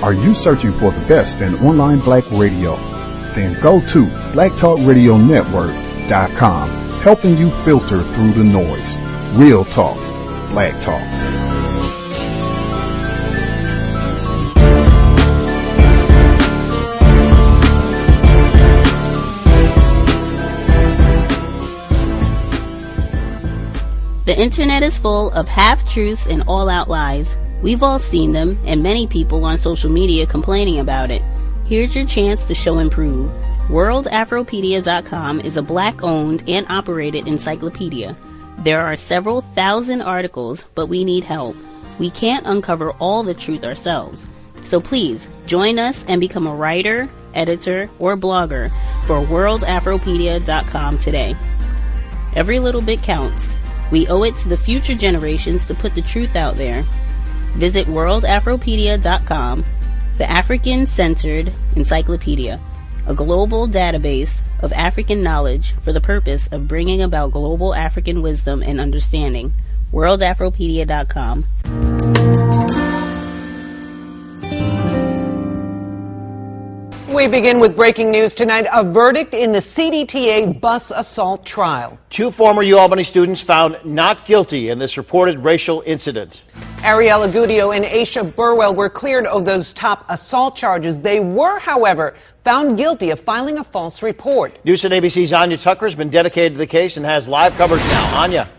Are you searching for the best in online black radio? Then go to blacktalkradionetwork.com, helping you filter through the noise. Real talk, black talk. The internet is full of half-truths and all-out lies. We've all seen them, and many people on social media complaining about it. Here's your chance to show and prove. WorldAfropedia.com is a black-owned and operated encyclopedia. There are several thousand articles, but we need help. We can't uncover all the truth ourselves. So please, join us and become a writer, editor, or blogger for WorldAfropedia.com today. Every little bit counts. We owe it to the future generations to put the truth out there. Visit WorldAfropedia.com, the African-centered encyclopedia, a global database of African knowledge for the purpose of bringing about global African wisdom and understanding. WorldAfropedia.com. We begin with breaking news tonight. A verdict in the CDTA bus assault trial. 2 former UAlbany students found not guilty in this reported racial incident. Ariel, Agudio, and Asha Burwell were cleared of those top assault charges. They were, however, found guilty of filing a false report. News at ABC's Anya Tucker has been dedicated to the case and has live coverage now. Anya.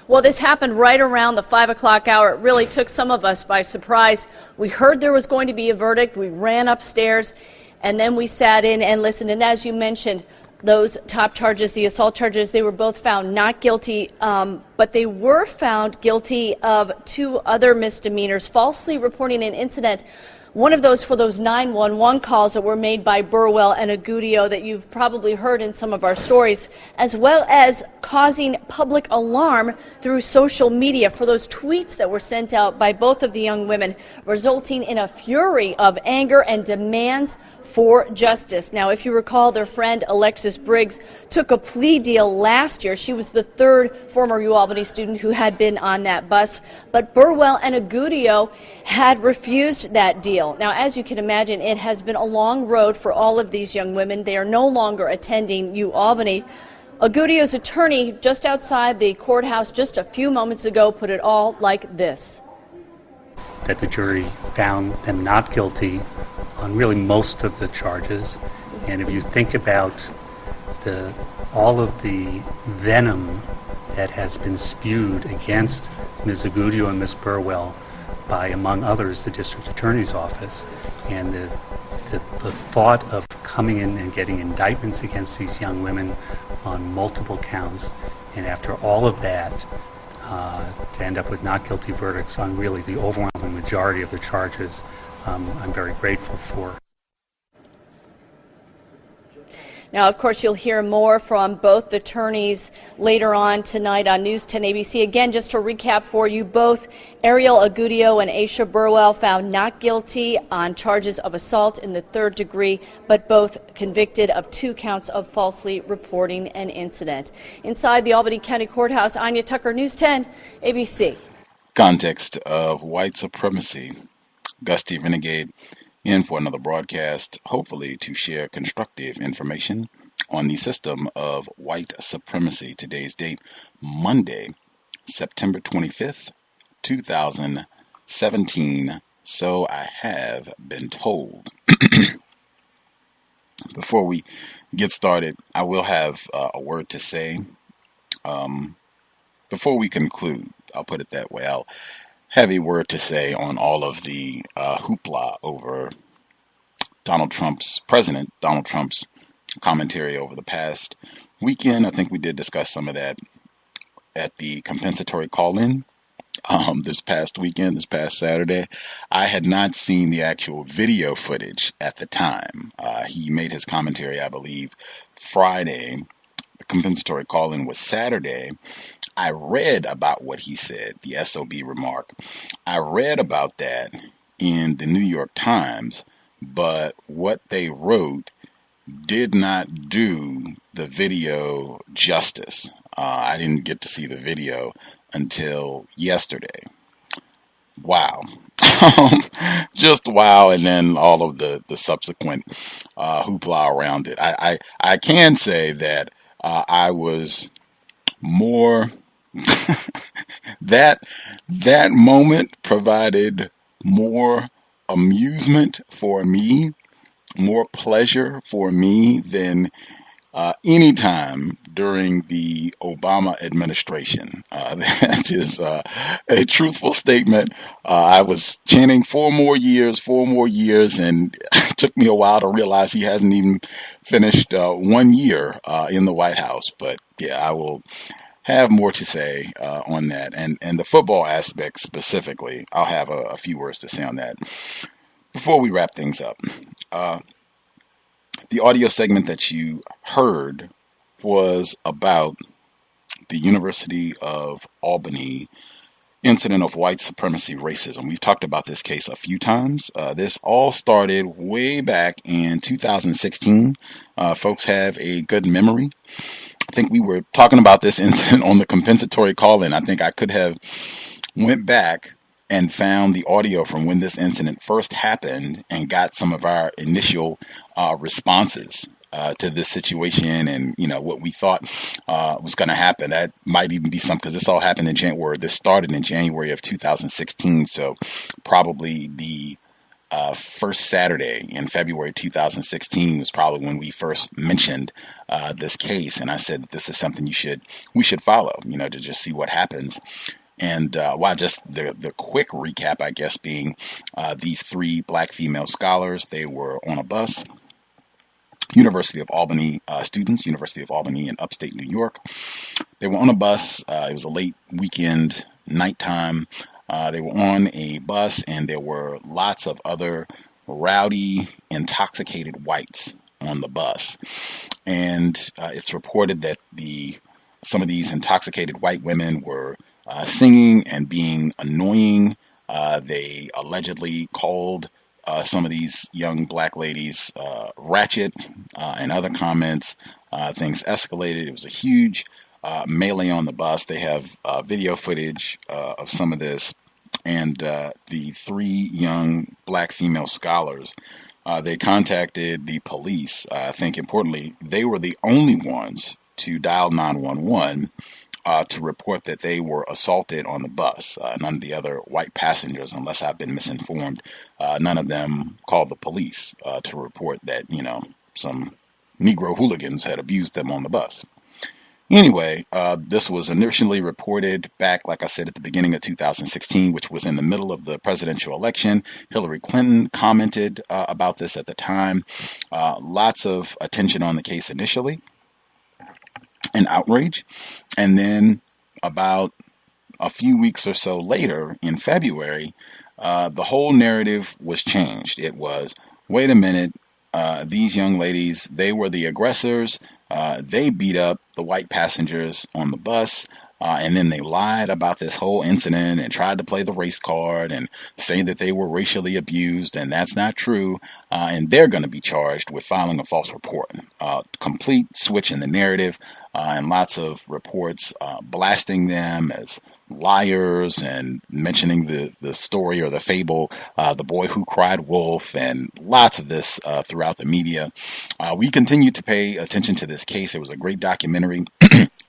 Well, this happened right around the 5 o'clock hour. It really took some of us by surprise. We heard there was going to be a verdict. We ran upstairs, and then we sat in and listened. And as you mentioned, those top charges, the assault charges, they were both found not guilty, but they were found guilty of 2 other misdemeanors, falsely reporting an incident. One of those for those 911 calls that were made by Burwell and Agudio that you've probably heard in some of our stories, as well as causing public alarm through social media for those tweets that were sent out by both of the young women, resulting in a fury of anger and demands for justice. Now, if you recall, their friend Alexis Briggs took a plea deal last year. She was the 3rd former UAlbany student who had been on that bus, but Burwell and Agudio had refused that deal. Now, as you can imagine, it has been a long road for all of these young women. They are no longer attending UAlbany. Agudio's attorney, just outside the courthouse just a few moments ago, put it all like this. That the jury found them not guilty on really most of the charges. And if you think about all of the venom that has been spewed against Ms. Agudio and Ms. Burwell by, among others, the district attorney's office, and the thought of coming in and getting indictments against these young women on multiple counts, and after all of that, to end up with not guilty verdicts on really the overwhelming majority of the charges, I'm very grateful for. Now, of course, you'll hear more from both attorneys later on tonight on News 10 ABC. Again, just to recap for you, both Ariel Agudio and Asha Burwell found not guilty on charges of assault in the 3rd degree, but both convicted of 2 counts of falsely reporting an incident. Inside the Albany County Courthouse, Anya Tucker, News 10 ABC. Context of White Supremacy. Gus T Renegade in for another broadcast, hopefully to share constructive information on the system of white supremacy. Today's date, Monday, September 25th, 2017. So I have been told. Before we get started, I will have a word to say. Before we conclude, I'll put it that way. I'll have a word to say on all of the hoopla over President Donald Trump's commentary over the past weekend. I think we did discuss some of that at the compensatory call-in this past weekend, this past Saturday. I had not seen the actual video footage at the time. He made his commentary, I believe, Friday. The compensatory call-in was Saturday. I read about what he said, the SOB remark. I read about that in the New York Times, but what they wrote did not do the video justice. I didn't get to see the video until yesterday. Wow. Just wow, and then all of the subsequent hoopla around it. I can say that I was more that that moment provided more amusement for me, more pleasure for me than any time during the Obama administration. That is a truthful statement. I was chanting 4 more years, and it took me a while to realize he hasn't even finished 1 year in the White House. But yeah, I will have more to say on that. And the football aspect specifically, I'll have a few words to say on that. Before we wrap things up, the audio segment that you heard was about the University of Albany incident of white supremacy racism. We've talked about this case a few times. This all started way back in 2016. Folks have a good memory. I think we were talking about this incident on the compensatory call-in. I think I could have went back and found the audio from when this incident first happened and got some of our initial responses to this situation, and what we thought was going to happen. That might even be some, because this all happened in January. This started in January of 2016, so probably the first Saturday in February 2016 was probably when we first mentioned this case, and I said that this is something we should follow, to just see what happens. And just the quick recap, I guess, being these three black female scholars. They were on a bus, University of Albany students, University of Albany in upstate New York. They were on a bus. It was a late weekend, nighttime. They were on a bus, and there were lots of other rowdy, intoxicated whites on the bus. And it's reported that some of these intoxicated white women were singing and being annoying. They allegedly called some of these young black ladies ratchet and other comments. Things escalated. It was a huge melee on the bus. They have video footage of some of this. And the three young black female scholars, they contacted the police. I think importantly, they were the only ones to dial 911 to report that they were assaulted on the bus. None of the other white passengers, unless I've been misinformed, none of them called the police to report that, some Negro hooligans had abused them on the bus. Anyway, this was initially reported back, like I said, at the beginning of 2016, which was in the middle of the presidential election. Hillary Clinton commented about this at the time. Lots of attention on the case initially, and outrage. And then about a few weeks or so later, in February, the whole narrative was changed. It was, wait a minute, these young ladies, they were the aggressors. They beat up the white passengers on the bus, and then they lied about this whole incident and tried to play the race card and say that they were racially abused, and that's not true, and they're going to be charged with filing a false report. Complete switch in the narrative, and lots of reports blasting them as liars and mentioning the story or the fable, the boy who cried wolf, and lots of this throughout the media. We continue to pay attention to this case. There was a great documentary,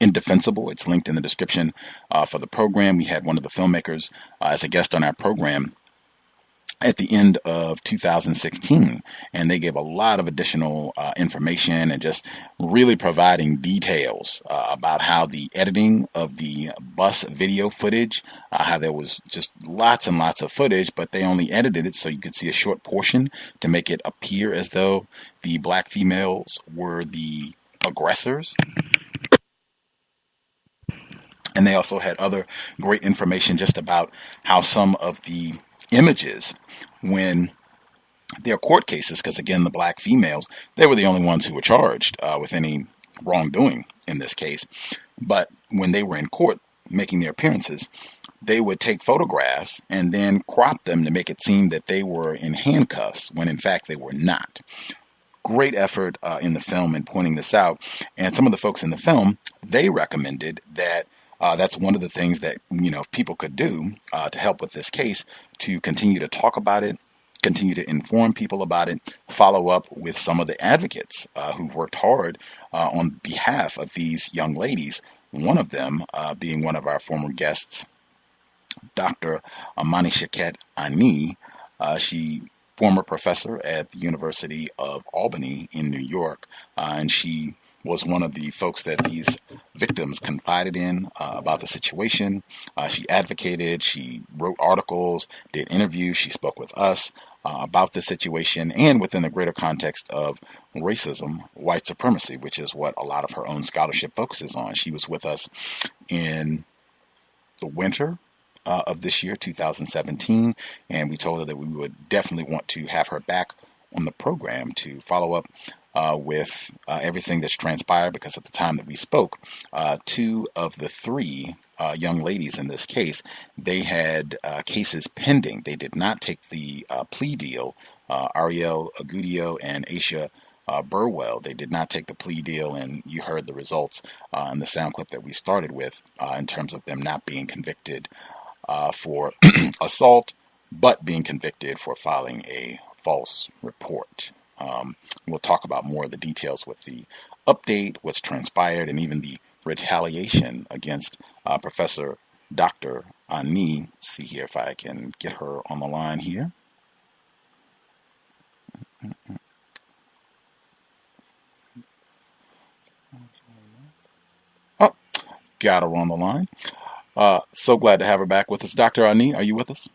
Indefensible. It's linked in the description for the program. We had one of the filmmakers as a guest on our program at the end of 2016, and they gave a lot of additional information and just really providing details about how the editing of the bus video footage, how there was just lots and lots of footage, but they only edited it so you could see a short portion to make it appear as though the black females were the aggressors. And they also had other great information just about how some of the images, when their court cases, because again, the black females, they were the only ones who were charged with any wrongdoing in this case. But when they were in court making their appearances, they would take photographs and then crop them to make it seem that they were in handcuffs when in fact they were not. Great effort in the film in pointing this out. And some of the folks in the film, they recommended that That's one of the things that people could do to help with this case, to continue to talk about it, continue to inform people about it, follow up with some of the advocates who've worked hard on behalf of these young ladies. One of them being one of our former guests, Dr. Amanishakete Ani. She former professor at the University of Albany in New York, and she was one of the folks that these victims confided in about the situation. She advocated, she wrote articles, did interviews, she spoke with us about the situation and within the greater context of racism, white supremacy, which is what a lot of her own scholarship focuses on. She was with us in the winter of this year, 2017, and we told her that we would definitely want to have her back on the program to follow up with everything that's transpired, because at the time that we spoke, two of the three young ladies in this case, they had cases pending. They did not take the plea deal. Ariel, Agudio, and Asha Burwell, they did not take the plea deal, and you heard the results in the sound clip that we started with in terms of them not being convicted for assault, but being convicted for filing a false report. We'll talk about more of the details with the update, what's transpired, and even the retaliation against Professor Dr. Ani. Let's see here if I can get her on the line here. Oh, got her on the line. So glad to have her back with us. Dr. Ani, are you with us?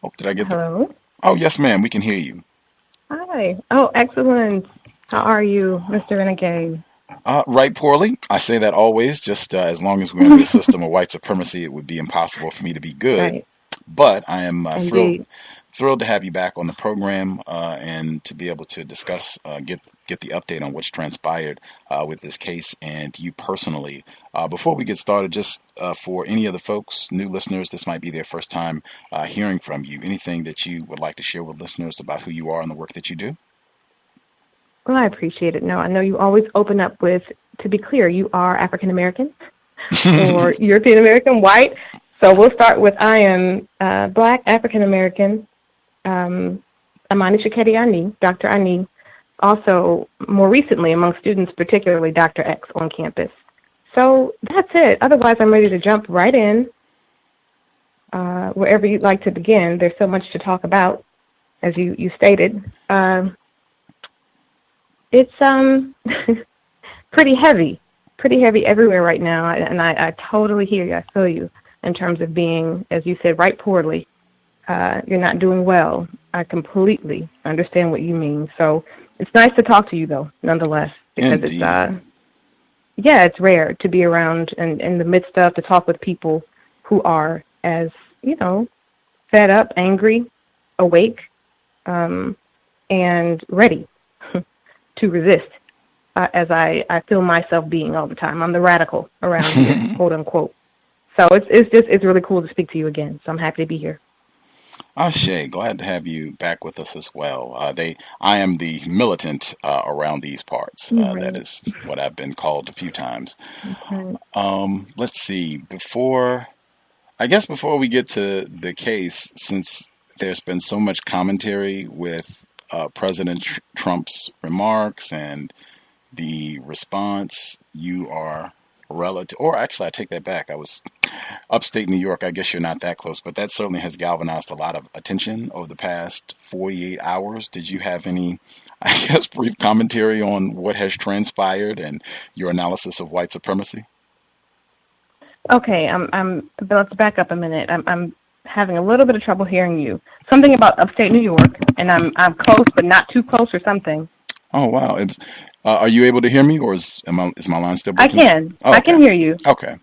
Oh, did I get that? Hello? Oh, yes, ma'am. We can hear you. Hi. Oh, excellent. How are you, Mr. Renegade? Right poorly. I say that always. Just as long as we're under a system of white supremacy, it would be impossible for me to be good. Right. But I am thrilled to have you back on the program and to be able to discuss, get the update on what's transpired with this case and you personally. Before we get started, just for any of the folks, new listeners, this might be their first time hearing from you. Anything that you would like to share with listeners about who you are and the work that you do? Well, I appreciate it. No, I know you always open up with, to be clear, you are African American or European American, white. So we'll start with I am Black, African American, Amanishakete Ani, Dr. Ani. Also, more recently, among students, particularly Dr. X on campus. So that's it. Otherwise, I'm ready to jump right in. Wherever you'd like to begin, there's so much to talk about, as you stated. It's pretty heavy everywhere right now, and I totally hear you. I feel you in terms of being, as you said, right poorly. You're not doing well. I completely understand what you mean. So it's nice to talk to you, though, nonetheless, because Indeed. it's rare to be around and in the midst of to talk with people who are as, fed up, angry, awake, and ready to resist, as I feel myself being all the time. I'm the radical around here, quote unquote. So it's really cool to speak to you again. So I'm happy to be here. Asha, glad to have you back with us as well. I am the militant around these parts. Right. That is what I've been called a few times. Okay. Let's see. Before we get to the case, since there's been so much commentary with President Trump's remarks and the response, you are relative, or actually I take that back. I was upstate New York. I guess you're not that close, but that certainly has galvanized a lot of attention over the past 48 hours. Did you have any, brief commentary on what has transpired and your analysis of white supremacy? Okay, let's back up a minute. I'm having a little bit of trouble hearing you. Something about upstate New York, and I'm close, but not too close, or something. Oh wow! Are you able to hear me, or is my line still breaking? I can. Oh, okay. I can hear you. Okay.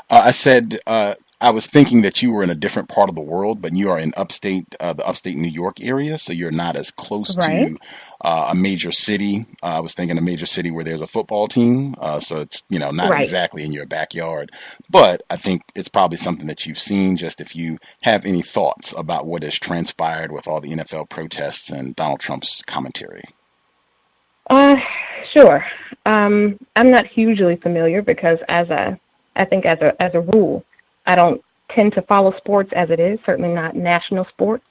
I said I was thinking that you were in a different part of the world, but you are in the upstate New York area, so you're not as close to a major city. I was thinking a major city where there's a football team, so it's not exactly in your backyard. But I think it's probably something that you've seen. Just if you have any thoughts about what has transpired with all the NFL protests and Donald Trump's commentary. Sure. I'm not hugely familiar because I think as a rule, I don't tend to follow sports as it is, certainly not national sports,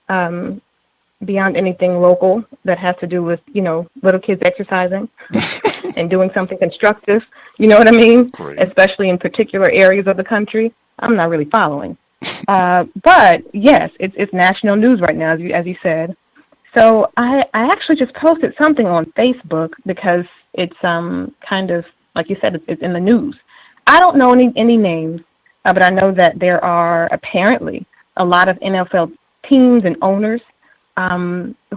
beyond anything local that has to do with, little kids exercising and doing something constructive, you know what I mean? Great. Especially in particular areas of the country, I'm not really following. But yes, it's national news right now, as you said. So I actually just posted something on Facebook because it's kind of, like you said, it's in the news. I don't know any names, but I know that there are apparently a lot of NFL teams and owners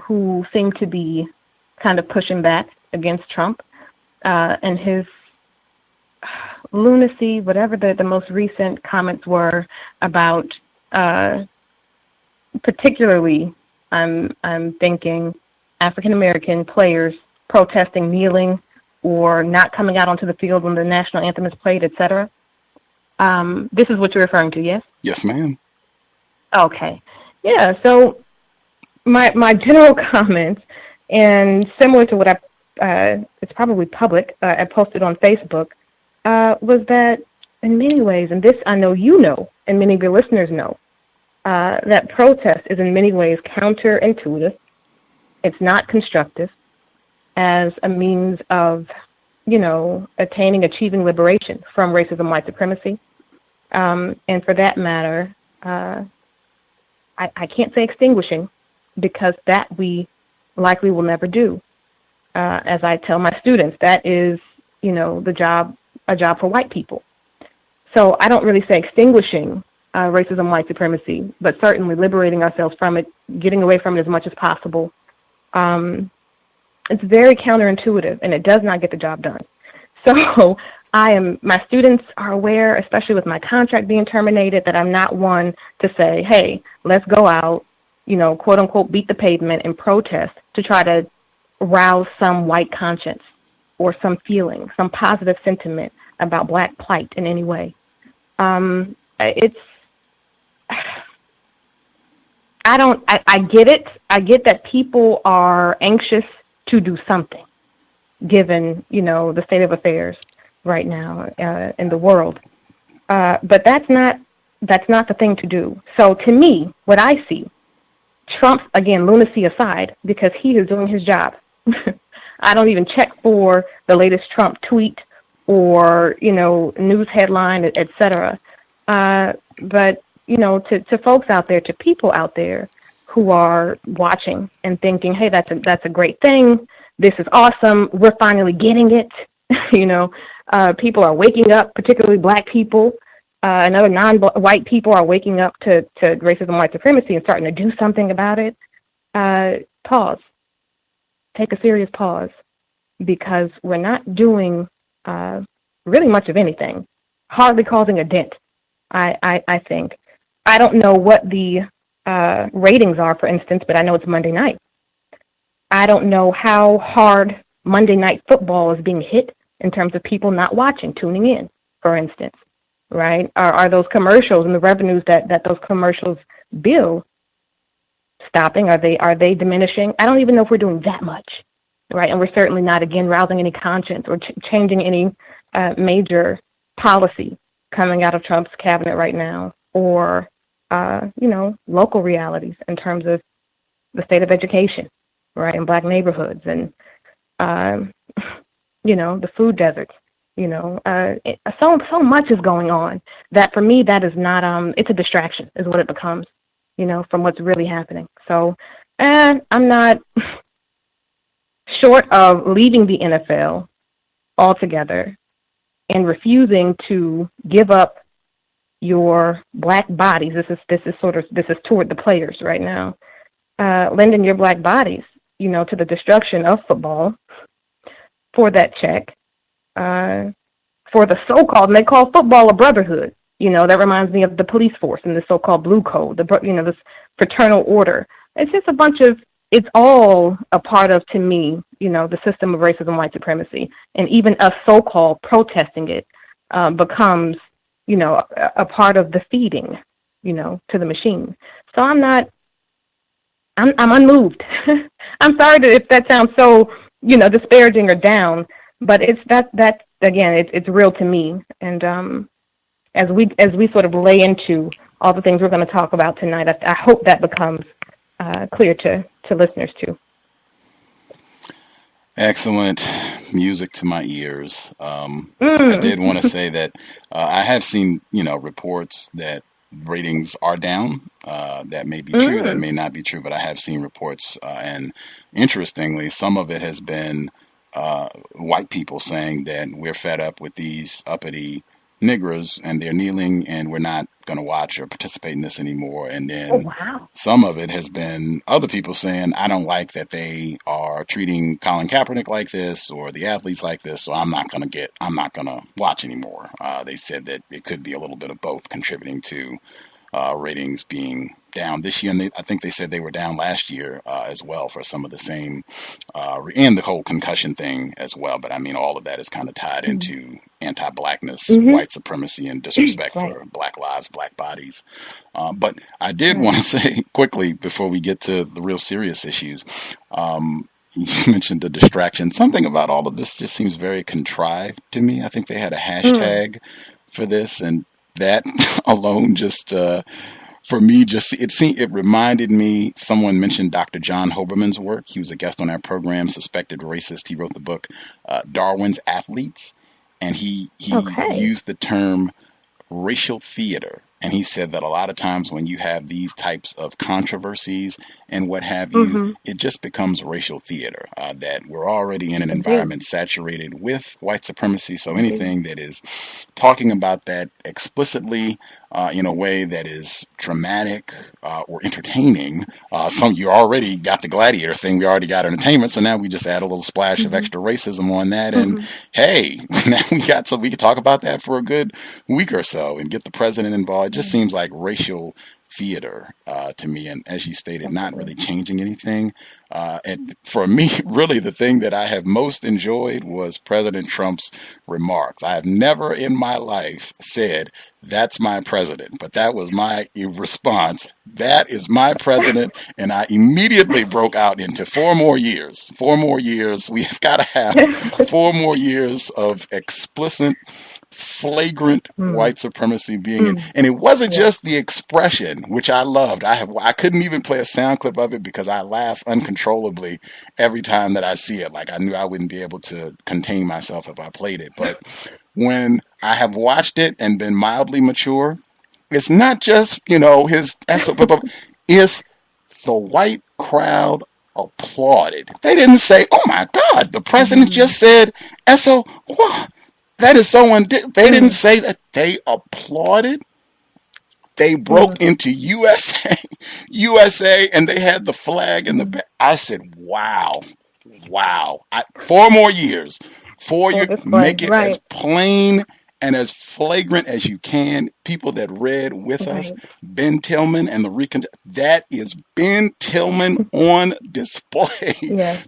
who seem to be kind of pushing back against Trump and his lunacy, whatever the most recent comments were about, particularly, I'm thinking African-American players protesting, kneeling, or not coming out onto the field when the national anthem is played, etc. This is what you're referring to, yes? Yes, ma'am. Okay. Yeah, so my general comments, and similar to what it's probably public, I posted on Facebook, was that in many ways, and this I know you know, and many of your listeners know, that protest is in many ways counterintuitive. It's not constructive as a means of, achieving liberation from racism, white supremacy. And for that matter, I can't say extinguishing because that we likely will never do. As I tell my students, that is, a job for white people. So I don't really say extinguishing racism, white supremacy, but certainly liberating ourselves from it, getting away from it as much as possible. It's very counterintuitive, and it does not get the job done. So my students are aware, especially with my contract being terminated, that I'm not one to say, hey, let's go out, quote unquote, beat the pavement and protest to try to rouse some white conscience or some feeling, some positive sentiment about Black plight in any way. I get it. I get that people are anxious to do something, given, the state of affairs right now in the world. But that's not the thing to do. So to me, what I see, Trump, again, lunacy aside, because he is doing his job. I don't even check for the latest Trump tweet or, news headline, et cetera. But, to folks out there, to people out there who are watching and thinking, hey, that's a great thing. This is awesome. We're finally getting it. People are waking up, particularly Black people, and other non-white people are waking up to racism, white supremacy and starting to do something about it. Pause. Take a serious pause, because we're not doing really much of anything, hardly causing a dent, I think. I don't know what the ratings are, for instance, but I know it's Monday night. I don't know how hard Monday Night Football is being hit in terms of people not watching, tuning in, for instance, right? Are those commercials and the revenues that those commercials bill stopping? Are they diminishing? I don't even know if we're doing that much, right? And we're certainly not, again, rousing any conscience or changing any major policy coming out of Trump's cabinet right now, or, local realities in terms of the state of education, right, in Black neighborhoods and, the food deserts. So much is going on that for me, that is not, it's a distraction is what it becomes, from what's really happening. So I'm not short of leaving the NFL altogether and refusing to give up your Black bodies. This is toward the players right now. Lending your Black bodies, to the destruction of football for that check, for the so-called, and they call football a brotherhood. That reminds me of the police force and the so-called blue code, this fraternal order. It's just it's all a part of, to me, the system of racism, white supremacy. And even us so-called protesting it becomes, a part of the feeding, to the machine. So I'm unmoved. I'm sorry if that sounds so disparaging or down, but it's that again, it's real to me. And as we sort of lay into all the things we're going to talk about tonight, I hope that becomes clear to listeners too. Excellent music to my ears. I did want to say that I have seen, reports that ratings are down. That may be true, that may not be true, but I have seen reports. And interestingly, some of it has been white people saying that we're fed up with these uppity niggers and they're kneeling and we're not going to watch or participate in this anymore. And then some of it has been other people saying, I don't like that they are treating Colin Kaepernick like this or the athletes like this, so I'm not going to watch anymore. They said that it could be a little bit of both contributing to ratings being down this year, and I think they said they were down last year as well for some of the same, and the whole concussion thing as well. But I mean, all of that is kind of tied into anti-blackness, white supremacy, and disrespect for black lives, black bodies. But I did want to say quickly before we get to the real serious issues, you mentioned the distraction. Something about all of this just seems very contrived to me. I think they had a hashtag for this, and that alone just for me, it reminded me, someone mentioned Dr. John Hoberman's work. He was a guest on our program, suspected racist. He wrote the book Darwin's Athletes, and he used the term racial theater. And he said that a lot of times when you have these types of controversies and what have you, it just becomes racial theater, that we're already in an environment saturated with white supremacy. So anything that is talking about that explicitly in a way that is dramatic or entertaining, you already got the gladiator thing, we already got entertainment, so now we just add a little splash of extra racism on that, and hey, now we can talk about that for a good week or so and get the president involved. It just seems like racial theater to me, and as you stated, not really changing anything. And for me, really, the thing that I have most enjoyed was President Trump's remarks. I have never in my life said, "That's my president," but that was my response. That is my president, and I immediately broke out into 4 more years. 4 more years. We have got to have 4 more years of explicit, flagrant white supremacy being in. And it wasn't just the expression, which I loved. I couldn't even play a sound clip of it because I laugh uncontrollably every time that I see it. Like I knew I wouldn't be able to contain myself if I played it. But when I have watched it and been mildly mature, it's not just, his, it's the white crowd applauded. They didn't say, "Oh my God, the president just said, what? That is so They didn't say that. They applauded. They broke into USA, and they had the flag in the back. I said, wow. 4 more years. 4 years. Make it as plain and as flagrant as you can. People that read with us, Ben Tillman and that is Ben Tillman on display.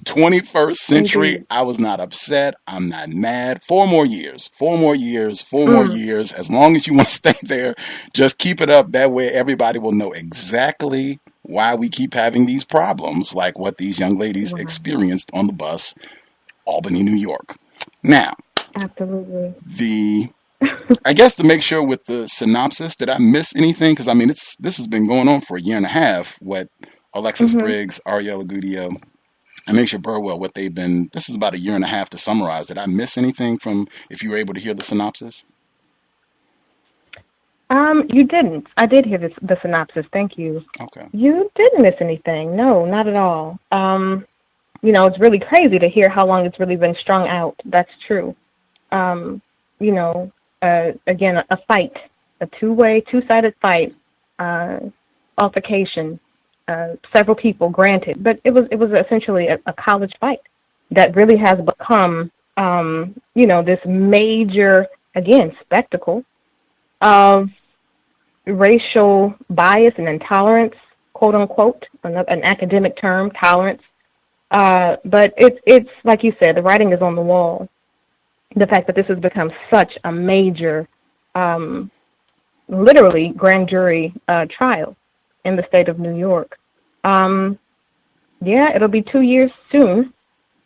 21st century. Indeed. I was not upset. I'm not mad. 4 more years. 4 more years. 4 more years. As long as you want to stay there, just keep it up. That way everybody will know exactly why we keep having these problems, like what these young ladies experienced on the bus, Albany, New York. Now, absolutely. I guess to make sure with the synopsis, did I miss anything? Because I mean, this has been going on for a year and a half. What Alexis Briggs, Ariel, Agudio, and make sure Burwell, what they've been. This is about a year and a half to summarize. Did I miss anything from? If you were able to hear the synopsis. You didn't. I did hear the synopsis. Thank you. Okay. You didn't miss anything. No, not at all. It's really crazy to hear how long it's really been strung out. That's true. Again, a fight, a two-sided fight, altercation, several people, granted, but it was essentially a college fight that really has become, this major, again, spectacle of racial bias and intolerance, quote unquote, an academic term, tolerance. But it's like you said, the writing is on the wall. The fact that this has become such a major, literally grand jury trial in the state of New York. It'll be 2 years soon.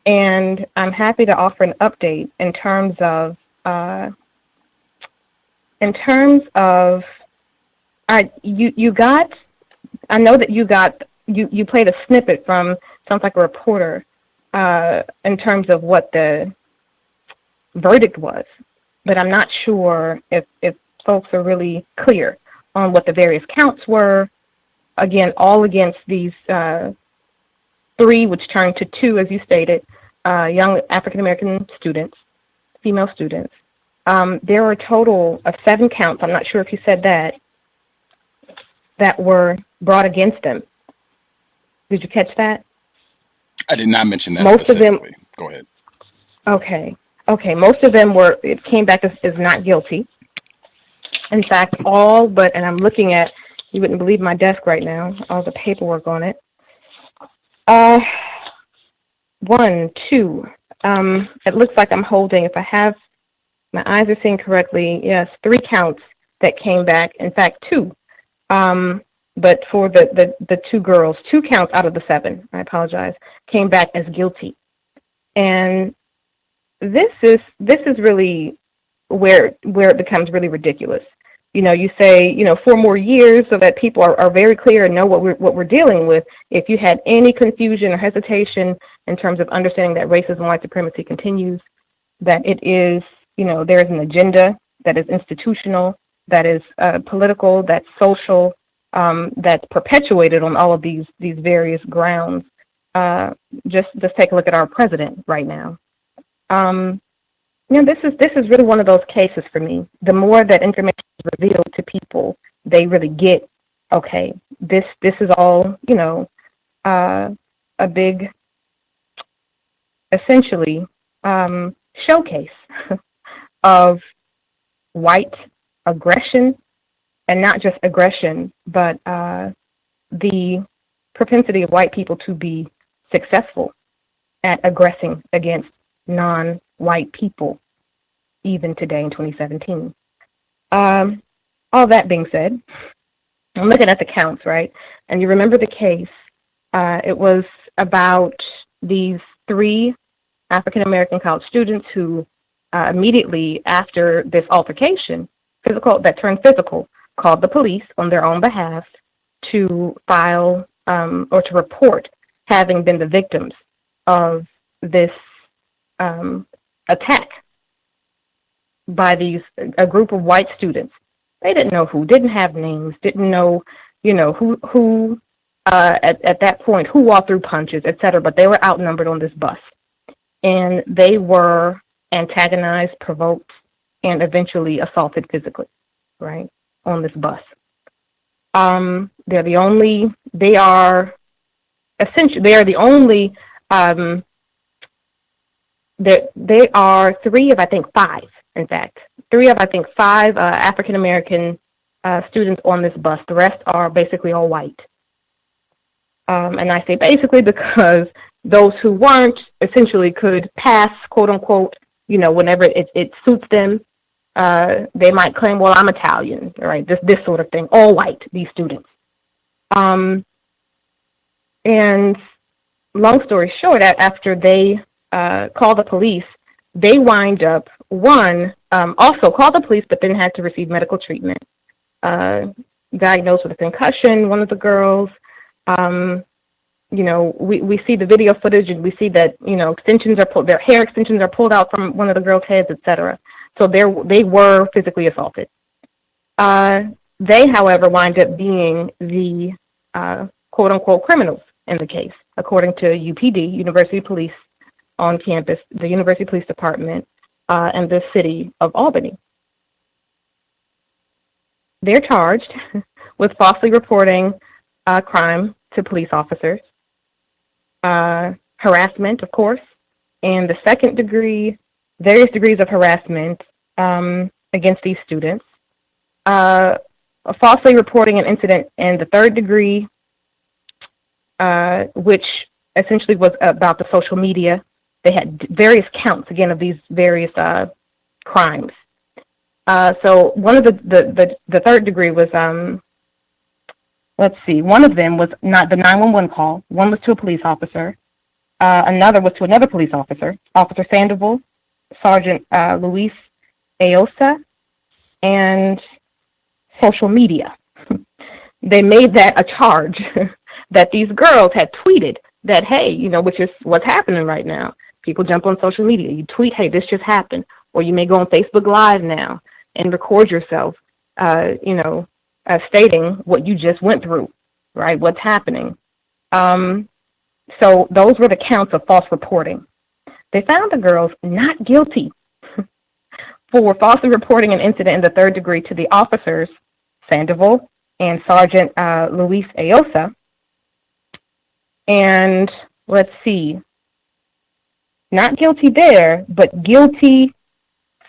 And I'm happy to offer an update in terms of I know that you played a snippet from, sounds like a reporter, in terms of what the verdict was, but I'm not sure if folks are really clear on what the various counts were. Again, all against these 3, which turned to 2, as you stated, young African-American students, female students. There were a total of 7 counts, I'm not sure if you said that were brought against them. Did you catch that? I did not mention that most specifically. Of them, go ahead. Okay. Most of them it came back as not guilty. In fact, and I'm looking at, you wouldn't believe my desk right now, all the paperwork on it. 1, 2, it looks like I'm holding, if I have, my eyes are seeing correctly, yes, 3 counts that came back, in fact, 2. But for the 2 girls, 2 counts out of the 7, I apologize, came back as guilty. And this is really where it becomes really ridiculous. You say, 4 more years so that people are very clear and know what we're dealing with. If you had any confusion or hesitation in terms of understanding that racism and white supremacy continues, that it is, there is an agenda that is institutional, that is political, that's social, that's perpetuated on all of these various grounds. Just take a look at our president right now. This is really one of those cases for me. The more that information is revealed to people, they really get, okay, this is all, a big, essentially, showcase of white aggression, and not just aggression, but the propensity of white people to be successful at aggressing against non-white people, even today in 2017. All that being said, I'm looking at the counts, right? And you remember the case. It was about these 3 African-American college students who immediately after this altercation, that turned physical, called the police on their own behalf to file or to report having been the victims of this attack by a group of white students. They didn't know who, didn't have names, didn't know, who at that point, who walked through punches, etc. But they were outnumbered on this bus. And they were antagonized, provoked, and eventually assaulted physically, right, on this bus. They are 3 of, I think, 5, in fact. 3 of, I think, 5 African-American students on this bus. The rest are basically all white. And I say basically because those who weren't essentially could pass, quote unquote, whenever it suits them. They might claim, well, I'm Italian, right? This sort of thing. All white, these students. And long story short, after they called the police, they wind up, also called the police, but then had to receive medical treatment. Diagnosed with a concussion, one of the girls. We see the video footage and we see that, their hair extensions are pulled out from one of the girls' heads, etc. So they were physically assaulted. They, however, wind up being the quote-unquote criminals in the case, according to UPD, University Police on campus, the University Police Department, and the city of Albany. They're charged with falsely reporting crime to police officers, harassment, of course, and the second degree, various degrees of harassment against these students, falsely reporting an incident in the third degree, which essentially was about the social media. They had various counts, again, of these various crimes. So one of the third degree was, one of them was not the 911 call. One was to a police officer. Another was to another police officer, Officer Sandoval, Sergeant Luis Aosa, and social media. They made that a charge that these girls had tweeted that, hey, which is what's happening right now. People jump on social media. You tweet, hey, this just happened. Or you may go on Facebook Live now and record yourself, stating what you just went through, right, what's happening. So those were the counts of false reporting. They found the girls not guilty for falsely reporting an incident in the third degree to the officers, Sandoval and Sergeant Luis Aosa. And let's see, not guilty there, but guilty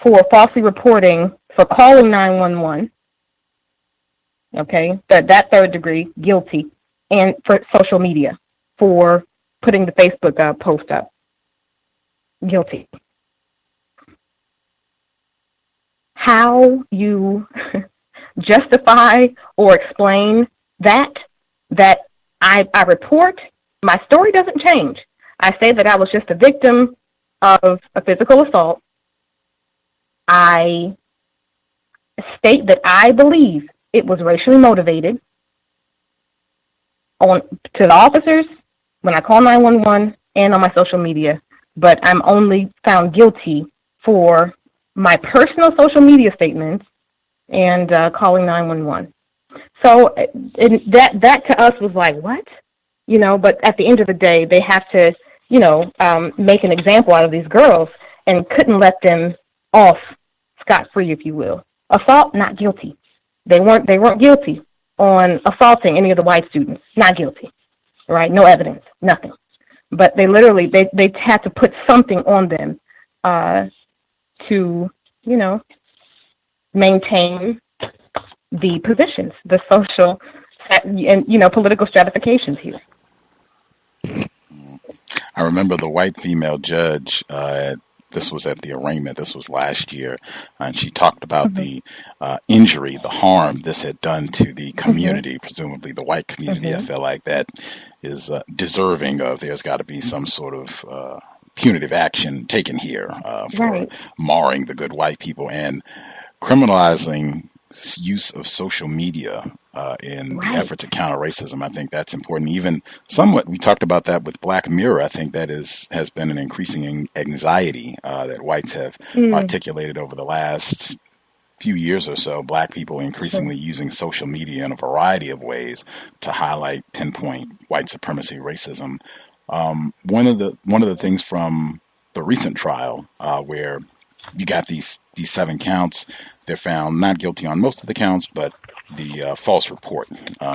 for falsely reporting, for calling 911. Okay, that third degree, guilty, and for social media, for putting the Facebook post up, guilty. How you justify or explain that I report, my story doesn't change. I say that I was just a victim of a physical assault. I state that I believe it was racially motivated to the officers when I call 911 and on my social media, but I'm only found guilty for my personal social media statements and calling 911. So that to us was like, what? But at the end of the day, they have to, make an example out of these girls and couldn't let them off scot-free, if you will. Assault, not guilty. They weren't guilty on assaulting any of the white students. Not guilty, right? No evidence, nothing. But they literally, they had to put something on them to, maintain the positions, the social and, political stratifications here. I remember the white female judge, this was at the arraignment, this was last year, and she talked about the injury, the harm this had done to the community, presumably the white community. I feel like that is deserving of, there's got to be some sort of punitive action taken here for marring the good white people and criminalizing use of social media in the effort to counter racism. I think that's important. Even somewhat, we talked about that with Black Mirror. I think that has been an increasing anxiety that whites have articulated over the last few years or so. Black people increasingly using social media in a variety of ways to highlight, pinpoint white supremacy, racism. One of the things from the recent trial where you got these 7 counts, they're found not guilty on most of the counts, but the false report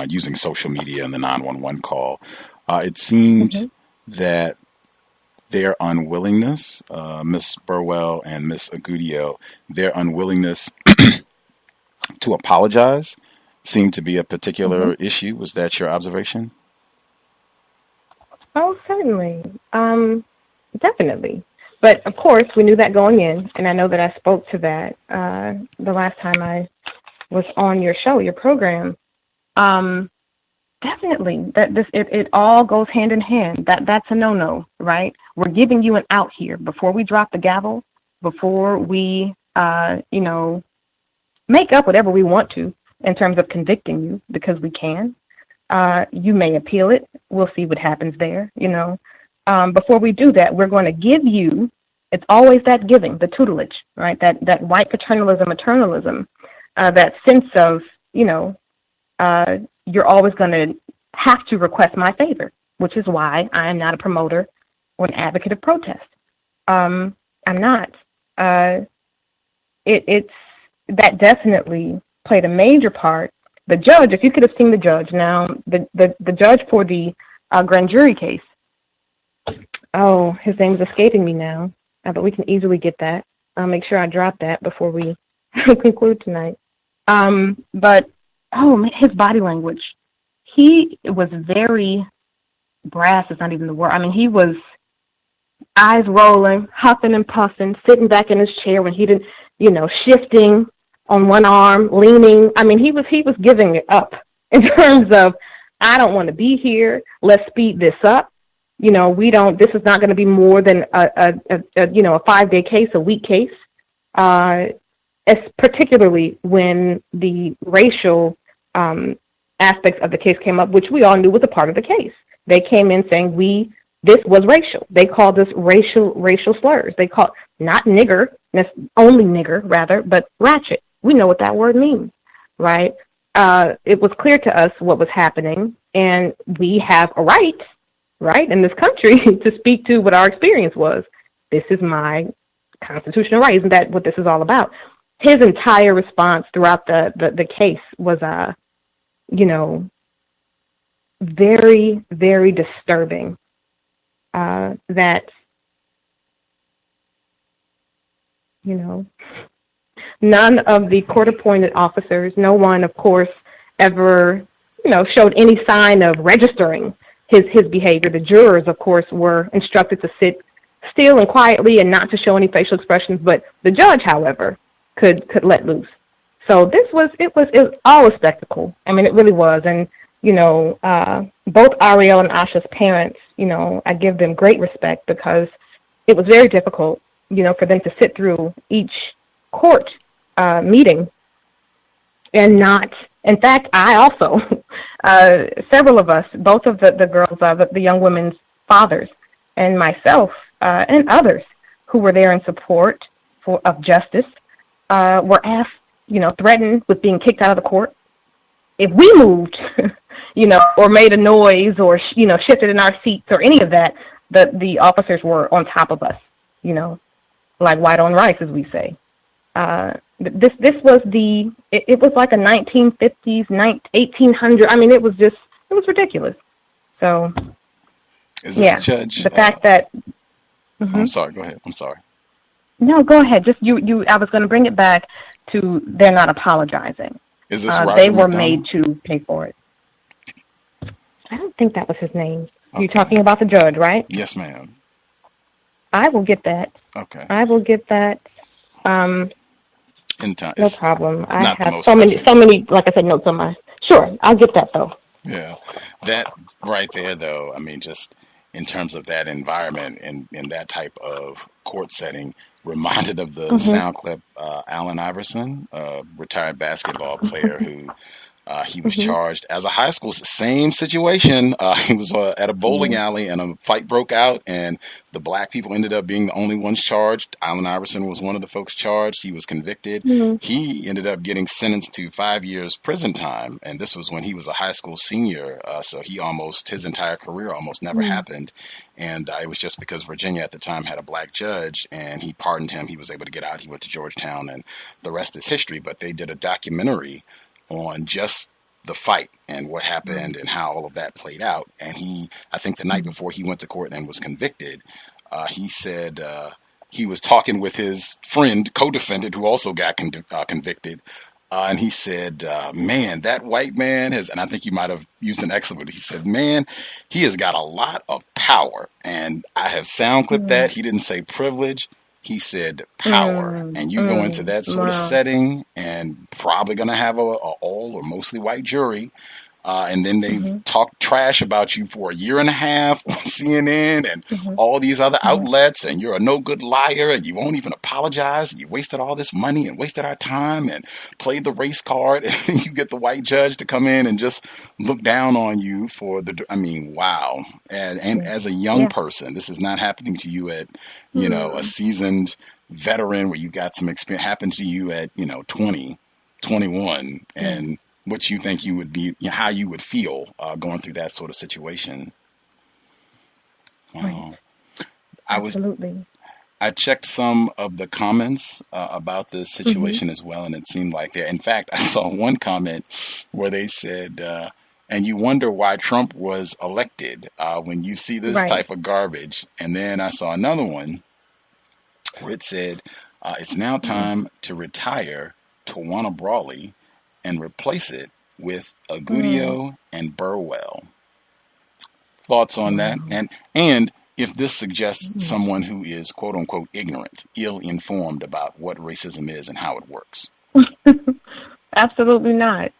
using social media and the 911 call. It seemed that their unwillingness, Ms. Burwell and Ms. Agudio, their unwillingness to apologize seemed to be a particular issue. Was that your observation? Oh, certainly. Definitely. But, of course, we knew that going in, and I know that I spoke to that the last time I was on your show, your program. Definitely, that it all goes hand in hand. That's a no-no, right? We're giving you an out here before we drop the gavel, before we, make up whatever we want to in terms of convicting you, because we can. You may appeal it. We'll see what happens there, Before we do that, we're going to give you, it's always that giving, the tutelage, right? That white paternalism, maternalism, that sense of, you're always going to have to request my favor, which is why I am not a promoter or an advocate of protest. I'm not. It's that definitely played a major part. The judge, if you could have seen the judge now, the judge for the grand jury case, oh, his name is escaping me now, but we can easily get that. I'll make sure I drop that before we conclude tonight. But, his body language. He was very brass, is not even the word. I mean, he was eyes rolling, huffing and puffing, sitting back in his chair when he didn't, shifting on one arm, leaning. I mean, he was giving it up in terms of, I don't want to be here. Let's speed this up. this is not going to be more than a 5-day case, a week case, particularly when the racial aspects of the case came up, which we all knew was a part of the case. They came in saying this was racial. They called us racial slurs. They called not nigger, only nigger rather, but ratchet. We know what that word means, right? It was clear to us what was happening, and we have a right, in this country to speak to what our experience was. This is my constitutional right. Isn't that what this is all about? His entire response throughout the case was, very, very disturbing. That, none of the court-appointed officers, no one, of course, ever, showed any sign of registering his behavior. The jurors, of course, were instructed to sit still and quietly and not to show any facial expressions, but the judge, however, could let loose. So it was all a spectacle. I mean, it really was. And, both Ariel and Asha's parents, I give them great respect because it was very difficult, for them to sit through each court meeting and not. In fact, I also, several of us, both of the girls, the young women's fathers, and myself and others who were there in support of justice, were asked, threatened with being kicked out of the court if we moved, or made a noise or, shifted in our seats or any of that. The officers were on top of us, like white on rice, as we say. This was it was like a 1950s, 1800. I mean, it was ridiculous. So, is this judge? The fact that. I'm sorry. Go ahead. I'm sorry. No, go ahead. Just you. I was going to bring it back to they're not apologizing. Is this they were made to pay for it. I don't think that was his name. Okay. You're talking about the judge, right? Yes, ma'am. I will get that. Okay. I will get that. In time. No problem. I have so many, like I said, notes on my. Sure, I'll get that though. Yeah, that right there, though. I mean, just in terms of that environment and in that type of court setting, reminded of the sound clip. Allen Iverson, a retired basketball player who. He was charged as a high school, same situation. He was at a bowling alley and a fight broke out and the black people ended up being the only ones charged. Allen Iverson was one of the folks charged. He was convicted. He ended up getting sentenced to 5 years prison time. And this was when he was a high school senior. So his entire career almost never happened. And it was just because Virginia at the time had a black judge and he pardoned him. He was able to get out. He went to Georgetown and the rest is history. But they did a documentary on just the fight and what happened and how all of that played out. And I think the night before he went to court and was convicted, he said he was talking with his friend, co-defendant, who also got convicted. And he said, man, that white man has, and I think he might have used an excellent word. He said, man, he has got a lot of power. And I have sound clipped that. He didn't say privilege. He said power, and you go into that sort of setting and probably going to have a all or mostly white jury. And then they've talked trash about you for a year and a half on CNN and all these other outlets, and you're a no good liar, and you won't even apologize. You wasted all this money and wasted our time and played the race card, and you get the white judge to come in and just look down on you for wow. And as a young person, this is not happening to you at, a seasoned veteran where you got some experience. Happened to you at, 20, 21, and what you think you would be, how you would feel going through that sort of situation. Right. Absolutely. I checked some of the comments about this situation as well, and it seemed like in fact, I saw one comment where they said, and you wonder why Trump was elected when you see this type of garbage. And then I saw another one where it said, it's now time to retire Tawana Brawley and replace it with Agudio and Burwell. Thoughts on that? And if this suggests someone who is quote unquote ignorant, ill-informed about what racism is and how it works. Absolutely not.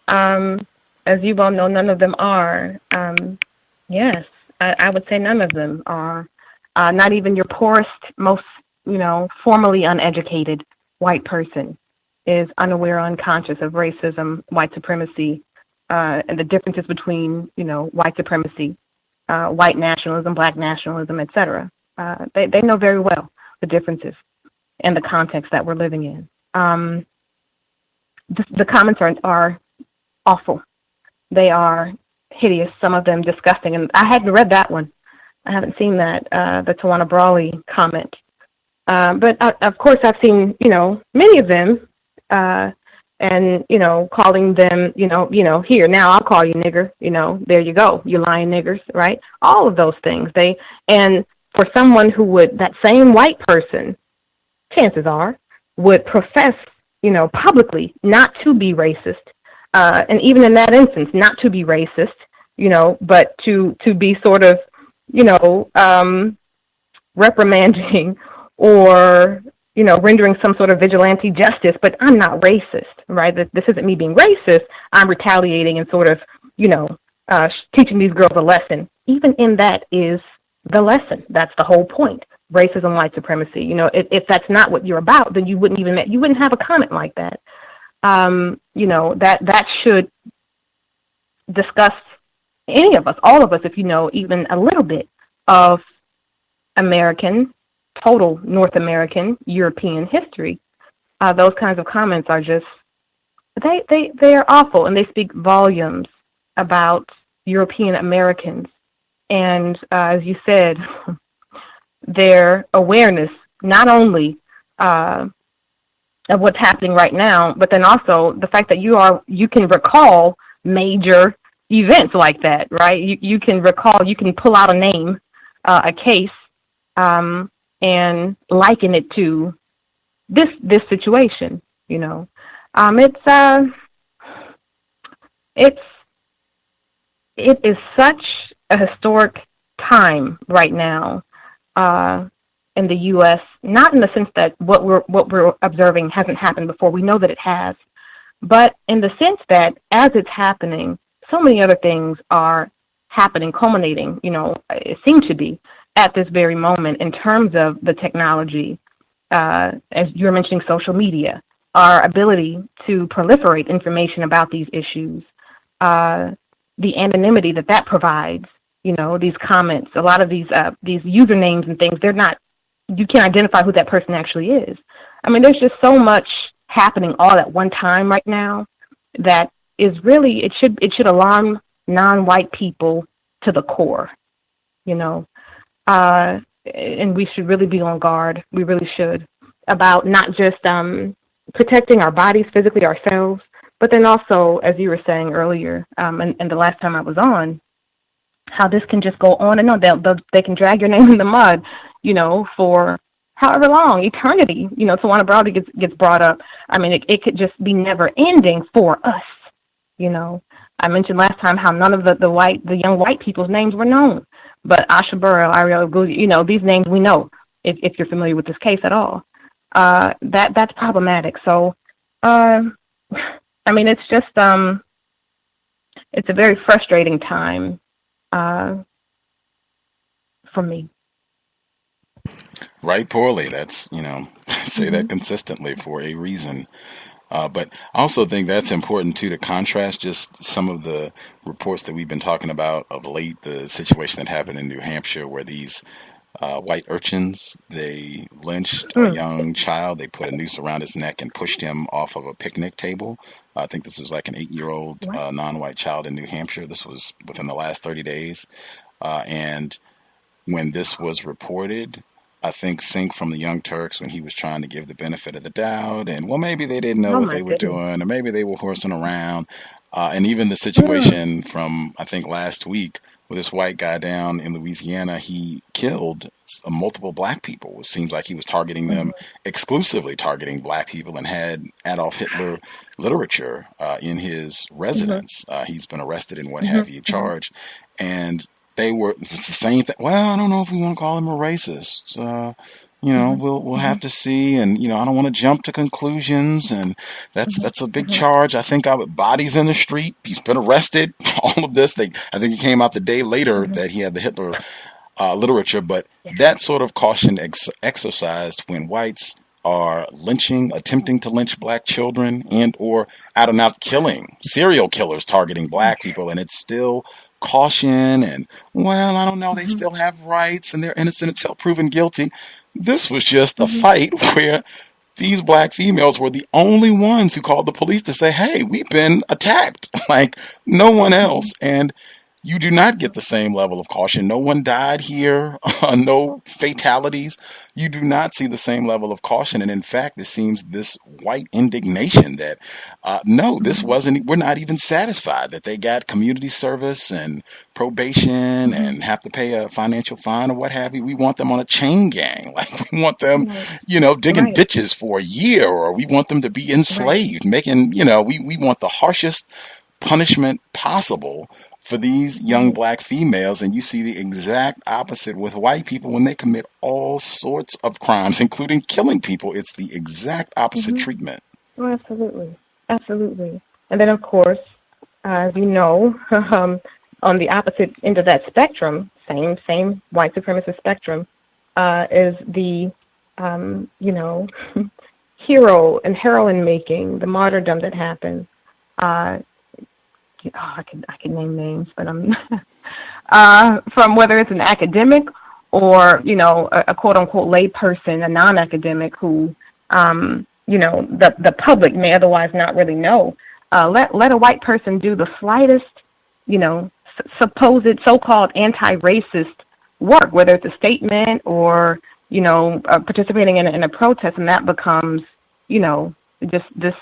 As you all know, none of them are. Yes. I would say none of them are. Not even your poorest, most, formally uneducated white person is unaware or unconscious of racism, white supremacy, and the differences between, white supremacy, white nationalism, black nationalism, etc. They know very well the differences and the context that we're living in. The comments are awful. They are hideous, some of them disgusting. And I hadn't read that one. I haven't seen that, the Tawana Brawley comment. But of course I've seen, many of them, and, calling them, here, now I'll call you nigger, there you go, you lying niggers, right? All of those things. And for someone who would, that same white person, chances are, would profess, publicly not to be racist, and even in that instance, not to be racist, but to be sort of, reprimanding or, rendering some sort of vigilante justice, but I'm not racist, right? This isn't me being racist. I'm retaliating and sort of, teaching these girls a lesson. Even in that is the lesson. That's the whole point. Racism, white supremacy. If that's not what you're about, then you wouldn't have a comment like that. That should discuss any of us, all of us, if you know even a little bit of American, total North American, European history. Those kinds of comments are just, they are awful, and they speak volumes about European Americans. And as you said, their awareness, not only of what's happening right now, but then also the fact that you can recall major events like that, right? You can recall, you can pull out a name, a case, and liken it to this situation. It is such a historic time right now in the U.S. Not in the sense that what we're observing hasn't happened before. We know that it has, but in the sense that as it's happening, so many other things are happening, culminating. It seems to be at this very moment in terms of the technology, as you were mentioning, social media, our ability to proliferate information about these issues, the anonymity that provides. These comments, a lot of these usernames and things, you can't identify who that person actually is. I mean, there's just so much happening all at one time right now that is really, it should alarm non-white people to the core, and we should really be on guard. We really should, about not just protecting our bodies physically, ourselves, but then also, as you were saying earlier, and the last time I was on, how this can just go on and on. They can drag your name in the mud, for however long, eternity. Tawana Brawley gets brought up. I mean, it could just be never ending for us. I mentioned last time how none of the young white people's names were known, but Asha, Burwell, Ariel, Agudio, these names we know if you're familiar with this case at all. That's problematic. So, I mean, it's just it's a very frustrating time for me. Right poorly. That's, say that consistently for a reason. But I also think that's important, too, to contrast just some of the reports that we've been talking about of late, the situation that happened in New Hampshire where these white urchins, they lynched a young child. They put a noose around his neck and pushed him off of a picnic table. I think this was like an 8-year-old non-white child in New Hampshire. This was within the last 30 days. And when this was reported, I think Sink from the Young Turks, when he was trying to give the benefit of the doubt, and well, maybe they didn't know what they were doing, or maybe they were horsing around. And even the situation from, I think, last week with this white guy down in Louisiana, he killed multiple black people. It seems like he was targeting them, exclusively targeting black people, and had Adolf Hitler literature in his residence. He's been arrested and what have you, charged. And it's the same thing. Well, I don't know if we want to call him a racist. we'll have to see, and I don't want to jump to conclusions, and that's a big charge. I think bodies in the street. He's been arrested. All of this. I think he came out the day later that he had the Hitler literature, but that sort of caution exercised when whites are attempting to lynch black children, and or out and out killing, serial killers targeting black people, and it's still caution and, well, I don't know, they still have rights and they're innocent until proven guilty. This was just a fight where these black females were the only ones who called the police to say, hey, we've been attacked, like no one else. And you do not get the same level of caution. No one died here, no fatalities. You do not see the same level of caution. And in fact, it seems this white indignation that, no, this wasn't, we're not even satisfied that they got community service and probation and have to pay a financial fine or what have you. We want them on a chain gang. Like we want them, digging ditches for a year, or we want them to be enslaved, making, we want the harshest punishment possible for these young black females. And you see the exact opposite with white people when they commit all sorts of crimes, including killing people. It's the exact opposite treatment. Oh, absolutely. Absolutely. And then, of course, as you know, on the opposite end of that spectrum, same white supremacist spectrum, is the, hero and heroine making, the martyrdom that happens. I can name names, but from whether it's an academic or, a quote unquote lay person, a non-academic who, the public may otherwise not really know. Let a white person do the slightest, supposed so-called anti-racist work, whether it's a statement or, participating in a protest, and that becomes, just this,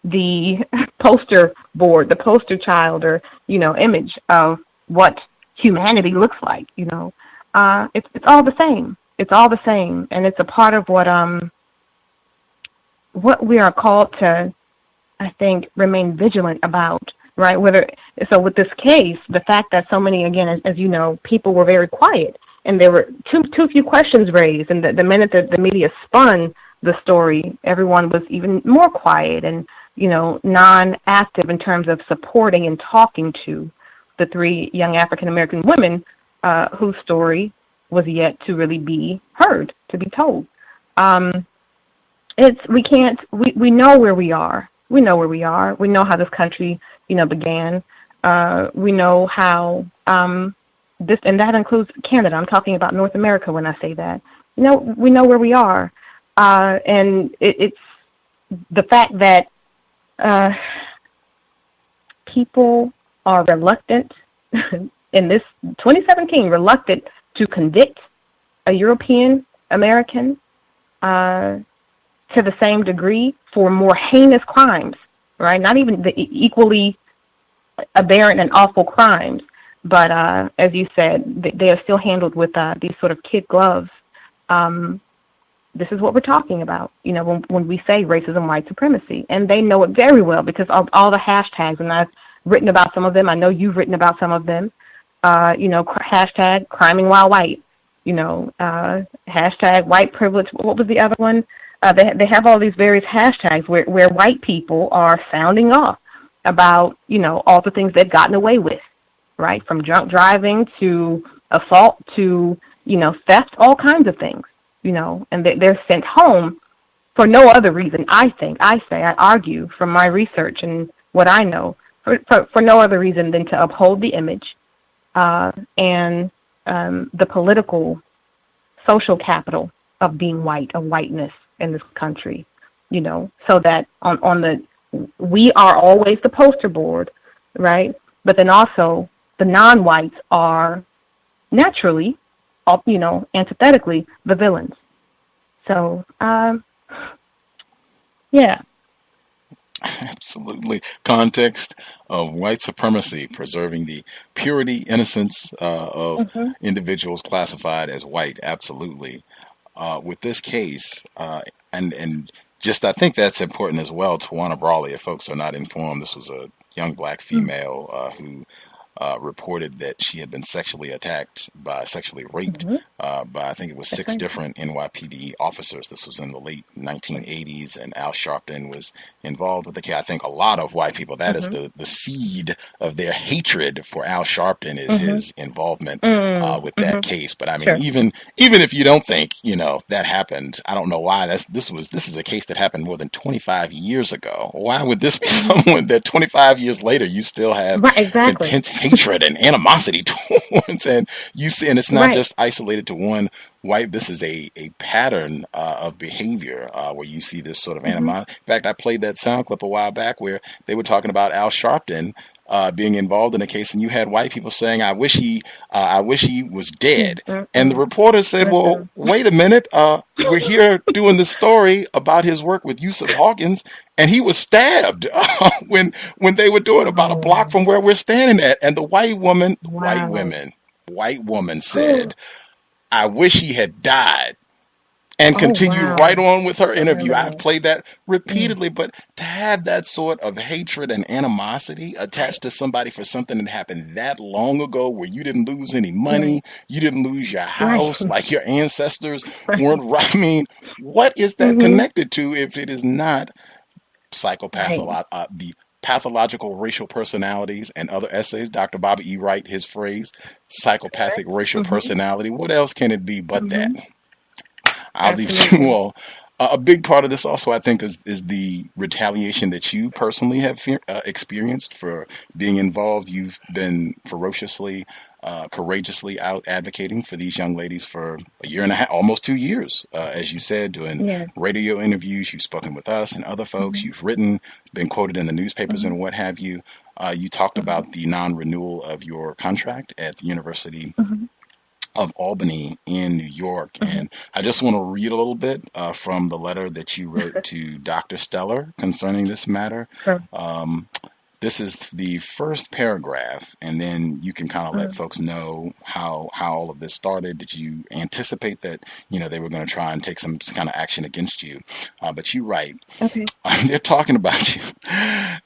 the poster board, the poster child, or, image of what humanity looks like, it's all the same. It's all the same. And it's a part of what we are called to, I think, remain vigilant about, right? So with this case, the fact that so many, again, as you know, people were very quiet, and there were too few questions raised, and the minute that the media spun the story, everyone was even more quiet and, non-active in terms of supporting and talking to the three young African-American women whose story was yet to really be heard, to be told. We know where we are. We know where we are. We know how this country, began. We know how and that includes Canada. I'm talking about North America when I say that. We know where we are. And it's the fact that people are reluctant in this 2017, reluctant to convict a European American to the same degree for more heinous crimes, right? Not even the equally aberrant and awful crimes, but as you said, they are still handled with these sort of kid gloves. This is what we're talking about, when we say racism, white supremacy. And they know it very well because of all the hashtags, and I've written about some of them. I know you've written about some of them. Hashtag criming while white, hashtag white privilege. What was the other one? They have all these various hashtags where white people are sounding off about, all the things they've gotten away with, right? From drunk driving to assault to, theft, all kinds of things. And they're sent home for no other reason, I argue from my research and what I know, for no other reason than to uphold the image and the political, social capital of being white, of whiteness in this country, so that we are always the poster board, right? But then also the non-whites are naturally, antithetically, the villains. So, yeah. Absolutely. Context of white supremacy, preserving the purity, innocence of individuals classified as white. Absolutely. With this case, and just I think that's important as well. Tawana Brawley, if folks are not informed, this was a young black female who reported that she had been sexually raped by, I think it was 6 different NYPD officers. This was in the late 1980s, and Al Sharpton was involved with the case. I think a lot of white people, that is the seed of their hatred for Al Sharpton is his involvement with that case. But I mean, even if you don't think, that happened, I don't know why. This is a case that happened more than 25 years ago. Why would this be someone that 25 years later you still have intense hatred and animosity towards? And you see, and it's not just isolated to one white. This is a pattern of behavior where you see this sort of animosity. In fact, I played that sound clip a while back where they were talking about Al Sharpton being involved in a case, and you had white people saying, I wish he was dead. And the reporter said, well, wait a minute, we're here doing the story about his work with Yusuf Hawkins, and he was stabbed when they were doing about a block from where we're standing at. And the white woman said, I wish he had died, and continued right on with her interview. I've played that repeatedly, but to have that sort of hatred and animosity attached to somebody for something that happened that long ago, where you didn't lose any money, you didn't lose your house, like your ancestors weren't right. I mean, what is that connected to if it is not the pathological racial personalities and other essays? Dr. Bobby E. Wright, his phrase, psychopathic racial personality. What else can it be but that? I'll leave you all. A big part of this also, I think, is the retaliation that you personally have experienced for being involved. You've been ferociously, courageously out advocating for these young ladies for a year and a half, almost 2 years, as you said, doing radio interviews. You've spoken with us and other folks. You've written, been quoted in the newspapers and what have you. You talked about the non-renewal of your contract at the University of Albany in New York. And I just want to read a little bit from the letter that you wrote to Dr. Stellar concerning this matter. This is the first paragraph, and then you can kind of let folks know how all of this started. Did you anticipate that, they were going to try and take some kind of action against you? But you write, they're talking about you.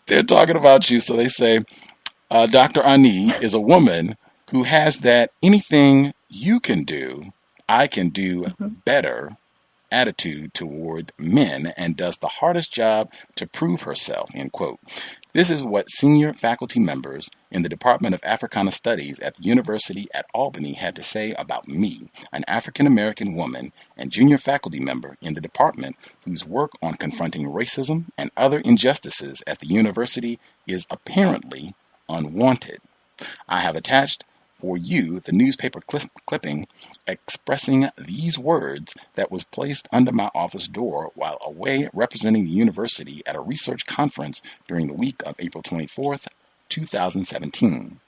They're talking about you. So they say, Dr. Ani is a woman who has that anything you can do, I can do better attitude toward men, and does the hardest job to prove herself, end quote. This is what senior faculty members in the Department of Africana Studies at the University at Albany had to say about me, an African-American woman and junior faculty member in the department whose work on confronting racism and other injustices at the university is apparently unwanted. I have attached for you the newspaper clipping expressing these words that was placed under my office door while away representing the university at a research conference during the week of April 24th, 2017.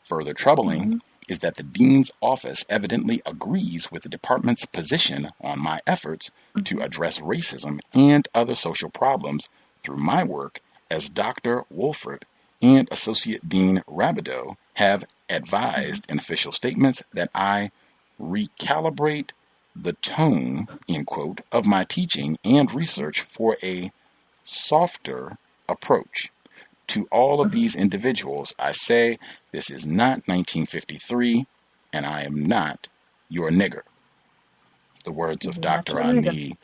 Further troubling is that the dean's office evidently agrees with the department's position on my efforts to address racism and other social problems through my work, as Dr. Wolfert and Associate Dean Rabideau have advised in official statements that I recalibrate the tone, end quote, of my teaching and research for a softer approach. To all of these individuals, I say, this is not 1953, and I am not your nigger. The words of Dr. Ani.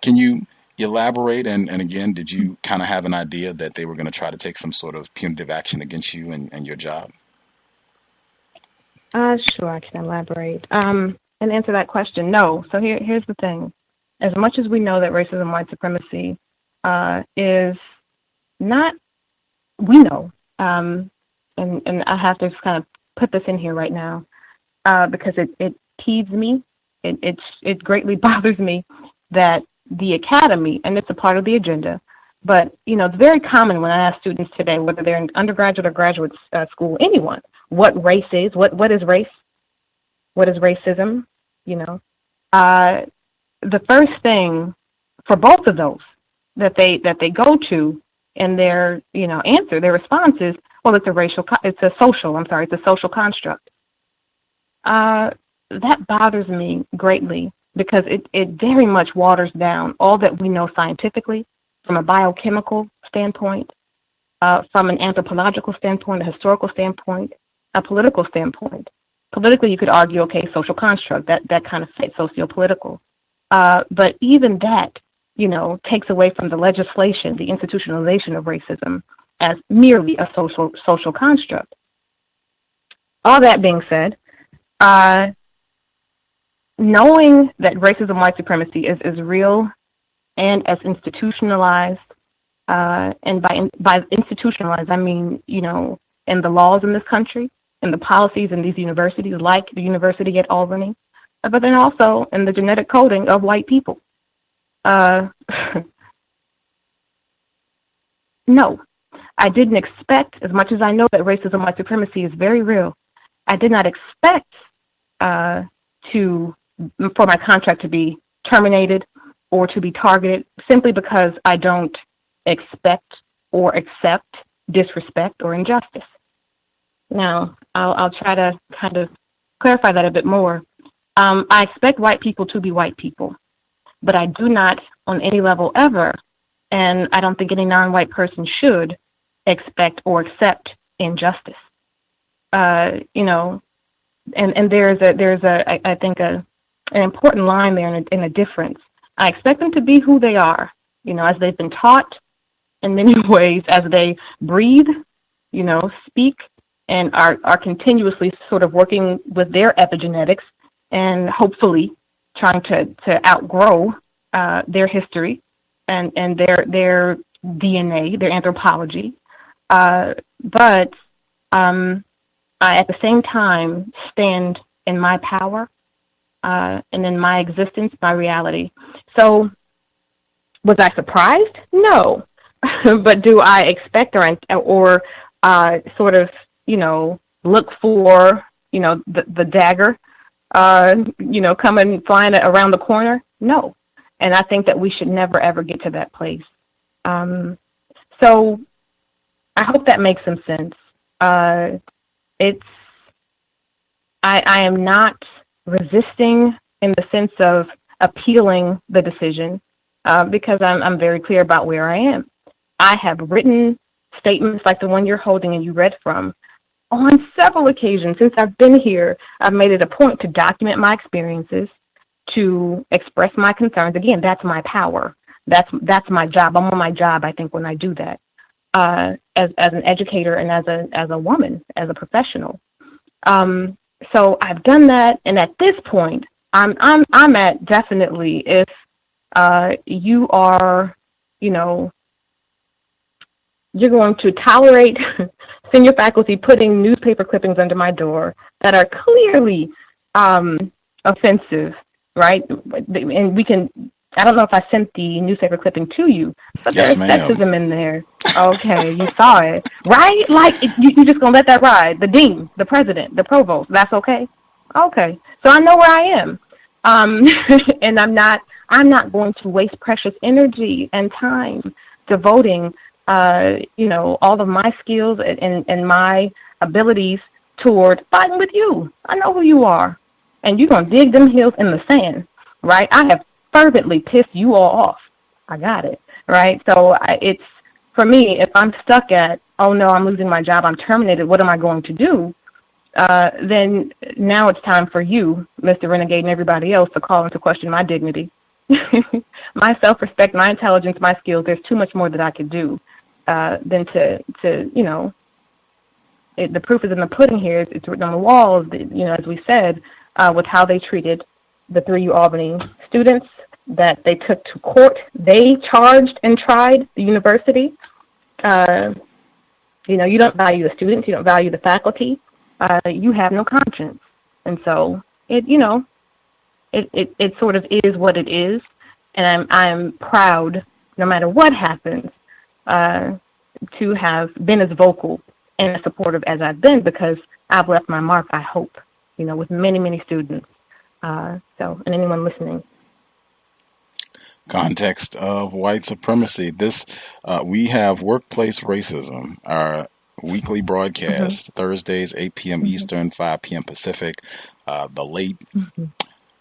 Can you elaborate? And again, did you kind of have an idea that they were going to try to take some sort of punitive action against you and your job? Sure, I can elaborate and answer that question. No. So here's the thing. As much as we know that racism and white supremacy is not, we know, and I have to just kind of put this in here right now because it peeves me. It greatly bothers me that the academy, and it's a part of the agenda, but, it's very common when I ask students today, whether they're in undergraduate or graduate school, anyone, what race is, what is race, what is racism, the first thing for both of those that they go to and their, answer, their response is, well, it's a social construct. That bothers me greatly because it very much waters down all that we know scientifically, from a biochemical standpoint, from an anthropological standpoint, a historical standpoint, a political standpoint. Politically, you could argue, okay, social construct, that kind of fits socio-political. But even that, takes away from the legislation, the institutionalization of racism as merely a social construct. All that being said, knowing that racism, white supremacy is real and as institutionalized, and by institutionalized, I mean, in the laws in this country, in the policies in these universities, like the University at Albany, but then also in the genetic coding of white people. No, I didn't expect, as much as I know that racism, white supremacy is very real, I did not expect for my contract to be terminated or to be targeted simply because I don't expect or accept disrespect or injustice. Now, I'll try to kind of clarify that a bit more. I expect white people to be white people, but I do not on any level ever, and I don't think any non-white person should expect or accept injustice. And there's I think an important line there in a difference. I expect them to be who they are, as they've been taught in many ways, as they breathe, speak, and are continuously sort of working with their epigenetics and hopefully trying to outgrow their history and their DNA, their anthropology. But I, at the same time, stand in my power and in my existence, my reality. So was I surprised? No. But do I expect or sort of, look for, the dagger, coming flying around the corner? No. And I think that we should never, ever get to that place. So I hope that makes some sense. I am not resisting in the sense of appealing the decision because I'm very clear about where I am. I have written statements like the one you're holding and you read from on several occasions since I've been here. I've made it a point to document my experiences, to express my concerns. Again, that's my power. That's my job. I'm on my job, I think, when I do that. As an educator and as a woman, as a professional. So I've done that, and at this point, I'm at definitely if you are, you're going to tolerate senior faculty putting newspaper clippings under my door that are clearly offensive, right? And we can, I don't know if I sent the newspaper clipping to you, but yes, there's sexism in there. Okay, you saw it, right? Like, you just going to let that ride? The dean, the president, the provost, that's okay? Okay, so I know where I am. And I'm not going to waste precious energy and time devoting all of my skills and my abilities toward fighting with you. I know who you are. And you're going to dig them heels in the sand, right? I have fervently pissed you all off. I got it, right? So it's, for me, if I'm stuck at, oh no, I'm losing my job, I'm terminated, what am I going to do? Then now it's time for you, Mr. Renegade, and everybody else to call into question my dignity, my self-respect, my intelligence, my skills. There's too much more that I could do than to the proof is in the pudding here. It's written on the walls, as we said, with how they treated the 3 UAlbany students that they took to court. They charged and tried the university. You don't value the students. You don't value the faculty. You have no conscience. And so it sort of is what it is. And I'm proud, no matter what happens, to have been as vocal and as supportive as I've been, because I've left my mark, I hope, with many, many students. And anyone listening. Context of White Supremacy. This we have Workplace Racism, our weekly broadcast, Thursdays, 8 p.m. Eastern, 5 p.m. Pacific. The late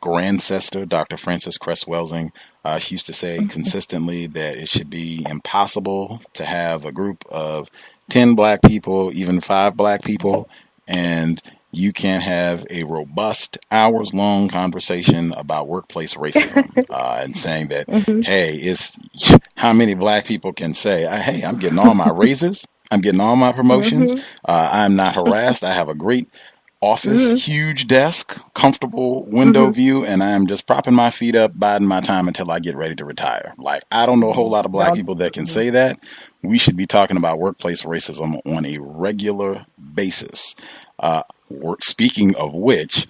grandsister, Dr. Frances Cress Welsing, she used to say consistently that it should be impossible to have a group of 10 black people, even 5 black people, and you can't have a robust hours-long conversation about workplace racism and saying that, hey, it's how many black people can say, hey, I'm getting all my raises, I'm getting all my promotions, I'm not harassed, I have a great office, huge desk, comfortable window view, and I'm just propping my feet up, biding my time until I get ready to retire. Like, I don't know a whole lot of black people that can say that. We should be talking about workplace racism on a regular basis. Speaking of which,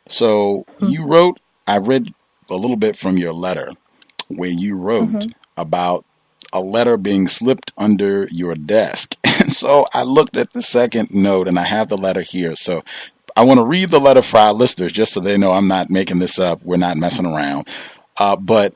so you wrote, I read a little bit from your letter where you wrote about a letter being slipped under your desk. And so I looked at the second note, and I have the letter here. So I want to read the letter for our listeners just so they know I'm not making this up. We're not messing around. But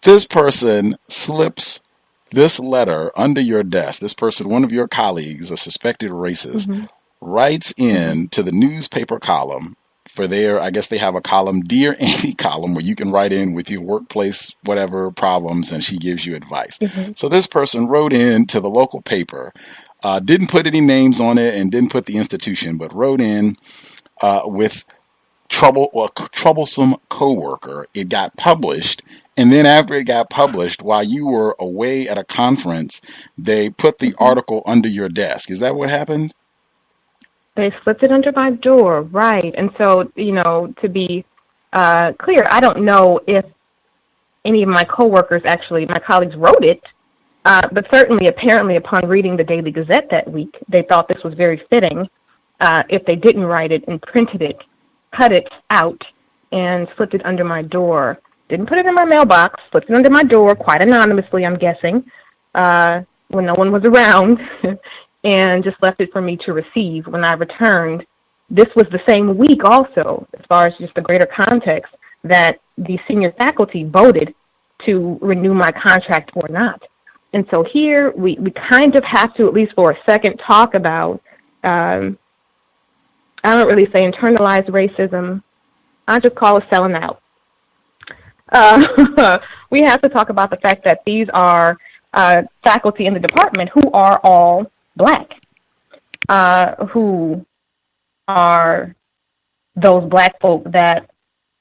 this person slips this letter under your desk. This person, one of your colleagues, a suspected racist, writes in to the newspaper column for their, I guess they have a column, Dear Annie column, where you can write in with your workplace, whatever problems, and she gives you advice. So this person wrote in to the local paper, didn't put any names on it and didn't put the institution, but wrote in with troublesome coworker. It got published. And then after it got published, while you were away at a conference, they put the article under your desk. Is that what happened? They slipped it under my door, right. And so, you know, to be clear, I don't know if any of my coworkers actually, my colleagues wrote it, but certainly, apparently, upon reading the Daily Gazette that week, they thought this was very fitting if they didn't write it and printed it, cut it out, and slipped it under my door. Didn't put it in my mailbox, slipped it under my door, quite anonymously, I'm guessing, when no one was around, and just left it for me to receive. When I returned, this was the same week also, as far as just the greater context, that the senior faculty voted to renew my contract or not. And so here we kind of have to, at least for a second, talk about, I don't really say internalized racism, I just call it selling out. We have to talk about the fact that these are faculty in the department who are all Black, who are those Black folk that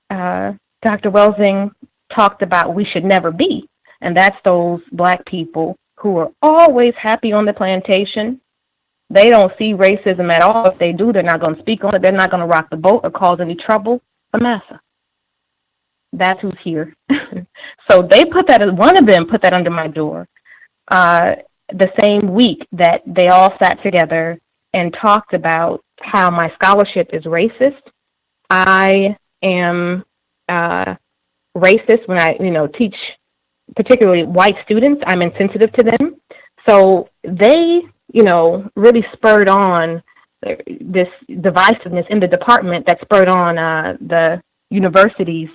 Dr. Welsing talked about we should never be. And that's those Black people who are always happy on the plantation. They don't see racism at all. If they do, they're not going to speak on it. They're not going to rock the boat or cause any trouble. A massa. That's who's here. So they put that, one of them put that under my door the same week that they all sat together and talked about how my scholarship is racist. I am racist when I, teach particularly white students. I'm insensitive to them. So they, really spurred on this divisiveness in the department that spurred on the university's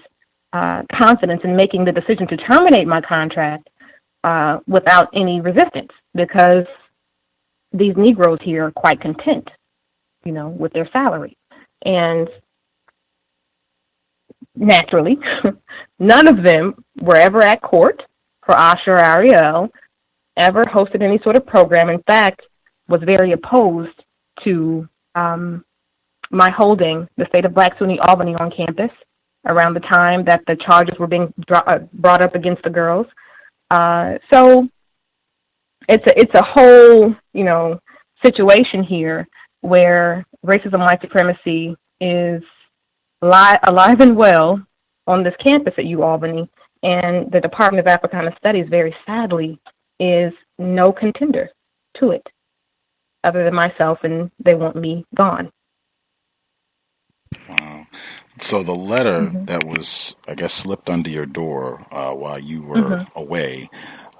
confidence in making the decision to terminate my contract without any resistance, because these Negroes here are quite content, with their salary. And naturally, none of them were ever at court for Asha or Ariel, ever hosted any sort of program. In fact, was very opposed to my holding the State of Black UAlbany on campus around the time that the charges were being brought up against the girls. So it's a whole, situation here where racism, white supremacy is alive and well on this campus at UAlbany, and the Department of Africana Studies, very sadly, is no contender to it, other than myself, and they want me gone. Wow. So the letter that was, I guess, slipped under your door while you were away,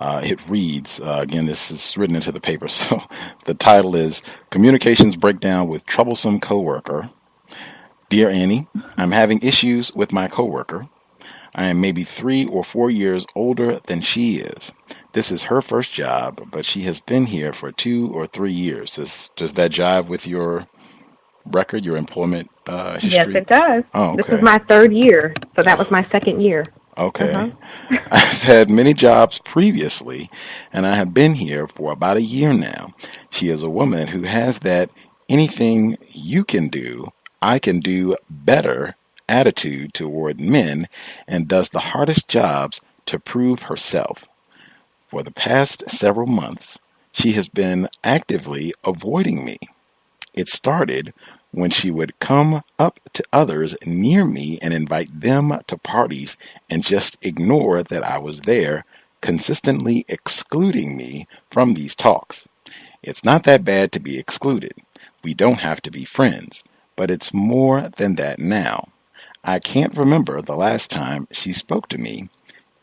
it reads, again, this is written into the paper, so the title is Communications Breakdown with Troublesome Coworker. Dear Annie, I'm having issues with my coworker. I am maybe 3 or 4 years older than she is. This is her first job, but she has been here for 2 or 3 years. Does that jive with your record, your employment history? Yes, it does. Oh, okay. This is my 3rd year, so that was my 2nd year. Okay. I've had many jobs previously, and I have been here for about a year now. She is a woman who has that anything you can do, I can do better attitude toward men, and does the hardest jobs to prove herself. For the past several months, she has been actively avoiding me. It started when she would come up to others near me and invite them to parties and just ignore that I was there, consistently excluding me from these talks. It's not that bad to be excluded. We don't have to be friends, but it's more than that now. I can't remember the last time she spoke to me,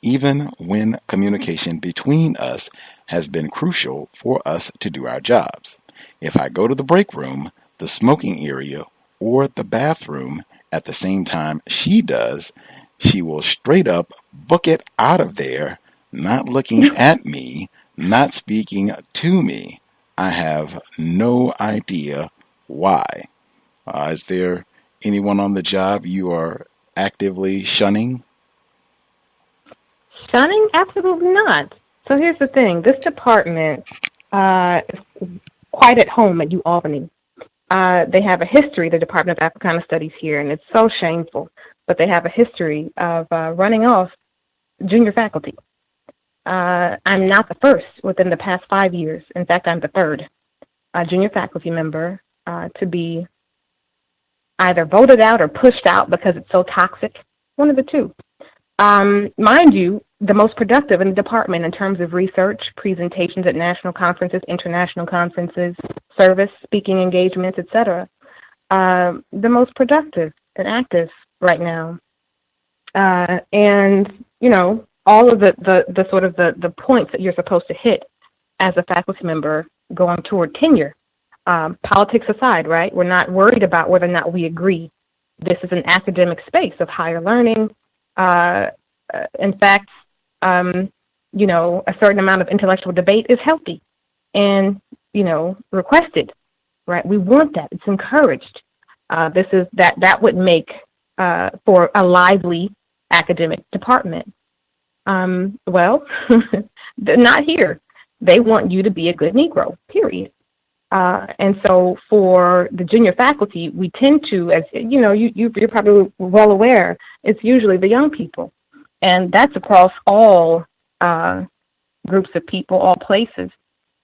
even when communication between us has been crucial for us to do our jobs. If I go to the break room, the smoking area, or the bathroom at the same time she does, she will straight up book it out of there, not looking at me, not speaking to me. I have no idea why. Is there anyone on the job you are actively shunning? Shunning? Absolutely not. So here's the thing. This department is quite at home at UAlbany. They have a history, the Department of Africana Studies here, and it's so shameful, but they have a history of running off junior faculty. I'm not the first within the past 5 years. In fact, I'm the third junior faculty member to be either voted out or pushed out because it's so toxic. One of the two. Mind you, the most productive in the department in terms of research, presentations at national conferences, international conferences, service, speaking engagements, etc. The most productive and active right now. And, you know, all of the sort of the points that you're supposed to hit as a faculty member going toward tenure. Politics aside, right? We're not worried about whether or not we agree. This is an academic space of higher learning. In fact, you know, a certain amount of intellectual debate is healthy and, you know, requested, right? We want that. It's encouraged. That would make for a lively academic department. Well, they're not here. They want you to be a good Negro, period. And so for the junior faculty, we tend to, as you know, you're probably well aware, it's usually the young people. And that's across all groups of people, all places.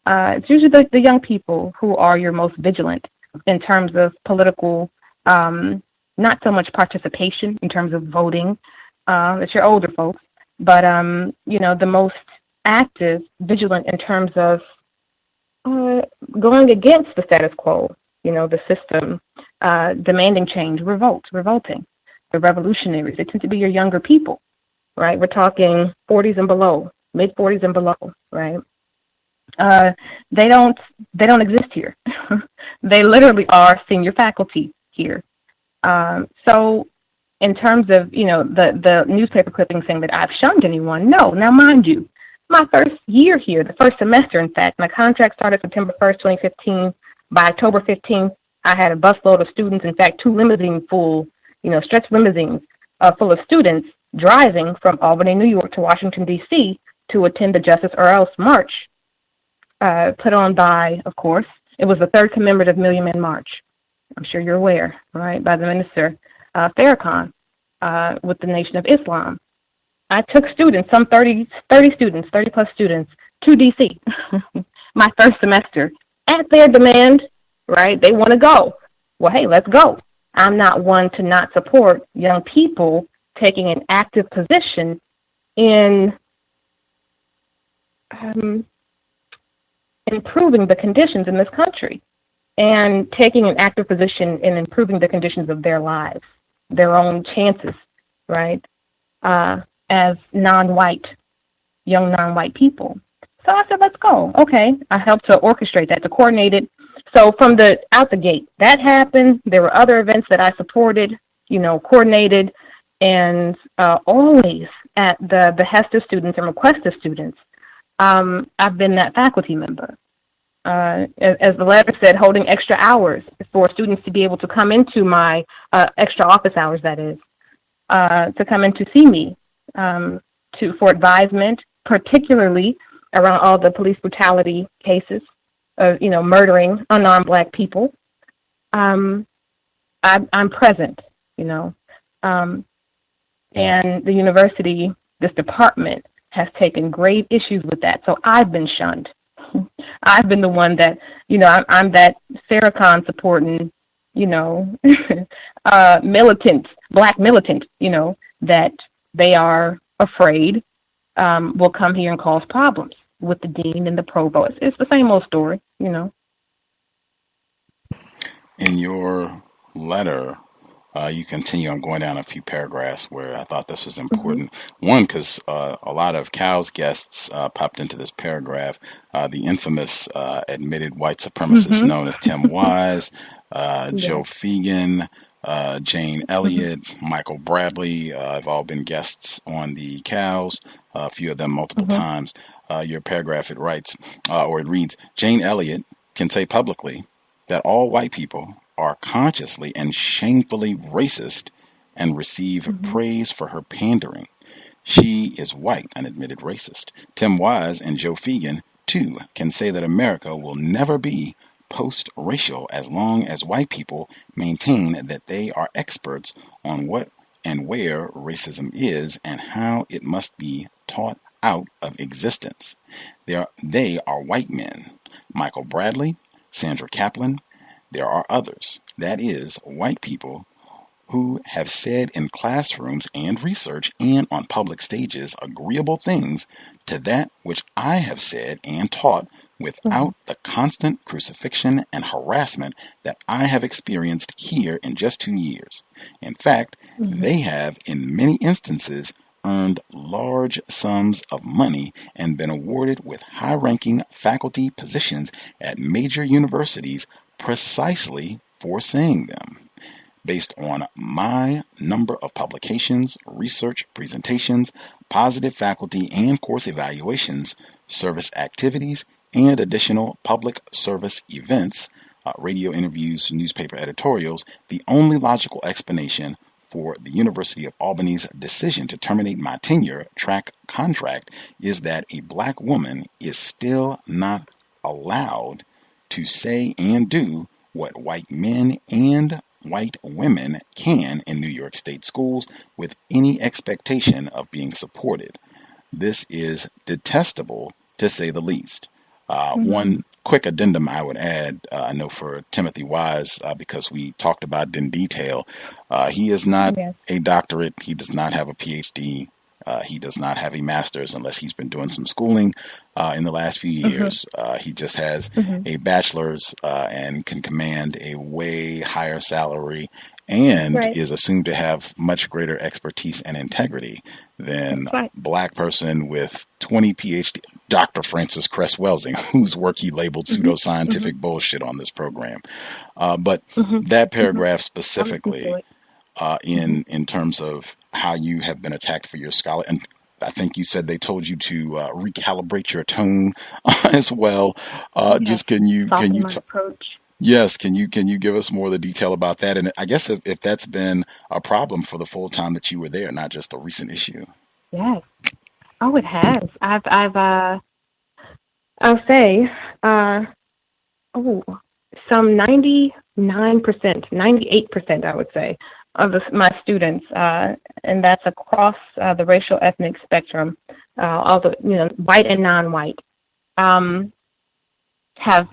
It's usually the young people who are your most vigilant in terms of political, not so much participation in terms of voting. It's your older folks, but, you know, the most active, vigilant in terms of going against the status quo, you know, the system, demanding change, revolting. The revolutionaries, they tend to be your younger people, right? We're talking 40s and below, mid 40s and below, right? They don't exist here. They literally are senior faculty here. So in terms of, you know, the newspaper clipping saying that I've shunned anyone, no. Now, mind you, my first year here, the first semester, in fact, my contract started September 1st, 2015. By October 15th, I had a busload of students, in fact, 2 limousines full, you know, stretch limousines full of students driving from Albany, New York to Washington, D.C. to attend the Justice Earls March, put on by, of course, it was the 3rd commemorative Million Man March. I'm sure you're aware, right, by the Minister Farrakhan with the Nation of Islam. I took students, some 30 students, 30-plus students, to D.C. my first semester at their demand, right? They want to go. Well, hey, let's go. I'm not one to not support young people taking an active position in improving the conditions in this country and taking an active position in improving the conditions of their lives, their own chances, right? As young non-white people. So I said, let's go. Okay. I helped to orchestrate that, to coordinate it. So from out the gate, that happened. There were other events that I supported, you know, coordinated, and always at the behest of students and request of students. I've been that faculty member. As the letter said, holding extra hours for students to be able to come into my extra office hours, that is, to come in to see me, for advisement, particularly around all the police brutality cases of, you know, murdering unarmed Black people, I'm present, and the university, this department, has taken grave issues with that. So I've been shunned. I've been the one that, I'm that Farrakhan supporting, militant, black militant, that they are afraid will come here and cause problems with the dean and the provost. It's the same old story, In your letter, you continue on going down a few paragraphs where I thought this was important. One, because a lot of C.O.W.S guests popped into this paragraph. The infamous admitted white supremacist known as Tim Wise, Joe Fegan, Jane Elliott, Michael Bradley have all been guests on the C.O.W.S, a few of them multiple times. Your paragraph, it writes, or it reads, Jane Elliott can say publicly that all white people are consciously and shamefully racist and receive praise for her pandering. She is white, an admitted racist. Tim Wise and Joe Fegan, too, can say that America will never be post-racial as long as white people maintain that they are experts on what and where racism is and how it must be taught out of existence. They are white men. Michael Bradley, Sandra Kaplan. There are others, that is, white people, who have said in classrooms and research and on public stages agreeable things to that which I have said and taught without the constant crucifixion and harassment that I have experienced here in just 2 years. In fact, they have, in many instances, earned large sums of money and been awarded with high-ranking faculty positions at major universities precisely for saying them. Based on my number of publications, research presentations, positive faculty and course evaluations, service activities, and additional public service events, radio interviews, newspaper editorials, the only logical explanation for the University of Albany's decision to terminate my tenure-track contract is that a black woman is still not allowed to say and do what white men and white women can in New York State schools with any expectation of being supported. This is detestable, to say the least. One quick addendum I would add, I know for Timothy Wise, because we talked about it in detail, he is not a doctorate. He does not have a PhD. He does not have a master's unless he's been doing some schooling in the last few years. He just has a bachelor's and can command a way higher salary and is assumed to have much greater expertise and integrity than a black person with 20 PhD, Dr. Francis Cress Welsing, whose work he labeled pseudoscientific bullshit on this program. But that paragraph specifically, in terms of how you have been attacked for your scholar, and I think you said they told you to recalibrate your tone as well. Just can you approach? Yes, can you give us more of the detail about that? And I guess if that's been a problem for the full time that you were there, not just a recent issue. Yes. Oh, it has. I'll say, some 99%, 98%, I would say, of my students, and that's across the racial ethnic spectrum, although white and non-white, have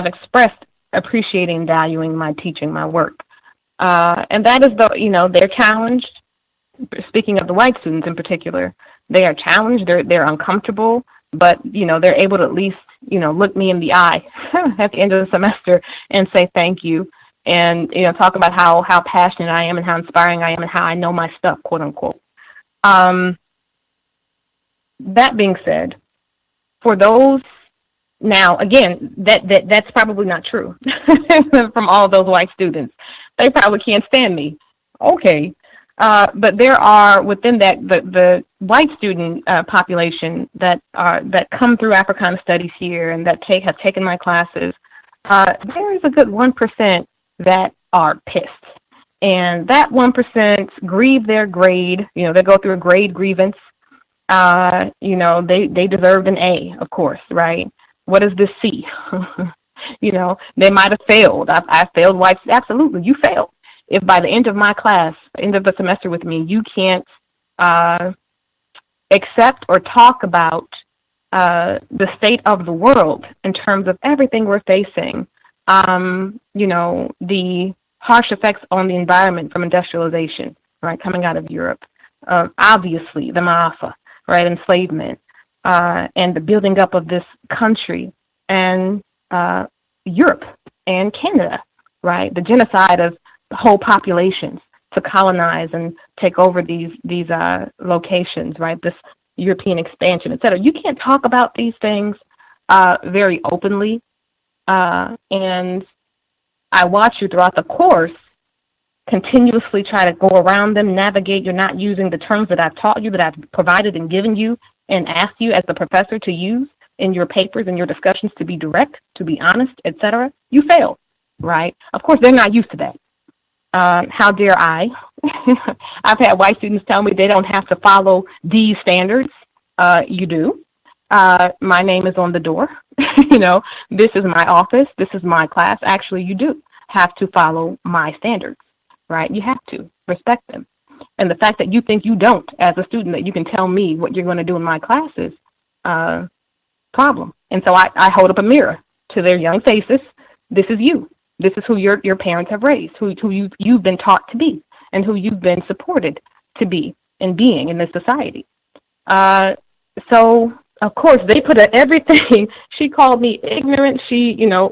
expressed appreciating and valuing my teaching, my work, and that is they're challenged. Speaking of the white students in particular, they are challenged. They're uncomfortable, but they're able to at least look me in the eye at the end of the semester and say thank you. And, talk about how passionate I am and how inspiring I am and how I know my stuff, quote unquote. That being said, for those, now, again, that's probably not true from all those white students. They probably can't stand me. Okay. But there are within that, the white student population that come through Africana Studies here and that have taken my classes, there is a good 1% that are pissed. And that 1% grieve their grade. They go through a grade grievance. They deserved an A, of course, right? What is this C? They might have failed. I failed whites. Absolutely, you failed. If by the end of my class, end of the semester with me, you can't accept or talk about the state of the world in terms of everything we're facing, the harsh effects on the environment from industrialization, right, coming out of Europe, obviously the Maafa, right, enslavement, and the building up of this country and Europe and Canada, right, the genocide of the whole populations to colonize and take over these locations, right, this European expansion, et cetera. You can't talk about these things very openly, and I watch you throughout the course continuously try to go around them, navigate. You're not using the terms that I've taught you, that I've provided and given you and asked you as the professor to use in your papers and your discussions, to be direct, to be honest, et cetera. You fail, right? Of course, they're not used to that. How dare I? I've had white students tell me they don't have to follow these standards. You do. My name is on the door. This is my office. This is my class. Actually, you do have to follow my standards, right? You have to respect them. And the fact that you think you don't, as a student, that you can tell me what you're going to do in my classes, problem. And so I hold up a mirror to their young faces. This is you. This is who your parents have raised, who you've been taught to be, and who you've been supported to be and being in this society. So, of course, they put everything. She called me ignorant.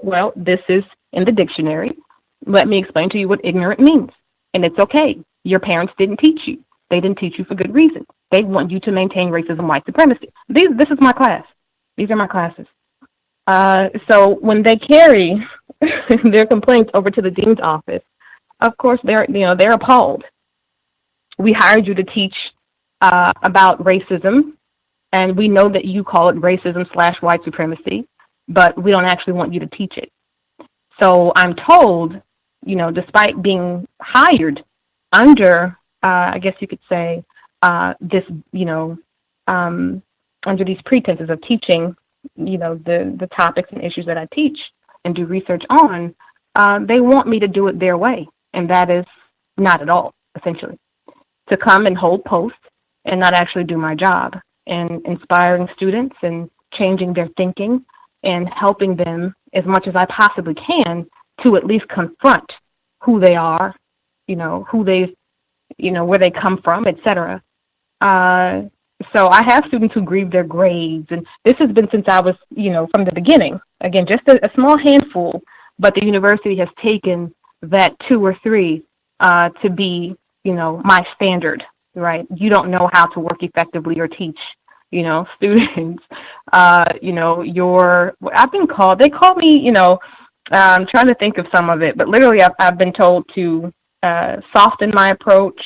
Well, this is in the dictionary. Let me explain to you what ignorant means. And it's okay. Your parents didn't teach you. They didn't teach you for good reason. They want you to maintain racism, white supremacy. This is my class. These are my classes. So when they carry their complaints over to the dean's office, of course they're appalled. We hired you to teach about racism, and we know that you call it racism/white supremacy, but we don't actually want you to teach it. So I'm told, despite being hired under, I guess you could say, this, under these pretenses of teaching, the topics and issues that I teach and do research on, they want me to do it their way. And that is not at all, essentially. To come and hold posts and not actually do my job, and inspiring students and changing their thinking and helping them as much as I possibly can to at least confront who they are, who they, where they come from, et cetera. So I have students who grieve their grades, and this has been since I was, from the beginning. Again, just a small handful, but the university has taken that 2 or 3 to be, my standard, right? You don't know how to work effectively or teach, students. I've been called, they call me, I'm trying to think of some of it, but literally I've been told to soften my approach,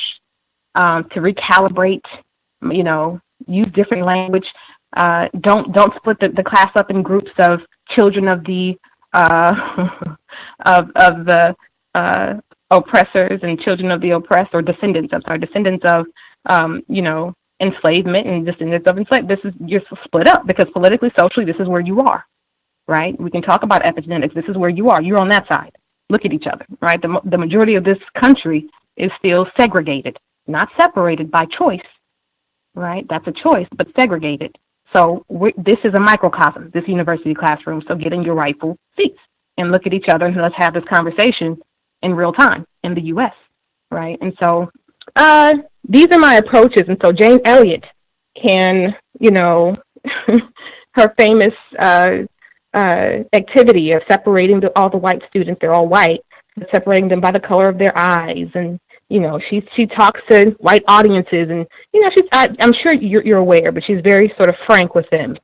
to recalibrate, use different language. Don't split the class up in groups of children of the of the oppressors and children of the oppressed, or descendants of enslavement and descendants of enslaved. You're split up because politically, socially, this is where you are, right? We can talk about epigenetics. This is where you are. You're on that side. Look at each other, right? The majority of this country is still segregated, not separated by choice, right? That's a choice, but segregated. So this is a microcosm, this university classroom. So get in your rightful seats and look at each other, and let's have this conversation in real time in the U.S., right? And so these are my approaches. And so Jane Elliott can, her famous activity of separating all the white students, they're all white, separating them by the color of their eyes. And, she talks to white audiences, and, I'm sure you're aware, but she's very sort of frank with them.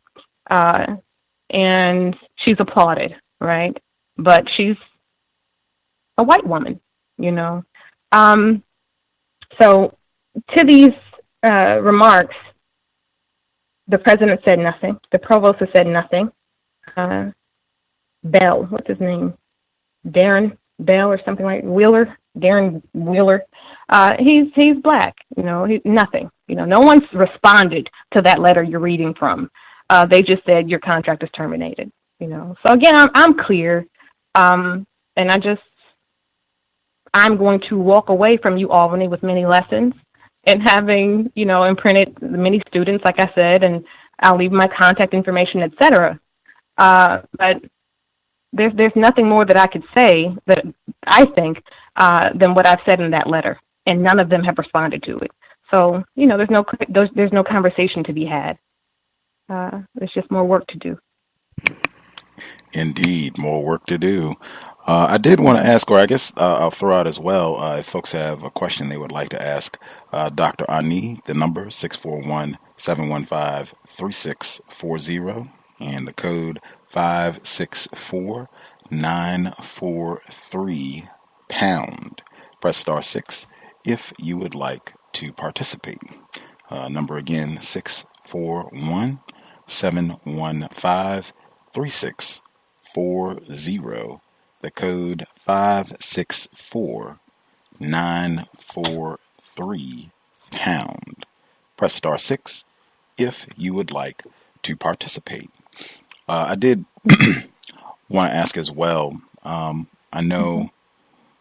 And she's applauded, right? But she's a white woman, So to these remarks, the president said nothing. The provost has said nothing. Bell, what's his name? Darren Bell or something like Wheeler. Darren Wheeler. He's black. Nothing. No one's responded to that letter you're reading from. They just said your contract is terminated. So again, I'm clear. And I'm going to walk away from UAlbany with many lessons and having, imprinted many students, like I said, and I'll leave my contact information, etc. But there's nothing more that I could say that I think than what I've said in that letter, and none of them have responded to it. So, there's no conversation to be had. There's just more work to do. Indeed, more work to do. I did want to ask, or I guess I'll throw out as well, if folks have a question they would like to ask Dr. Ani, the number 641-715-3640 and the code 564-943#. Press star 6 if you would like to participate. Number again, 641-715-3640. The code 564-943#. Press star 6 if you would like to participate. I did want to ask as well. I know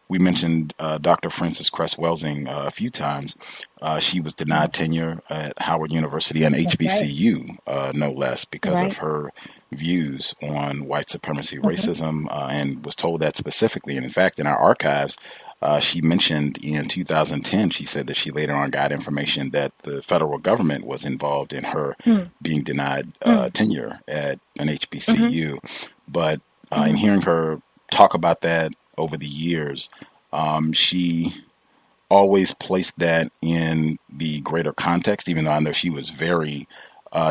we mentioned Dr. Frances Cress Welsing a few times. She was denied tenure at Howard University and HBCU, no less, because of her views on white supremacy, racism, and was told that specifically. And in fact, in our archives, she mentioned in 2010, she said that she later on got information that the federal government was involved in her being denied tenure at an HBCU. But in hearing her talk about that over the years, she always placed that in the greater context, even though I know she was very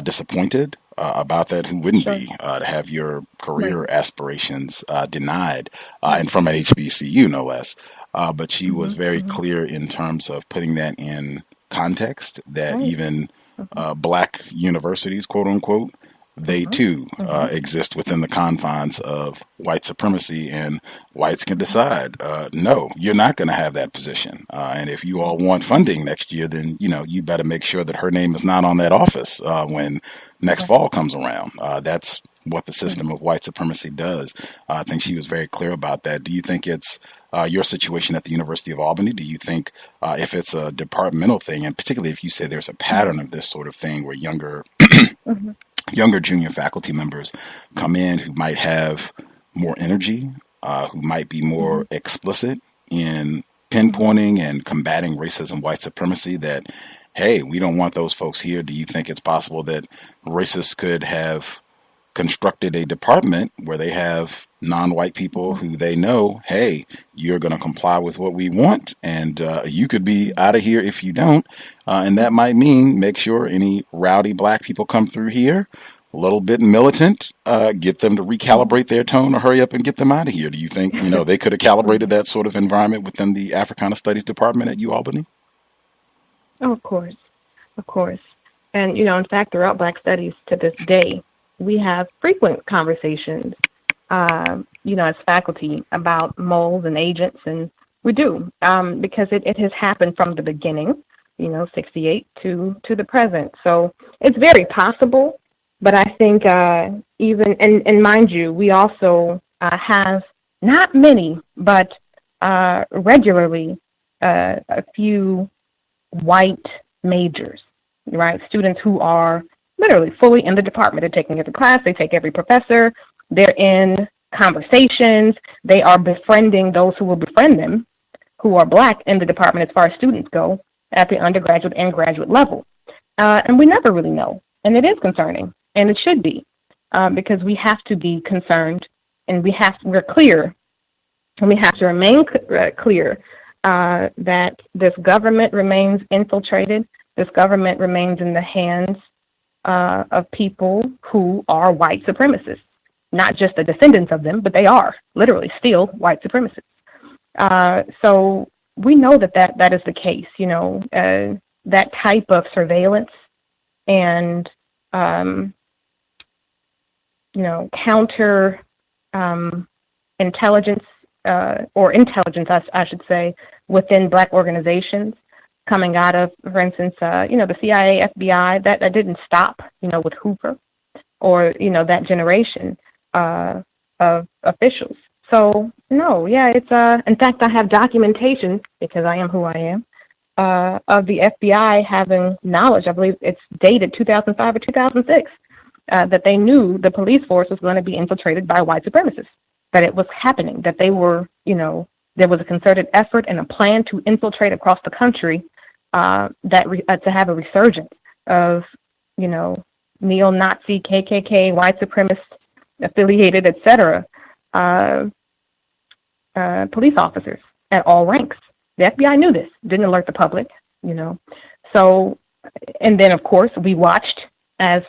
disappointed about that. Who wouldn't be to have your career aspirations denied, and from an HBCU, no less. But she was very clear in terms of putting that in context, that even black universities, quote unquote, they too exist within the confines of white supremacy, and whites can decide, no, you're not going to have that position. And if you all want funding next year, then, you better make sure that her name is not on that office when next fall comes around. That's what the system of white supremacy does. I think she was very clear about that. Do you think it's your situation at the University of Albany? Do you think if it's a departmental thing, and particularly if you say there's a pattern of this sort of thing where younger junior faculty members come in who might have more energy, who might be more explicit in pinpointing and combating racism, white supremacy, that, hey, we don't want those folks here? Do you think it's possible that racists could have constructed a department where they have non-white people who they know, hey, you're going to comply with what we want, and you could be out of here if you don't, and that might mean make sure any rowdy black people come through here, a little bit militant, get them to recalibrate their tone or hurry up and get them out of here? Do you think, they could have calibrated that sort of environment within the Africana Studies Department at UAlbany? Oh, of course. And, in fact, throughout Black Studies to this day, we have frequent conversations, as faculty about moles and agents, and we do, because it has happened from the beginning, 68 to the present. So it's very possible, but I think even, and mind you, we also have not many, but regularly a few white majors, right? Students who are literally fully in the department. They're taking every class. They take every professor. They're in conversations. They are befriending those who will befriend them, who are black in the department as far as students go at the undergraduate and graduate level. And we never really know. And it is concerning. And it should be, because we have to be concerned, and we're clear, and we have to remain clear that this government remains infiltrated. This government remains in the hands of people who are white supremacists, not just the descendants of them, but they are literally still white supremacists. So we know that is the case. That type of surveillance and counter intelligence or intelligence, I should say, within black organizations, coming out of, for instance, the CIA, FBI, that didn't stop, with Hoover or, that generation of officials. So no, yeah, it's in fact I have documentation, because I am who I am, of the FBI having knowledge. I believe it's dated 2005 or 2006, that they knew the police force was going to be infiltrated by white supremacists, that it was happening, that they were, there was a concerted effort and a plan to infiltrate across the country, to have a resurgence of, neo-Nazi, KKK, white supremacist affiliated, etc. Police officers at all ranks. The FBI knew this, didn't alert the public, So, and then, of course, we watched as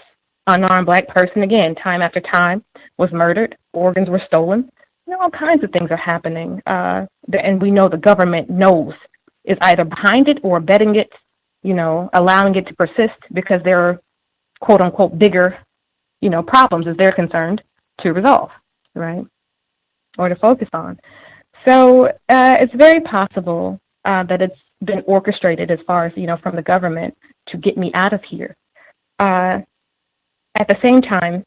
unarmed black person, again, time after time, was murdered, organs were stolen. All kinds of things are happening. And we know the government knows, is either behind it or abetting it, allowing it to persist because there are, quote unquote, bigger, problems as they're concerned to resolve, right? Or to focus on. So it's very possible that it's been orchestrated as far as, from the government to get me out of here. At the same time,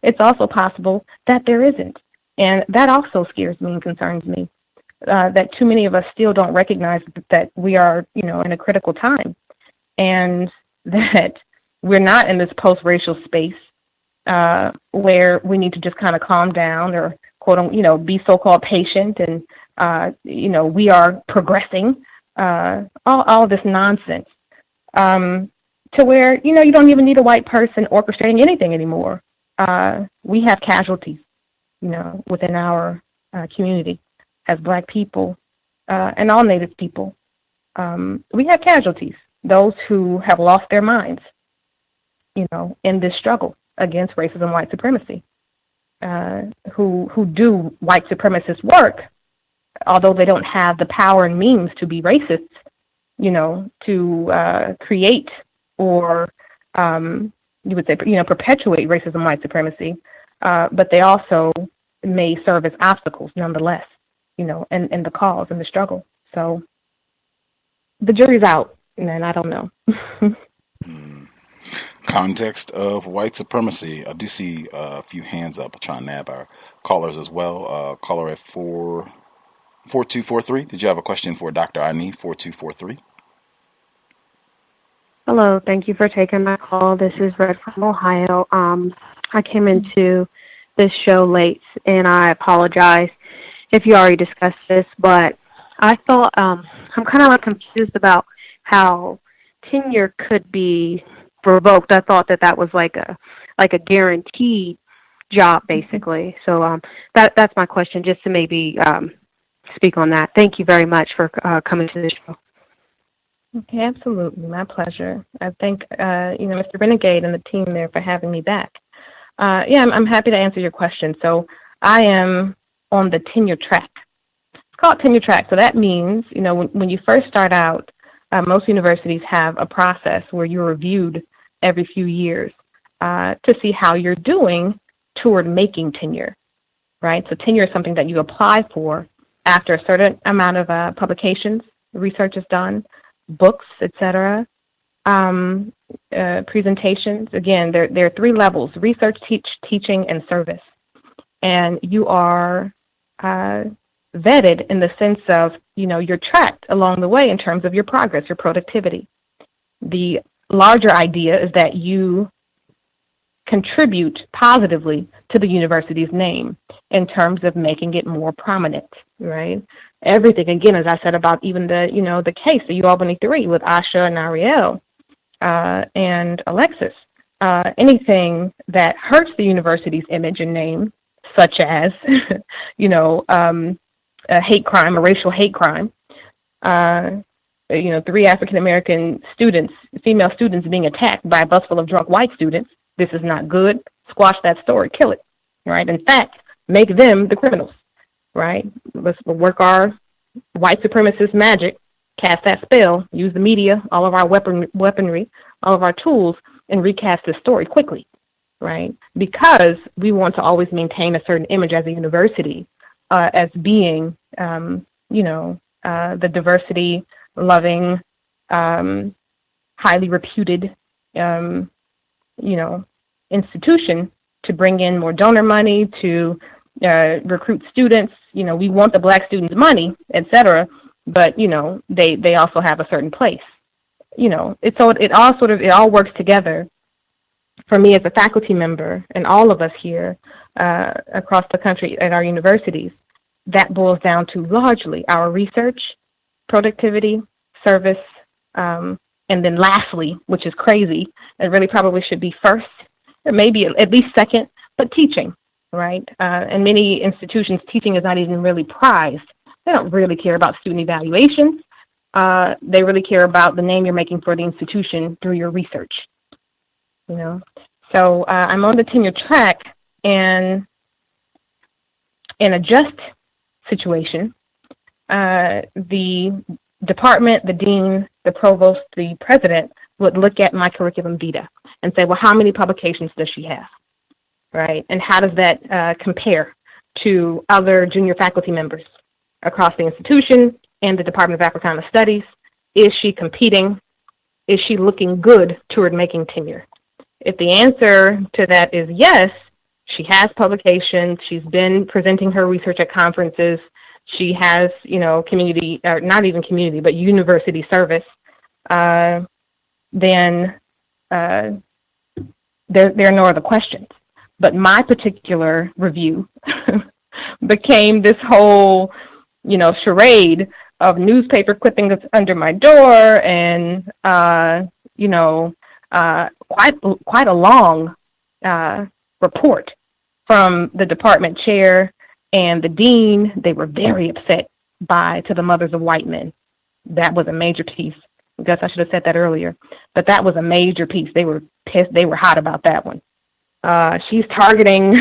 it's also possible that there isn't. And that also scares me and concerns me, that too many of us still don't recognize that we are, in a critical time, and that we're not in this post-racial space where we need to just kind of calm down or, quote unquote, be so-called patient and, we are progressing, all this nonsense, to where, you don't even need a white person orchestrating anything anymore. We have casualties, within our community as black people and all Native people. We have casualties, those who have lost their minds, in this struggle against racism and white supremacy, who do white supremacist work, although they don't have the power and means to be racists, to create or, you would say, perpetuate racism and white supremacy, but they also may serve as obstacles nonetheless, in the cause and the struggle. So the jury's out, and I don't know. Context of white supremacy. I do see a few hands up. I'll try and nab our callers as well. Caller at 4243. Did you have a question for Dr. Ani? 4243. Hello, thank you for taking my call. This is Red from Ohio. I came into this show late, and I apologize if you already discussed this, but I thought I'm kind of confused about how tenure could be revoked. I thought that was like a guaranteed job, basically. So that's my question, just to maybe speak on that. Thank you very much for coming to the show. Okay, absolutely. My pleasure. I thank, Mr. Renegade and the team there for having me back. I'm happy to answer your question. So I am on the tenure track. It's called tenure track. So that means, when you first start out, most universities have a process where you're reviewed every few years to see how you're doing toward making tenure, right? So tenure is something that you apply for after a certain amount of publications, research is done, books, etc., presentations. Again, there are three levels: research, teaching, and service. And you are vetted in the sense of, you're tracked along the way in terms of your progress, your productivity. The larger idea is that you contribute positively to the university's name in terms of making it more prominent, right? Everything, again, as I said about even the case, the UAlbany 3 with Asha and Ariel and Alexis, anything that hurts the university's image and name, such as, a hate crime, a racial hate crime, 3 African-American students, female students being attacked by a bus full of drunk white students. This is not good. Squash that story. Kill it, right? In fact, make them the criminals, right? Let's work our white supremacist magic, cast that spell, use the media, all of our weaponry, all of our tools, and recast the story quickly, right? Because we want to always maintain a certain image as a university as being, the diversity-loving, highly reputed, institution to bring in more donor money, to recruit students. We want the black students' money, et cetera, but, they also have a certain place. It all works together for me as a faculty member and all of us here across the country at our universities. That boils down to largely our research, productivity, service, and then lastly, which is crazy, it really probably should be first, or maybe at least second, but teaching, right? In many institutions, teaching is not even really prized. They don't really care about student evaluations. They really care about the name you're making for the institution through your research. So I'm on the tenure track, and in a just situation, the department, the dean, the provost, the president would look at my curriculum vitae and say, well, how many publications does she have, right? And how does that compare to other junior faculty members across the institution and the Department of Africana Studies? Is she competing? Is she looking good toward making tenure? If the answer to that is yes, she has publications, she's been presenting her research at conferences, she has, community, or not even community, but university service, then there are no other questions. But my particular review became this whole, charade of newspaper clippings under my door and, quite a long report from the department chair and the dean. They were very upset to the mothers of white men. That was a major piece. I guess I should have said that earlier, but that was a major piece. They were pissed. They were hot about that one. She's targeting,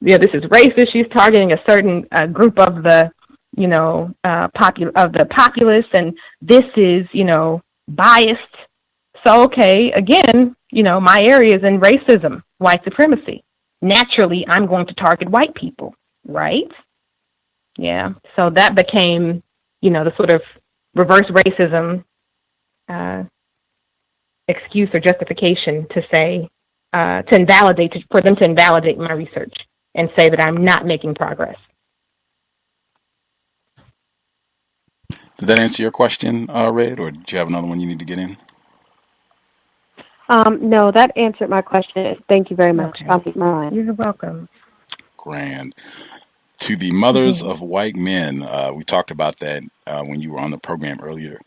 this is racist. She's targeting a certain group of the, of the populace, and this is, biased. So, okay, again, my area is in racism, white supremacy. Naturally, I'm going to target white people, right? Yeah, so that became, the sort of reverse racism excuse or justification to say, for them to invalidate my research and say that I'm not making progress. Did that answer your question, Red, or did you have another one you need to get in? No, that answered my question. Thank you very much. Okay. I'll keep my line. You're welcome. Grand. To the mothers of white men, we talked about that when you were on the program earlier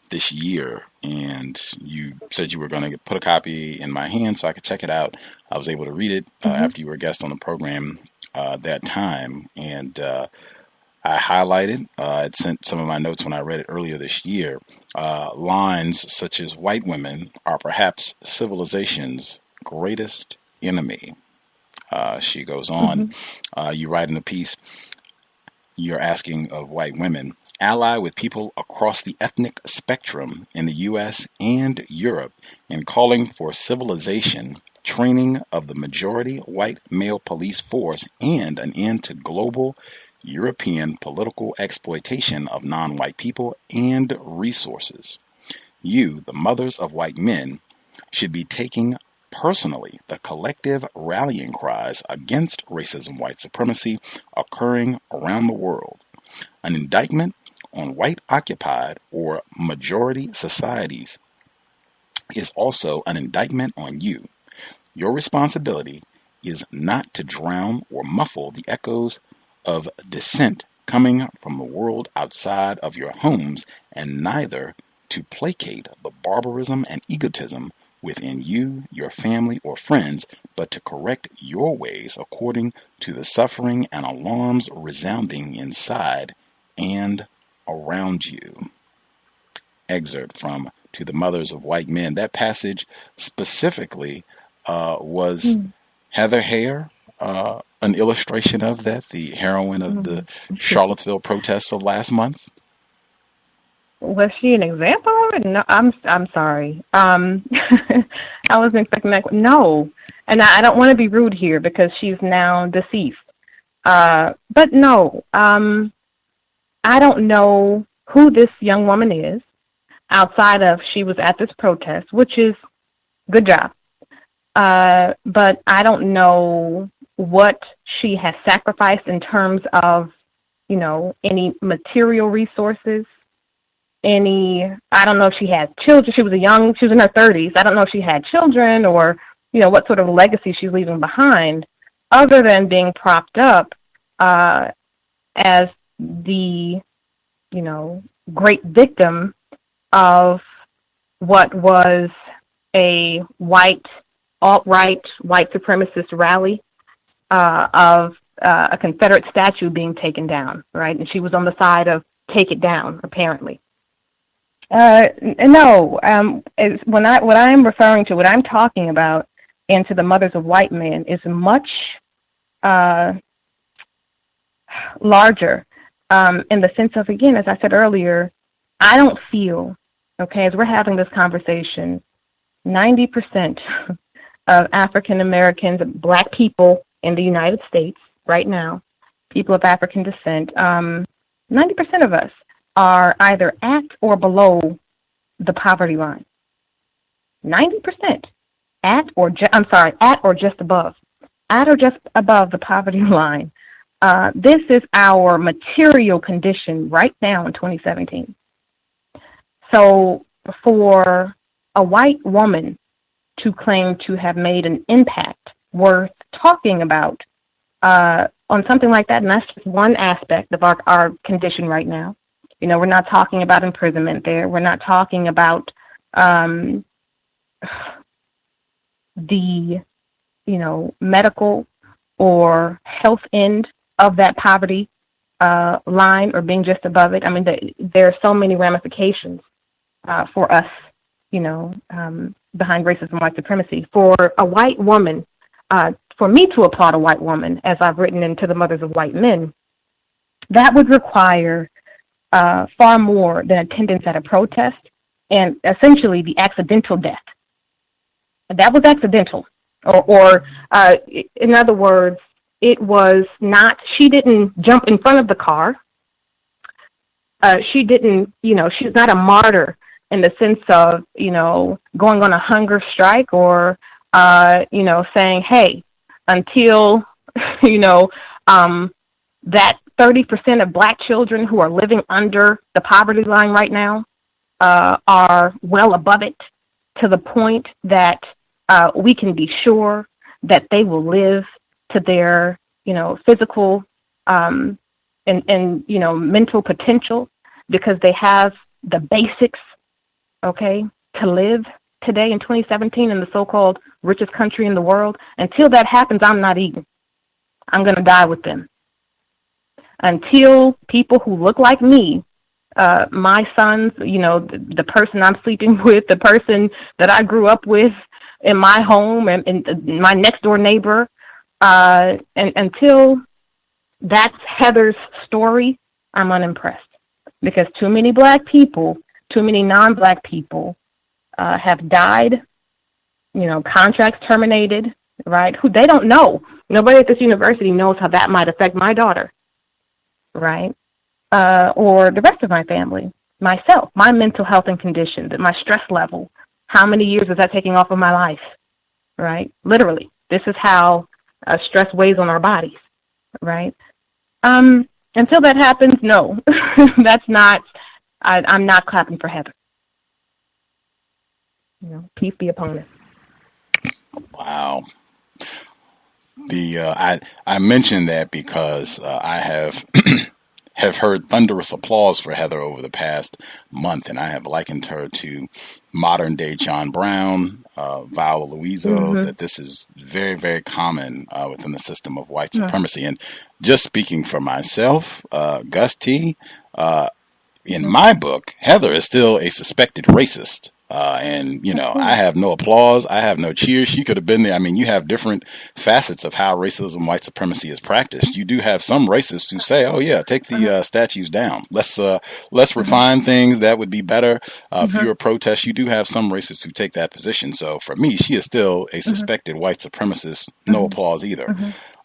this year, and you said you were going to put a copy in my hand so I could check it out. I was able to read it after you were a guest on the program that time, and I highlighted, I'd sent some of my notes when I read it earlier this year, lines such as white women are perhaps civilization's greatest enemy. She goes on, you write in the piece, you're asking of white women, ally with people across the ethnic spectrum in the U.S. and Europe in calling for civilization, training of the majority white male police force, and an end to global European political exploitation of non-white people and resources. You, the mothers of white men, should be taking personally the collective rallying cries against racism, white supremacy occurring around the world. An indictment on white-occupied or majority societies is also an indictment on you. Your responsibility is not to drown or muffle the echoes of dissent coming from the world outside of your homes, and neither to placate the barbarism and egotism within you, your family, or friends, but to correct your ways according to the suffering and alarms resounding inside and around you. Excerpt from To the Mothers of White Men. That passage specifically was Heather Hare, an illustration of that, the heroine of the Charlottesville protests of last month? Was she an example of it? No, I'm sorry. I wasn't expecting that. No, and I don't want to be rude here because she's now deceased. But no, I don't know who this young woman is outside of she was at this protest, which is good job. But I don't know what she has sacrificed in terms of, any material resources, I don't know if she had children. She was in her 30s. I don't know if she had children or, what sort of legacy she's leaving behind, other than being propped up as the, great victim of what was a alt-right white supremacist rally of a Confederate statue being taken down, right? And she was on the side of take it down, apparently. No, what I'm referring to, what I'm talking about, and to the mothers of white men, is much larger in the sense of, again, as I said earlier, I don't feel, okay, as we're having this conversation, 90% of African Americans, black people in the United States right now, people of African descent, 90% of us are either at or below the poverty line. 90% at or just above. At or just above the poverty line. This is our material condition right now in 2017. So for a white woman to claim to have made an impact worth talking about on something like that, and that's just one aspect of our condition right now. We're not talking about imprisonment there. We're not talking about the, medical or health end of that poverty line or being just above it. I mean, there are so many ramifications for us, behind racism and white supremacy. For a white woman, for me to applaud a white woman, as I've written into the mothers of white men, that would require far more than attendance at a protest and essentially the accidental death. That was accidental. Or in other words, it was not, she didn't jump in front of the car. She didn't, she's not a martyr in the sense of, going on a hunger strike or, saying, hey, until, that 30% of black children who are living under the poverty line right now are well above it, to the point that we can be sure that they will live to their, physical and mental potential, because they have the basics, okay, to live today in 2017 in the so-called richest country in the world. Until that happens, I'm not eating. I'm going to die with them. Until people who look like me, my sons, the person I'm sleeping with, the person that I grew up with in my home and my next door neighbor, and until that's Heather's story, I'm unimpressed. Because too many black people, too many non-black people have died, contracts terminated, right? Who they don't know. Nobody at this university knows how that might affect my daughter, right? Or the rest of my family, myself, my mental health and condition, my stress level. How many years is that taking off of my life, right? Literally, this is how stress weighs on our bodies, right? Until that happens, no, that's not, I'm not clapping for Heather. Peace be upon us. Wow. I mentioned that because I have have heard thunderous applause for Heather over the past month, and I have likened her to modern day John Brown, Viola Luiso, that this is very, very common within the system of white supremacy. And just speaking for myself, Gus T, in my book, Heather is still a suspected racist. And, I have no applause. I have no cheers. She could have been there. I mean, you have different facets of how racism, white supremacy is practiced. You do have some racists who say, oh, yeah, take the statues down. Let's refine things. That would be better. Fewer protests. You do have some racists who take that position. So for me, she is still a suspected white supremacist. No applause either.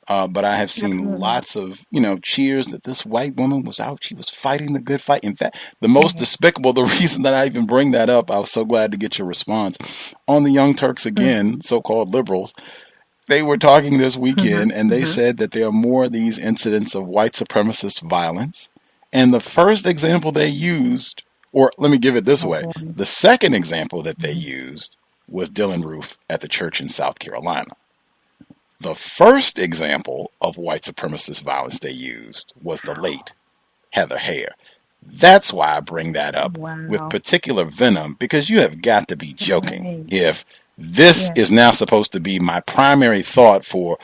But I have seen lots of, cheers that this white woman was out. She was fighting the good fight. In fact, the most despicable, the reason that I even bring that up, I was so glad to get your response on the Young Turks again, so-called liberals. They were talking this weekend, and they said that there are more of these incidents of white supremacist violence. And the first example they used, or let me give it this way, the second example that they used was Dylan Roof at the church in South Carolina. The first example of white supremacist violence they used was the late Heather Heyer. That's why I bring that up with particular venom, because you have got to be joking if this is now supposed to be my primary thought for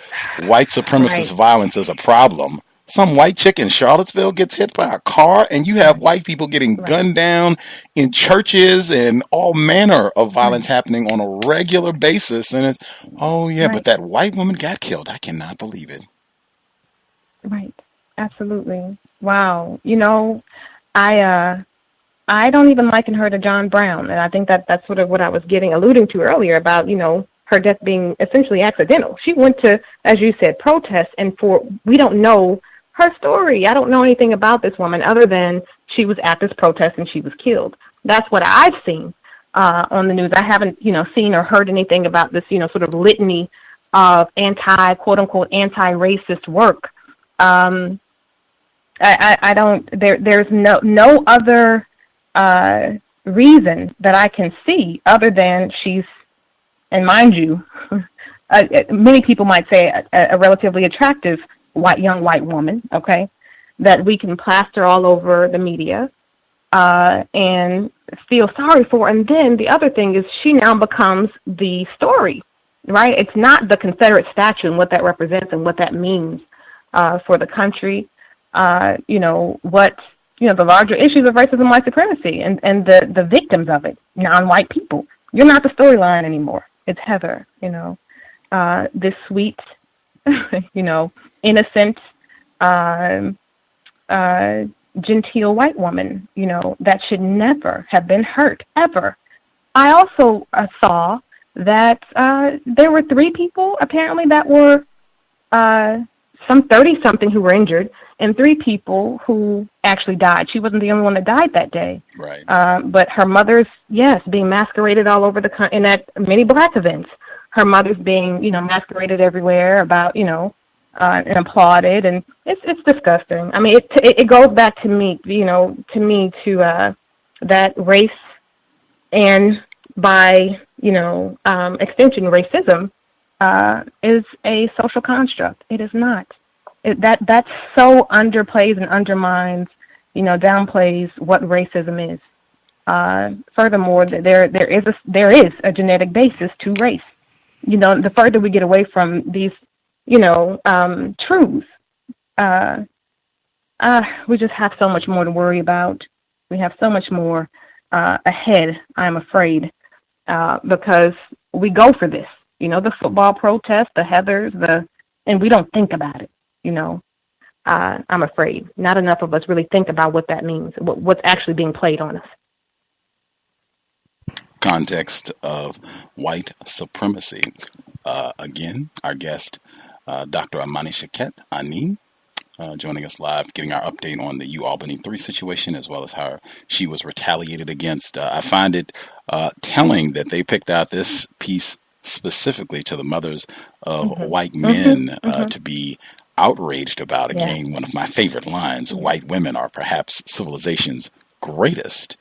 white supremacist violence as a problem. Some white chick in Charlottesville gets hit by a car, and you have white people getting gunned down in churches and all manner of violence happening on a regular basis. And it's, but that white woman got killed. I cannot believe it. Right. Absolutely. Wow. You know, I don't even liken her to John Brown, and I think that's sort of what I was alluding to earlier about, you know, her death being essentially accidental. She went to, as you said, protest, and we don't know her story. I don't know anything about this woman other than she was at this protest and she was killed. That's what I've seen on the news. I haven't, you know, seen or heard anything about this, you know, sort of litany of quote unquote anti-racist work. I don't. There's no other reason that I can see other than she's, and mind you, many people might say a relatively attractive young white woman, okay, that we can plaster all over the media and feel sorry for. And then the other thing is she now becomes the story, right? It's not the Confederate statue and what that represents and what that means for the country. The larger issues of racism, white supremacy, and the victims of it, non-white people. You're not the storyline anymore. It's Heather, this sweet, innocent, genteel white woman, that should never have been hurt, ever. I also saw that there were 3 people, apparently, that were some 30-something who were injured, and 3 people who actually died. She wasn't the only one that died that day. Right. But her mother's, being masqueraded all over and at many black events. Her mother's being, masqueraded everywhere about, and applauded, and it's disgusting. I mean, it goes back to me, to that race, and by, extension, racism, is a social construct. It is not. That so underplays and undermines, downplays what racism is. Furthermore, there is a genetic basis to race. The further we get away from these, truths, we just have so much more to worry about. We have so much more ahead, I'm afraid, because we go for this. The football protest, the Heathers, and we don't think about it, I'm afraid. Not enough of us really think about what that means, what's actually being played on us. Context of white supremacy. Again, our guest, Dr. Amanishakete Ani, joining us live, getting our update on the UAlbany 3 situation, as well as how she was retaliated against. I find it telling that they picked out this piece specifically to the mothers of white men to be outraged about. Again, one of my favorite lines, white women are perhaps civilization's greatest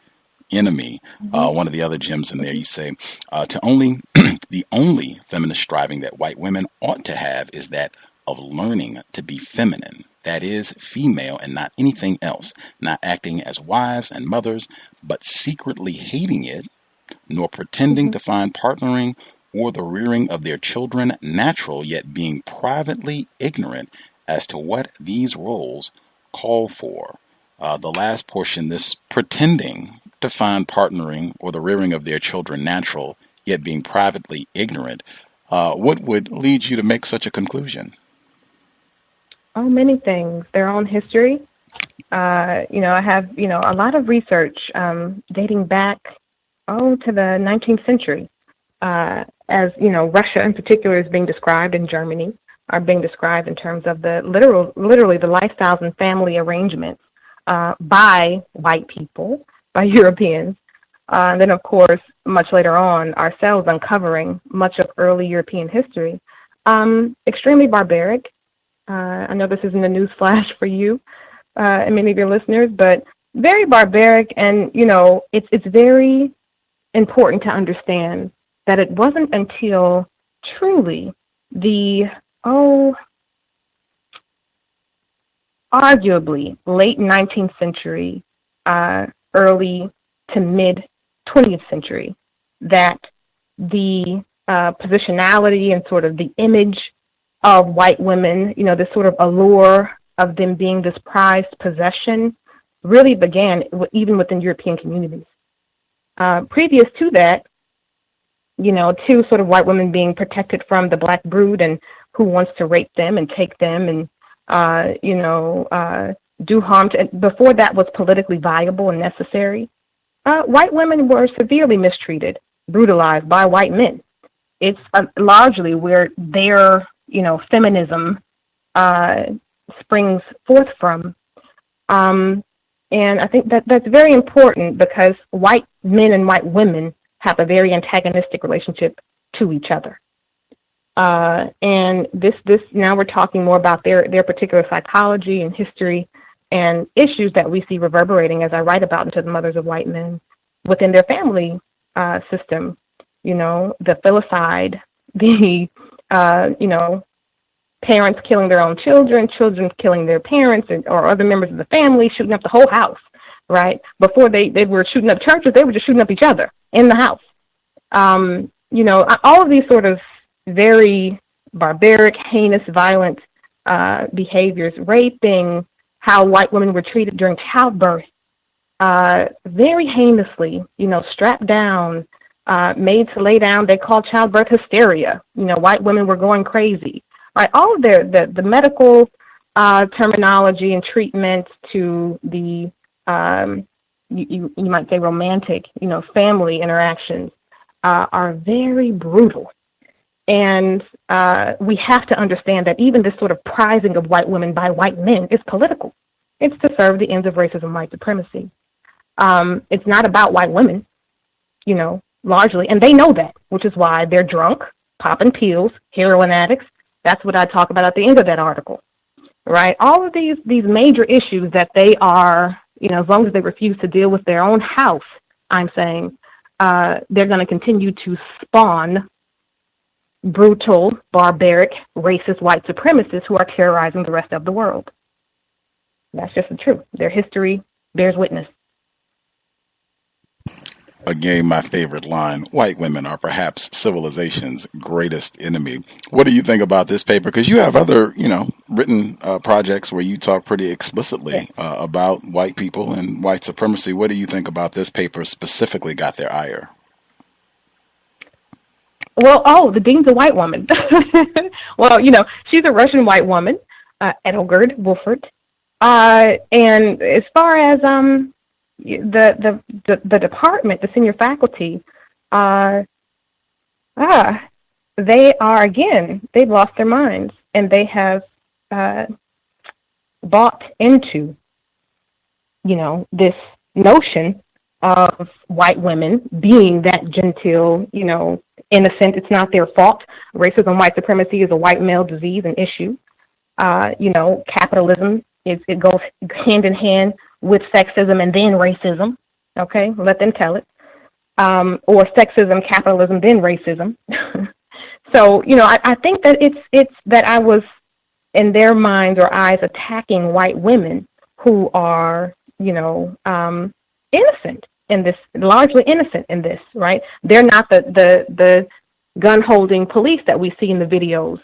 enemy. One of the other gems in there, you say, the only feminist striving that white women ought to have is that of learning to be feminine. That is, female and not anything else, not acting as wives and mothers, but secretly hating it, nor pretending to find partnering or the rearing of their children natural, yet being privately ignorant as to what these roles call for. The last portion, this pretending to find partnering or the rearing of their children natural, yet being privately ignorant, what would lead you to make such a conclusion? Oh, many things. Their own history. I have, a lot of research dating back, to the 19th century. As Russia in particular is being described, in Germany are being described in terms of the literally the lifestyles and family arrangements by white people, by Europeans. Then, of course, much later on, ourselves uncovering much of early European history. Extremely barbaric. I know this isn't a news flash for you and many of your listeners, but very barbaric. And, it's very important to understand that it wasn't until truly the, arguably late 19th century, early to mid 20th century, that the positionality and sort of the image of white women, this sort of allure of them being this prized possession, really began even within European communities. Previous to that, two sort of white women being protected from the black brood and who wants to rape them and take them and, do harm to. Before that was politically viable and necessary, white women were severely mistreated, brutalized by white men. It's largely where their, feminism springs forth from. And I think that's very important because white men and white women have a very antagonistic relationship to each other. And this now we're talking more about their particular psychology and history and issues that we see reverberating, as I write about, into the mothers of white men within their family system. The filicide, the parents killing their own children, children killing their parents or other members of the family, shooting up the whole house, right? Before they were shooting up churches, they were just shooting up each other in the house. All of these sort of very barbaric, heinous, violent behaviors, raping, how white women were treated during childbirth, very heinously, strapped down, made to lay down. They called childbirth hysteria. White women were going crazy. Right, all of the medical terminology and treatment to the you might say romantic, family interactions are very brutal, and we have to understand that even this sort of prizing of white women by white men is political. It's to serve the ends of racism and white supremacy. It's not about white women, largely, and they know that, which is why they're drunk, popping pills, heroin addicts. That's what I talk about at the end of that article, right? All of these major issues that they are, as long as they refuse to deal with their own house, I'm saying, they're going to continue to spawn brutal, barbaric, racist white supremacists who are terrorizing the rest of the world. That's just the truth. Their history bears witness. Again, my favorite line, white women are perhaps civilization's greatest enemy. What do you think about this paper? Because you have other, written projects where you talk pretty explicitly about white people and white supremacy. What do you think about this paper specifically got their ire? Well, the dean's a white woman. Well, she's a Russian white woman, Edelgard Wolfert. And as far as the department, the senior faculty, they are, again, they've lost their minds, and they have bought into, this notion of white women being that genteel, innocent. It's not their fault. Racism, white supremacy is a white male disease and issue. Capitalism, it goes hand in hand with sexism and then racism. Okay, let them tell it. Or sexism, capitalism, then racism. So, I think that it's that I was, in their minds or eyes, attacking white women who are, innocent in this, largely innocent in this, right? They're not the gun-holding police that we see in the videos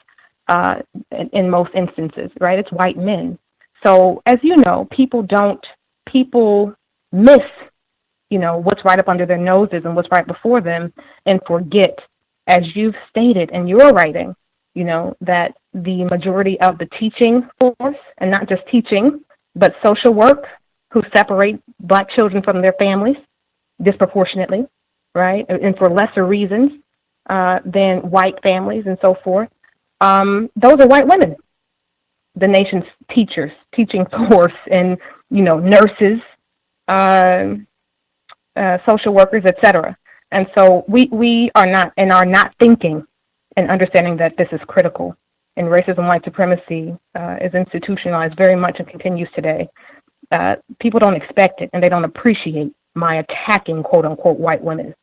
in most instances, right? It's white men. So, as you know, people miss, what's right up under their noses and what's right before them, and forget, as you've stated in your writing, that the majority of the teaching force, and not just teaching, but social work, who separate Black children from their families disproportionately, right, and for lesser reasons than white families and so forth, those are white women. The nation's teachers, teaching force, and, nurses, social workers, etc. And so we are not thinking and understanding that this is critical. And racism, white supremacy is institutionalized very much and continues today. People don't expect it, and they don't appreciate my attacking, quote-unquote, white women.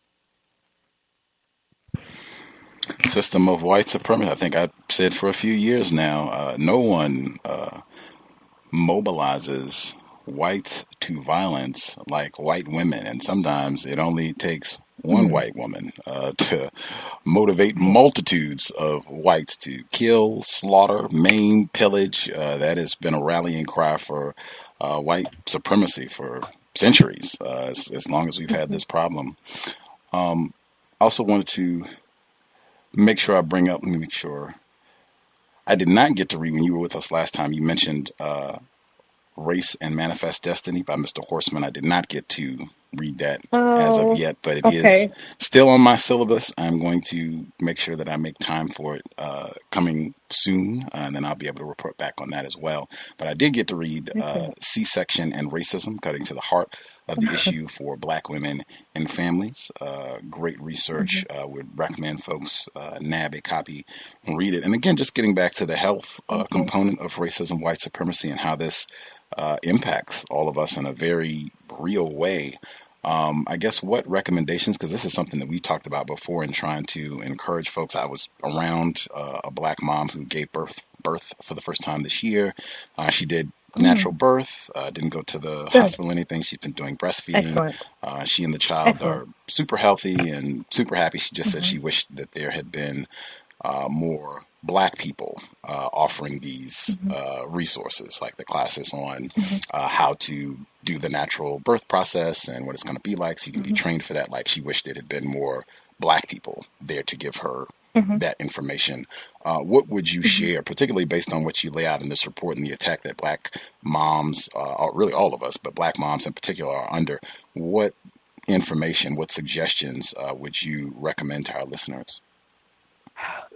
System of white supremacy. I think I've said for a few years now, no one mobilizes whites to violence like white women. And sometimes it only takes one white woman to motivate multitudes of whites to kill, slaughter, maim, pillage. That has been a rallying cry for white supremacy for centuries, as long as we've had this problem. Also wanted to make sure I bring up, let me make sure. I did not get to read when you were with us last time. You mentioned Race and Manifest Destiny by Mr. Horseman. I did not get to read that as of yet, but it is still on my syllabus. I'm going to make sure that I make time for it coming soon, and then I'll be able to report back on that as well. But I did get to read C-Section and Racism, Cutting to the Heart of the Issue for Black Women and Families. Great research. Would recommend folks nab a copy and read it. And again, just getting back to the health component of racism, white supremacy, and how this impacts all of us in a very real way. I guess what recommendations, because this is something that we talked about before in trying to encourage folks. I was around a Black mom who gave birth for the first time this year. She did natural birth, didn't go to the hospital or anything. She's been doing breastfeeding. She and the child are super healthy and super happy. She just said she wished that there had been more Black people offering these resources, like the classes on how to do the natural birth process and what it's going to be like, so you can be trained for that. Like, she wished it had been more Black people there to give her that information. What would you share, particularly based on what you lay out in this report and the attack that Black moms, really all of us, but Black moms in particular, are under? What information, what suggestions would you recommend to our listeners?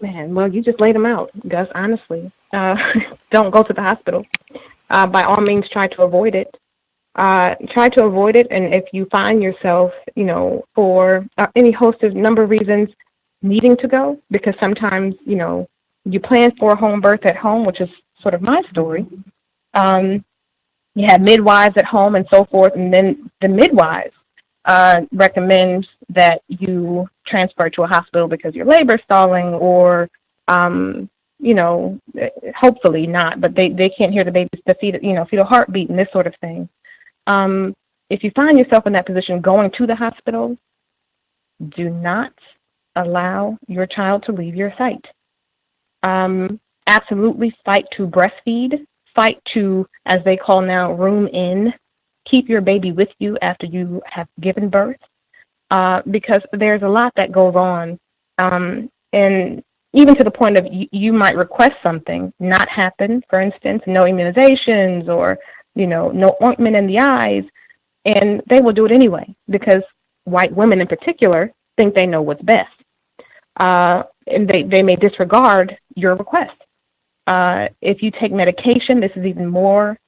Man, well, you just laid them out, Gus, honestly. Don't go to the hospital. By all means, try to avoid it. And if you find yourself, for any host of number of reasons needing to go, because sometimes, you plan for a home birth at home, which is sort of my story. You have midwives at home and so forth, and then the midwives recommend that you transfer to a hospital because your labor is stalling, or, hopefully not, but they can't hear the baby's fetal heartbeat and this sort of thing. If you find yourself in that position going to the hospital, do not allow your child to leave your sight. Absolutely fight to breastfeed, fight to, as they call now, room in. Keep your baby with you after you have given birth, because there's a lot that goes on. And even to the point of you might request something not happen, for instance, no immunizations or, no ointment in the eyes, and they will do it anyway because white women in particular think they know what's best. And they may disregard your request. If you take medication, this is even more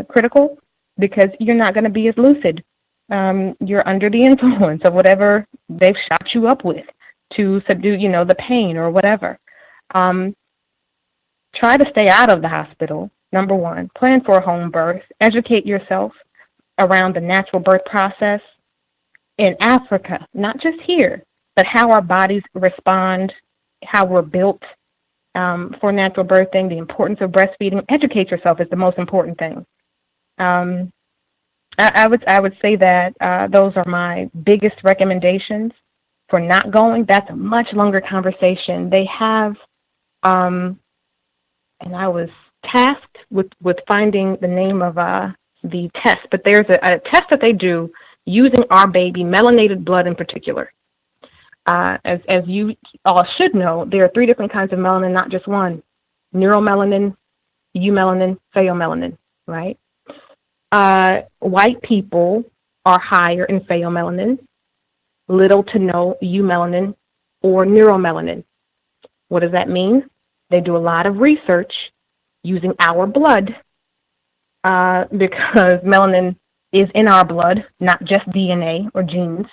critical, because you're not going to be as lucid. You're under the influence of whatever they've shot you up with to subdue, the pain or whatever. Try to stay out of the hospital, number one. Plan for a home birth. Educate yourself around the natural birth process in Africa, not just here, but how our bodies respond, how we're built for natural birthing, the importance of breastfeeding. Educate yourself is the most important thing. I would say that those are my biggest recommendations for not going. That's a much longer conversation. They have, and I was tasked with finding the name of the test, but there's a test that they do using our baby, melanated blood in particular. As you all should know, there are 3 different kinds of melanin, not just one: neuromelanin, eumelanin, pheomelanin, right? White people are higher in pheomelanin, little to no eumelanin or neuromelanin. What does that mean? They do a lot of research using our blood because melanin is in our blood, not just DNA or genes.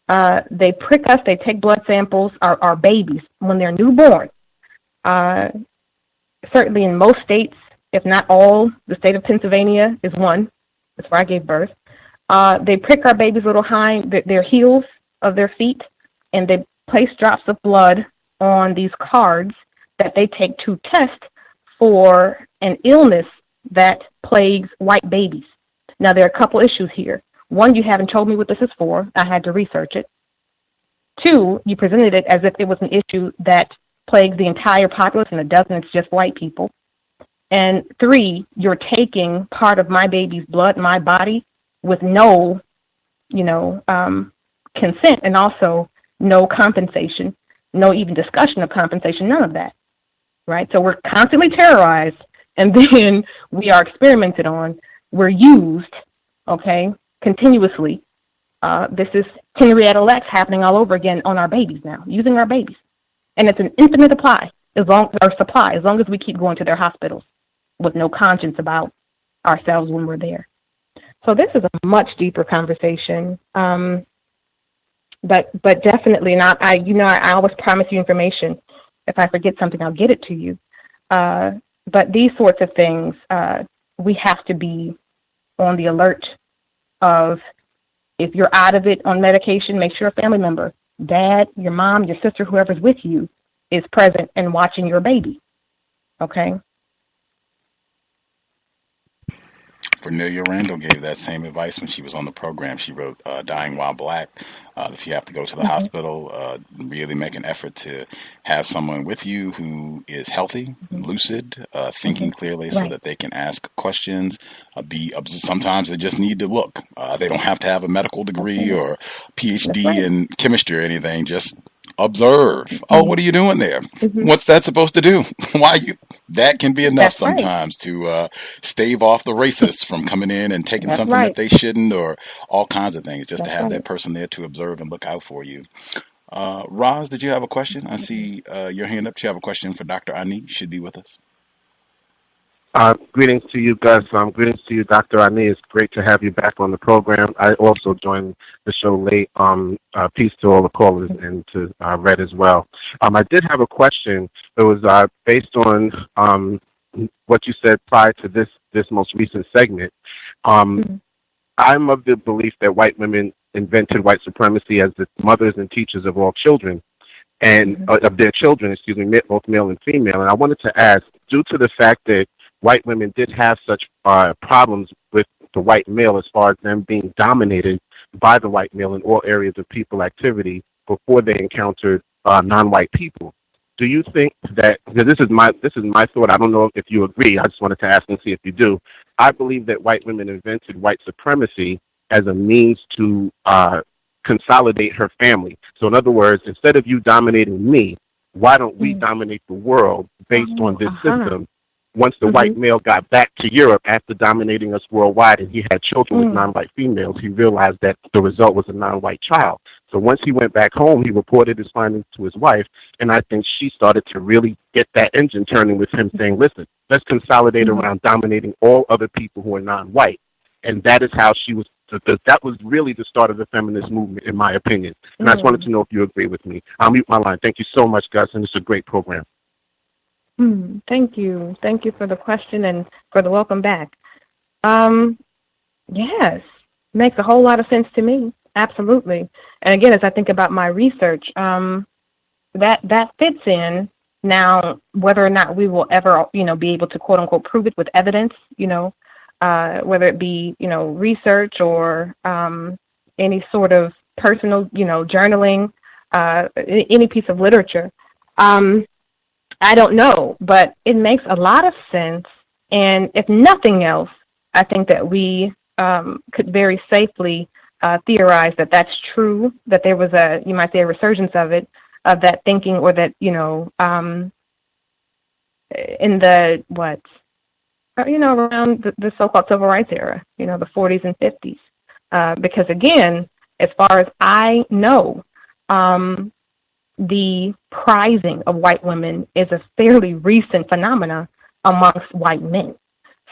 They prick us. They take blood samples, our babies, when they're newborn. Certainly in most states, if not all, the state of Pennsylvania is one. That's where I gave birth. They prick our babies' little their heels of their feet, and they place drops of blood on these cards that they take to test for an illness that plagues white babies. Now, there are a couple issues here. One, you haven't told me what this is for. I had to research it. Two, you presented it as if it was an issue that plagues the entire populace, and it doesn't. It's just white people. And three, you're taking part of my baby's blood, my body, with no, consent, and also no compensation, no even discussion of compensation, none of that, right? So we're constantly terrorized, and then we are experimented on. We're used, continuously. This is Henrietta Lacks happening all over again on our babies now, using our babies. And it's an infinite supply, as long as we keep going to their hospitals with no conscience about ourselves when we're there. So this is a much deeper conversation, but definitely not. I always promise you information. If I forget something, I'll get it to you. But these sorts of things, we have to be on the alert of, if you're out of it on medication, make sure a family member, dad, your mom, your sister, whoever's with you, is present and watching your baby. Okay? Cornelia Randall gave that same advice when she was on the program. She wrote Dying While Black. If you have to go to the hospital, really make an effort to have someone with you who is healthy, lucid, thinking clearly, so that they can ask questions. Sometimes they just need to look. They don't have to have a medical degree or PhD in chemistry or anything. Just observe. Oh, what are you doing there? What's that supposed to do? That can be enough sometimes to stave off the racists from coming in and taking something that they shouldn't, or all kinds of things, just to have that person there to observe and look out for you. Roz, did you have a question? I see your hand up. Do you have a question for Dr. Ani? Should be with us. Greetings to you, Gus. Greetings to you, Dr. Ani. It's great to have you back on the program. I also joined the show late. Peace to all the callers and to Red as well. I did have a question. It was based on what you said prior to this most recent segment. I'm of the belief that white women invented white supremacy as the mothers and teachers of all children, and of their children, both male and female. And I wanted to ask, due to the fact that white women did have such problems with the white male as far as them being dominated by the white male in all areas of people activity before they encountered non-white people. Do you think that, this is my thought, I don't know if you agree, I just wanted to ask and see if you do. I believe that white women invented white supremacy as a means to consolidate her family. So in other words, instead of you dominating me, why don't we dominate the world based on this system? Once the white male got back to Europe after dominating us worldwide and he had children with non-white females, he realized that the result was a non-white child. So once he went back home, he reported his findings to his wife, and I think she started to really get that engine turning with him saying, listen, let's consolidate around dominating all other people who are non-white. And that is how she was, that was really the start of the feminist movement, in my opinion. And I just wanted to know if you agree with me. I'll mute my line. Thank you so much, Gus, and it's a great program. Thank you. Thank you for the question and for the welcome back. Yes, makes a whole lot of sense to me. Absolutely. And again, as I think about my research, that fits in. Now, whether or not we will ever, be able to quote unquote prove it with evidence, whether it be, research or any sort of personal, journaling, any piece of literature. I don't know, but it makes a lot of sense. And if nothing else, I think that we could very safely theorize that that's true, that there was you might say, a resurgence of that thinking, or that, in the, around the so-called civil rights era, the 40s and 50s. Because again, as far as I know, the prizing of white women is a fairly recent phenomena amongst white men.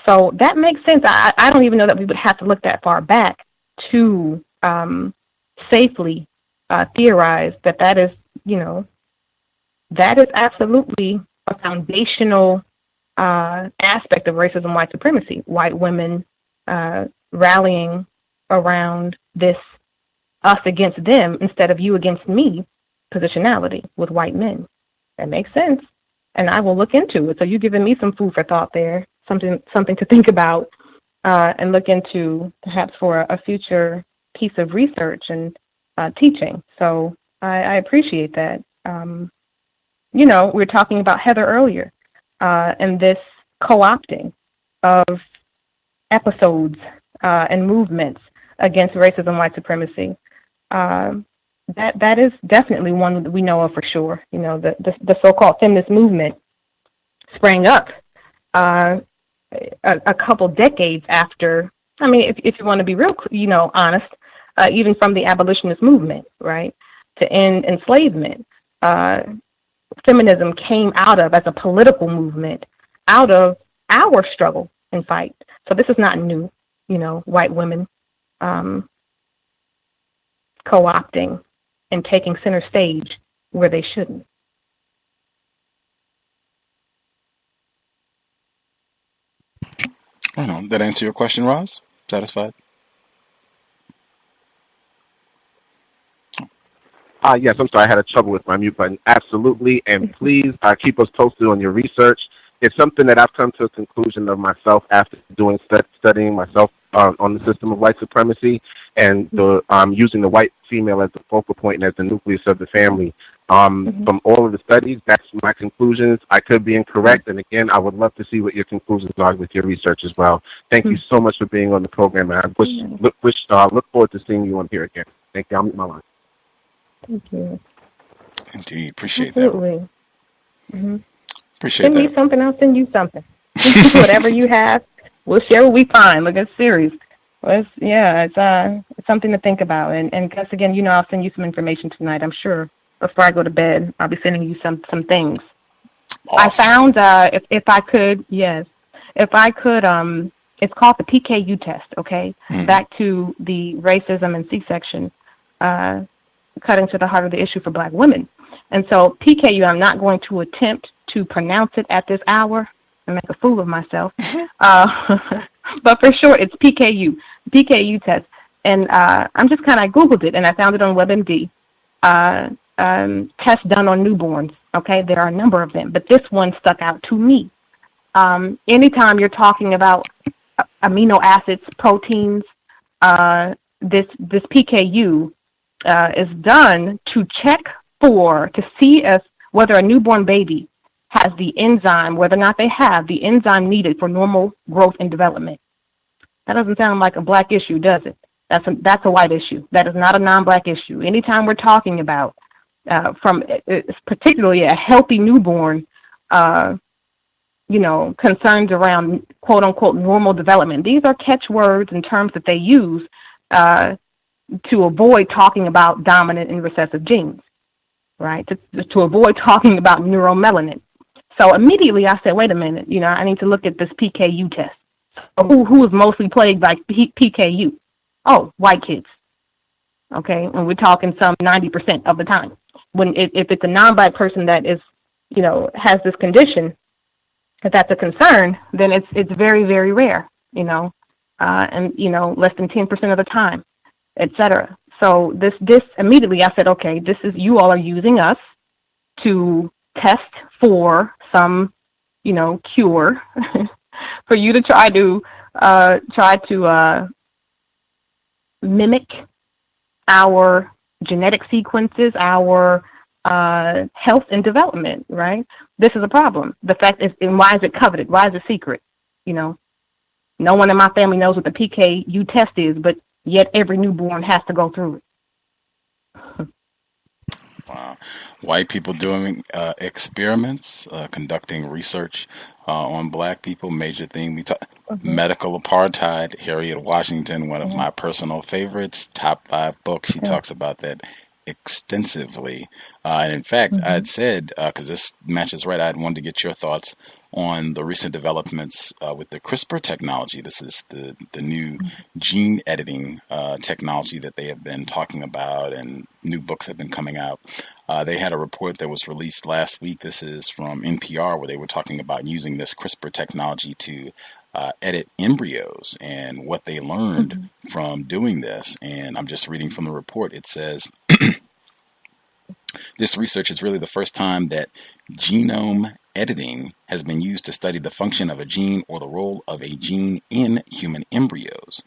So that makes sense. I don't even know that we would have to look that far back to safely theorized that is, that is absolutely a foundational aspect of racism, white supremacy. White women rallying around this us against them instead of you against me positionality with white men. That makes sense. And I will look into it. So you're giving me some food for thought there, something to think about and look into perhaps for a future piece of research and teaching. So I appreciate that. We were talking about Heather earlier and this co-opting of episodes and movements against racism, white supremacy. That is definitely one that we know of for sure. The so-called feminist movement sprang up a couple decades after. I mean, if you want to be real, honest, even from the abolitionist movement, right, to end enslavement, feminism came out of as a political movement out of our struggle and fight. So this is not new. White women co-opting and taking center stage where they shouldn't. I don't know. That answer your question, Roz? Satisfied? Yes, I'm sorry, I had a trouble with my mute button. Absolutely, and please keep us posted on your research. It's something that I've come to a conclusion of myself after doing studying myself on the system of white supremacy and using the white female as the focal point and as the nucleus of the family. From all of the studies, that's my conclusions. I could be incorrect, and again, I would love to see what your conclusions are with your research as well. Thank you so much for being on the program, and I look forward to seeing you on here again. Thank you. I'll mute my line. Thank you. Indeed. Appreciate Absolutely. that. Appreciate Send that. me something, I'll send you something. Whatever you have, we'll share what we find. Look, it's serious. Well, it's something to think about. And Gus, again, I'll send you some information tonight, I'm sure. Before I go to bed, I'll be sending you some things. Awesome. I found, if I could, it's called the PKU test, okay? Back to the racism and C-section, cutting to the heart of the issue for black women. And so PKU, I'm not going to attempt to pronounce it at this hour and make a fool of myself. But for sure, it's PKU test. And I'm just I Googled it, and I found it on WebMD. Tests done on newborns, okay? There are a number of them, but this one stuck out to me. Anytime you're talking about amino acids, proteins, this PKU is done to check to see whether a newborn baby has the enzyme, whether or not they have the enzyme needed for normal growth and development. That doesn't sound like a black issue, does it? That's a white issue. That is not a non-black issue. Anytime we're talking about, particularly a healthy newborn, concerns around quote unquote normal development. These are catchwords and terms that they use to avoid talking about dominant and recessive genes, right? To avoid talking about neuromelanin. So immediately I said, wait a minute, I need to look at this PKU test. So who is mostly plagued by PKU? Oh, white kids. Okay, and we're talking some 90% of the time. If it's a non-black person that is, has this condition, if that's a concern, then it's very, very rare, and less than 10% of the time, et cetera. So this immediately I said, okay, this is, you all are using us to test for some, cure for you to try to mimic our genetic sequences, our health and development, right? This is a problem. The fact is, and why is it coveted? Why is it secret? No one in my family knows what the PKU test is, but yet every newborn has to go through it. Wow. White people doing experiments, conducting research on black people, major theme. We talk medical apartheid. Harriet Washington, one of my personal favorites, top 5 books. She talks about that extensively. And in fact, I had said, because this matches right, I wanted to get your thoughts on the recent developments with the CRISPR technology. This is the new gene editing technology that they have been talking about, and new books have been coming out. They had a report that was released last week. This is from NPR, where they were talking about using this CRISPR technology to edit embryos and what they learned from doing this. And I'm just reading from the report. It says, this research is really the first time that genome editing has been used to study the function of a gene or the role of a gene in human embryos.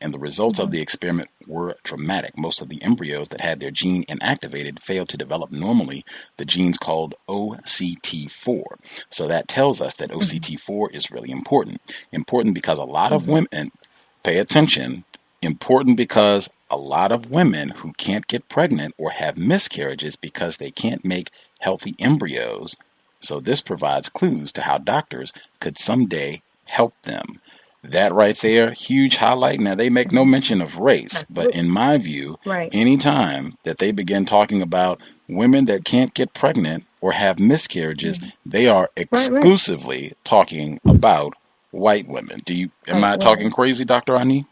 And the results of the experiment were dramatic. Most of the embryos that had their gene inactivated failed to develop normally the genes called OCT4. So that tells us that OCT4 is really important. Important because a lot of women, pay attention, important because a lot of women who can't get pregnant or have miscarriages because they can't make healthy embryos. So this provides clues to how doctors could someday help them. That right there, huge highlight. Now, they make no mention of race, but in my view, anytime that they begin talking about women that can't get pregnant or have miscarriages, they are exclusively talking about white women. Am I talking crazy, Dr. Ani?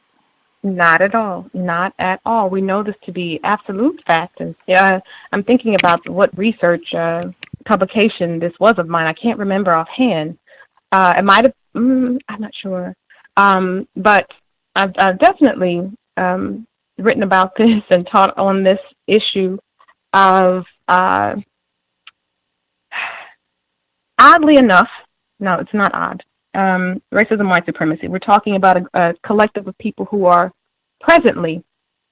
Not at all. Not at all. We know this to be absolute fact. And I'm thinking about what research publication this was of mine. I can't remember offhand. It might have, I'm not sure. But I've definitely written about this and taught on this issue of, oddly enough, no, it's not odd, racism, white supremacy. We're talking about a collective of people who are presently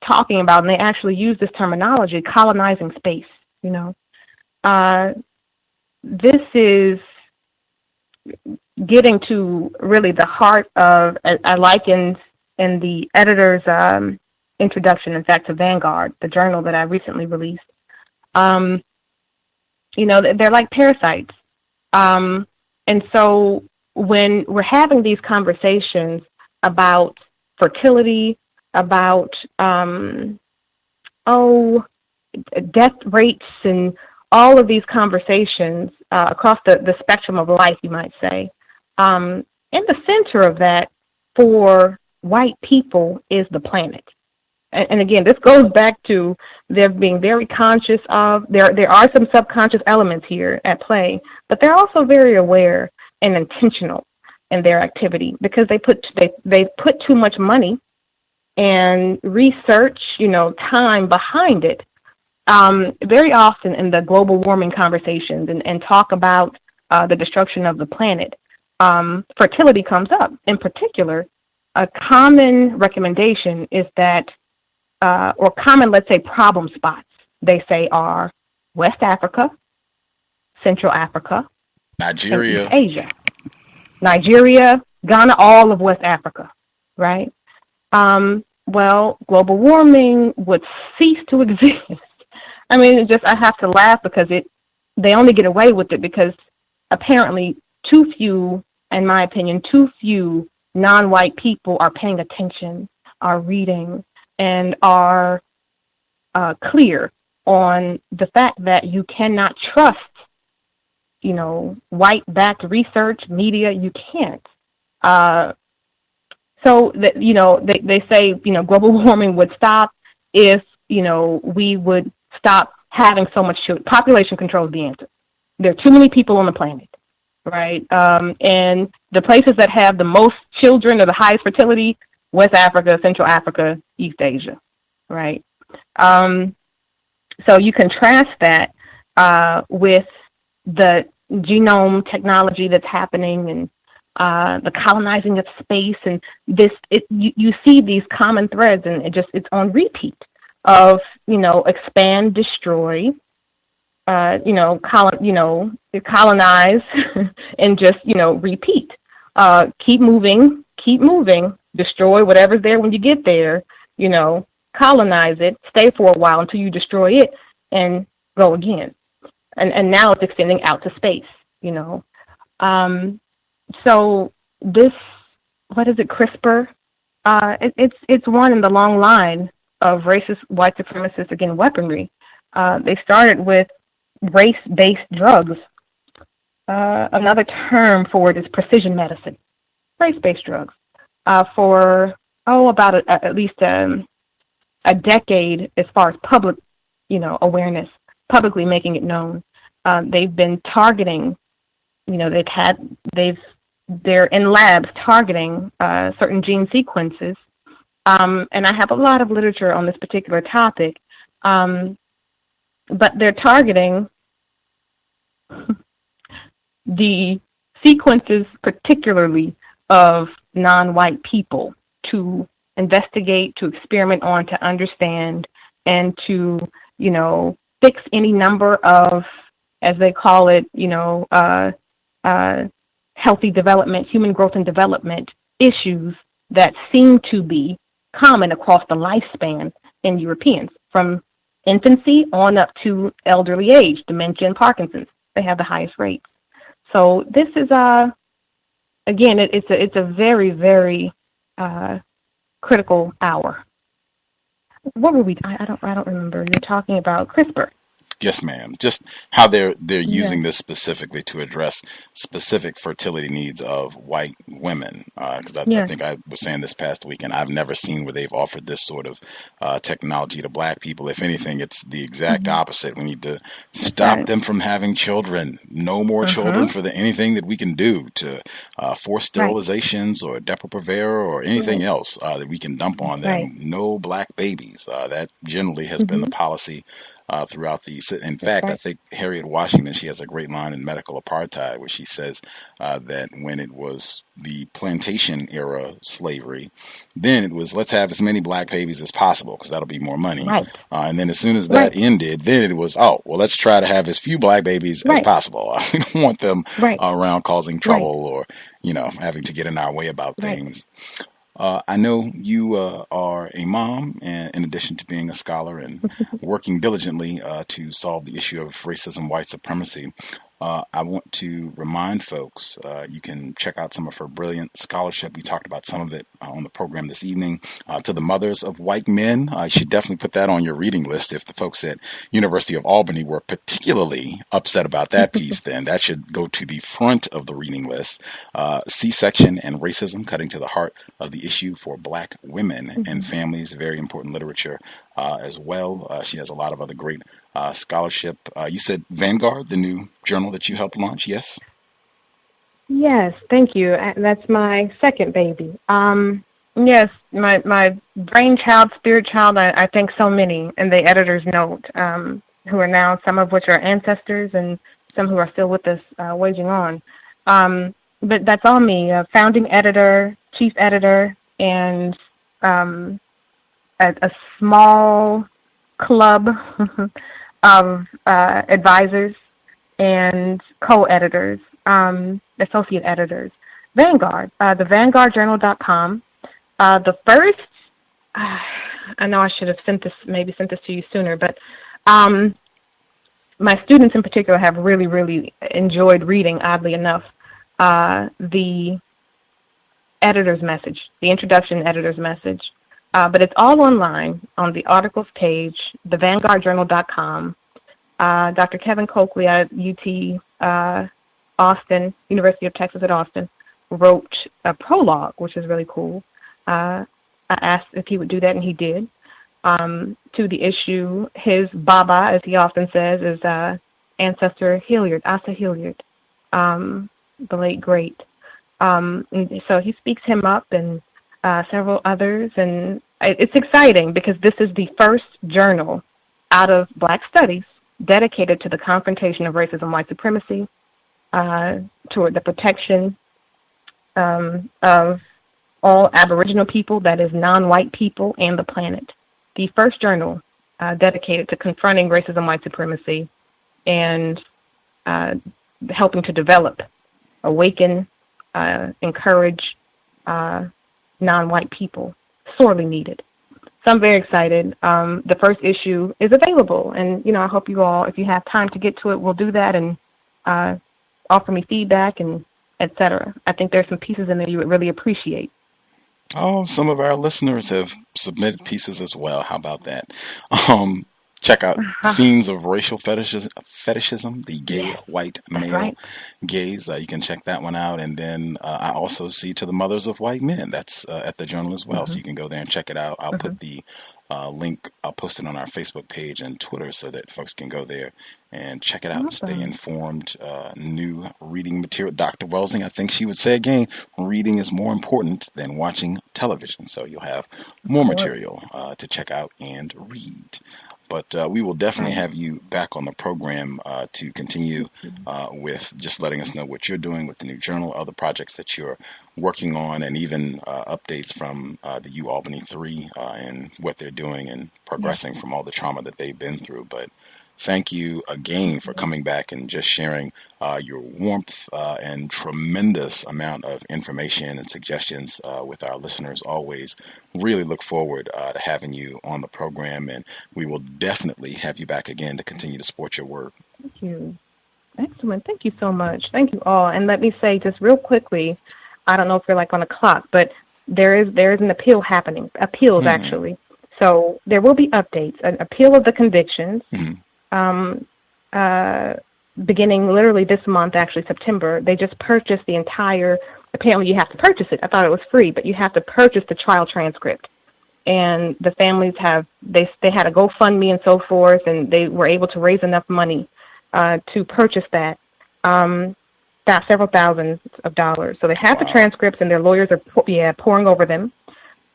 talking about, and they actually use this terminology, colonizing space, you know. This is getting to really the heart of, I likened in the editor's introduction, in fact, to Vanguard, the journal that I recently released. You know, they're like parasites. And so when we're having these conversations about fertility, about, death rates and all of these conversations across the spectrum of life, you might say, in the center of that for white people is the planet. And again, this goes back to their being very conscious of, there are some subconscious elements here at play, but they're also very aware and intentional in their activity because they put too much money and research, you know, time behind it. Very often in the global warming conversations and talk about the destruction of the planet, fertility comes up. In particular, a common recommendation is that, or common, let's say, problem spots, they say are West Africa, Central Africa, Nigeria, and East Asia, Nigeria, Ghana, all of West Africa, right? Well, global warming would cease to exist. I mean, I have to laugh because they only get away with it because apparently too few, in my opinion, too few non-white people are paying attention, are reading, and are clear on the fact that you cannot trust, you know, white-backed research, media. You can't. So that, you know, they say, you know, global warming would stop if, you know, we would stop having so much children. Population control is the answer. There are too many people on the planet, right? And the places that have the most children or the highest fertility, West Africa, Central Africa, East Asia, right? So you contrast that with the genome technology that's happening and the colonizing of space, and you see these common threads, and it's on repeat of, you know, expand, destroy, colonize, and just, you know, repeat. Keep moving, destroy whatever's there when you get there, you know, colonize it, stay for a while until you destroy it, and go again. And now it's extending out to space, you know. So this, what is it, CRISPR? It's one in the long line of racist, white supremacist, again, weaponry. They started with race-based drugs another term for it is precision medicine, race-based drugs. For about at least a decade, as far as public, awareness, publicly making it known, they've been targeting. They're in labs targeting certain gene sequences, and I have a lot of literature on this particular topic. But they're targeting the sequences, particularly of non-white people, to investigate, to experiment on, to understand, and to, fix any number of, as they call it, healthy development, human growth and development issues that seem to be common across the lifespan in Europeans, from infancy on up to elderly age, dementia and Parkinson's. They have the highest rates. So this is again, it's a very, very critical hour. What were we? I don't remember. You're talking about CRISPR. Yes, ma'am. Just how they're using this specifically to address specific fertility needs of white women. Because I think I was saying this past weekend, I've never seen where they've offered this sort of technology to black people. If anything, it's the exact opposite. We need to stop them from having children. No more children for anything that we can do to force sterilizations or Depo-Provera or anything else that we can dump on them. No black babies. That generally has been the policy throughout in fact, I think Harriet Washington, she has a great line in Medical Apartheid where she says that when it was the plantation era slavery, then it was, let's have as many black babies as possible because that'll be more money. And then as soon as that ended, then it was, let's try to have as few black babies as possible. We don't want them around causing trouble or, having to get in our way about things. I know you are a mom, and in addition to being a scholar and working diligently to solve the issue of racism, white supremacy. I want to remind folks, you can check out some of her brilliant scholarship. We talked about some of it on the program this evening. To the Mothers of White Men, you should definitely put that on your reading list. If the folks at University of Albany were particularly upset about that piece, then that should go to the front of the reading list. C-Section and Racism, Cutting to the Heart of the Issue for Black Women and Families, very important literature as well. She has a lot of other great scholarship. You said Vanguard, the new journal that you helped launch, yes? Yes, thank you. That's my second baby. Yes, my brainchild, spirit child, I thank so many in the editor's note, who are now, some of which are ancestors and some who are still with us, waging on. But that's all me, founding editor, chief editor, and a small club of advisors and co-editors, associate editors. Vanguard, the vanguardjournal.com. The first, I know I should have sent this to you sooner, but my students in particular have really, really enjoyed reading, oddly enough, the editor's message, the introduction editor's message. But it's all online on the articles page, thevanguardjournal.com. Dr. Kevin Coakley at UT Austin, University of Texas at Austin, wrote a prologue, which is really cool. I asked if he would do that, and he did. To the issue, his Baba, as he often says, is ancestor Hilliard, Asa Hilliard, the late great. And so he speaks him up and several others, and it's exciting because this is the first journal out of Black Studies dedicated to the confrontation of racism, white supremacy, toward the protection of all Aboriginal people, that is non-white people, and the planet. The first journal dedicated to confronting racism, white supremacy, and helping to develop, awaken, encourage non-white people, sorely needed. So I'm very excited. The first issue is available, and I hope you all, if you have time to get to it, will do that and offer me feedback and etc. I think there's some pieces in there you would really appreciate. Oh, some of our listeners have submitted pieces as well. How about that? check out Scenes of Racial Fetishism, the gay white male gaze. You can check that one out. And then I also see To the Mothers of White Men. That's at the Journal as well. So you can go there and check it out. I'll put the link, I'll post it on our Facebook page and Twitter so that folks can go there and check it out and stay informed. New reading material. Dr. Welsing, I think she would say again, reading is more important than watching television. So you'll have more material to check out and read. But we will definitely have you back on the program to continue with just letting us know what you're doing with the new journal, other projects that you're working on, and even updates from the UAlbany 3 and what they're doing and progressing from all the trauma that they've been through. But thank you again for coming back and just sharing your warmth and tremendous amount of information and suggestions with our listeners. Always really look forward to having you on the program, and we will definitely have you back again to continue to support your work. Thank you. Excellent. Thank you so much. Thank you all. And let me say just real quickly, I don't know if you're like on a clock, but there is an appeal happening, appeals actually. So there will be updates, an appeal of the convictions. Beginning literally this month, actually September. They just purchased the entire, apparently you have to purchase it. I thought it was free, but you have to purchase the trial transcript. And the families they had a GoFundMe and so forth, and they were able to raise enough money to purchase that, about several thousands of dollars. So they have the transcripts, and their lawyers are pouring over them.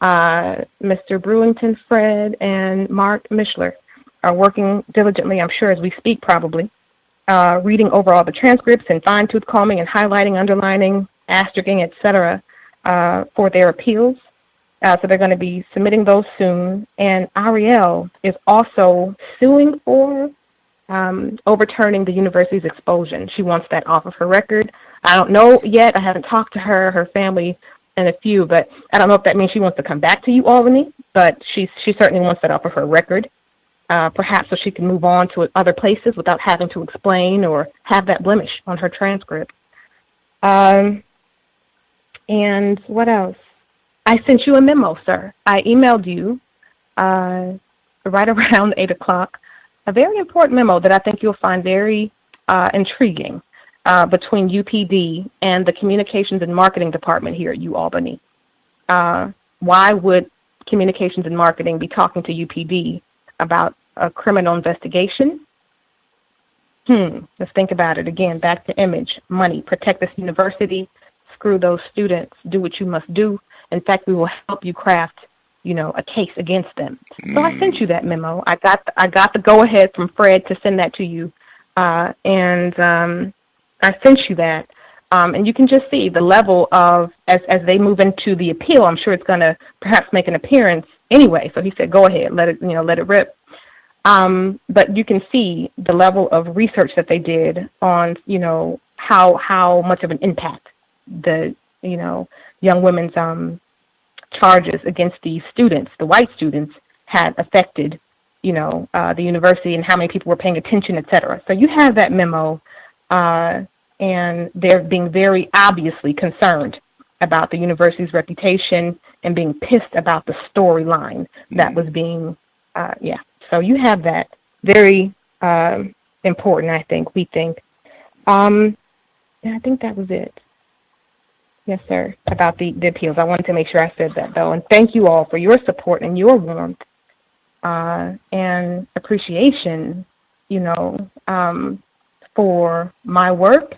Mr. Brewington, Fred, and Mark Mishler are working diligently, I'm sure, as we speak probably, reading over all the transcripts and fine-tooth combing and highlighting, underlining, asterisking, etc. For their appeals. So they're going to be submitting those soon. And Ariel is also suing for overturning the university's expulsion. She wants that off of her record. I don't know yet. I haven't talked to her family, and a few, but I don't know if that means she wants to come back to UAlbany, but she certainly wants that off of her record. Perhaps so she can move on to other places without having to explain or have that blemish on her transcript. And what else? I sent you a memo, sir. I emailed you right around 8 o'clock, a very important memo that I think you'll find very intriguing between UPD and the Communications and Marketing Department here at UAlbany. Why would Communications and Marketing be talking to UPD about a criminal investigation? Let's think about it again. Back to image, money, protect this university, screw those students, do what you must do. In fact, we will help you craft, a case against them. So I sent you that memo. I got the go-ahead from Fred to send that to you, and I sent you that. And you can just see the level of, as they move into the appeal, I'm sure it's going to perhaps make an appearance anyway. So he said, go ahead, let it rip. But you can see the level of research that they did on, how much of an impact the, young women's charges against the students, the white students, had affected, the university and how many people were paying attention, et cetera. So you have that memo, and they're being very obviously concerned about the university's reputation and being pissed about the storyline that was being, So you have that. Very important, I think, we think. And I think that was it. Yes, sir, about the appeals. I wanted to make sure I said that, though. And thank you all for your support and your warmth and appreciation, for my work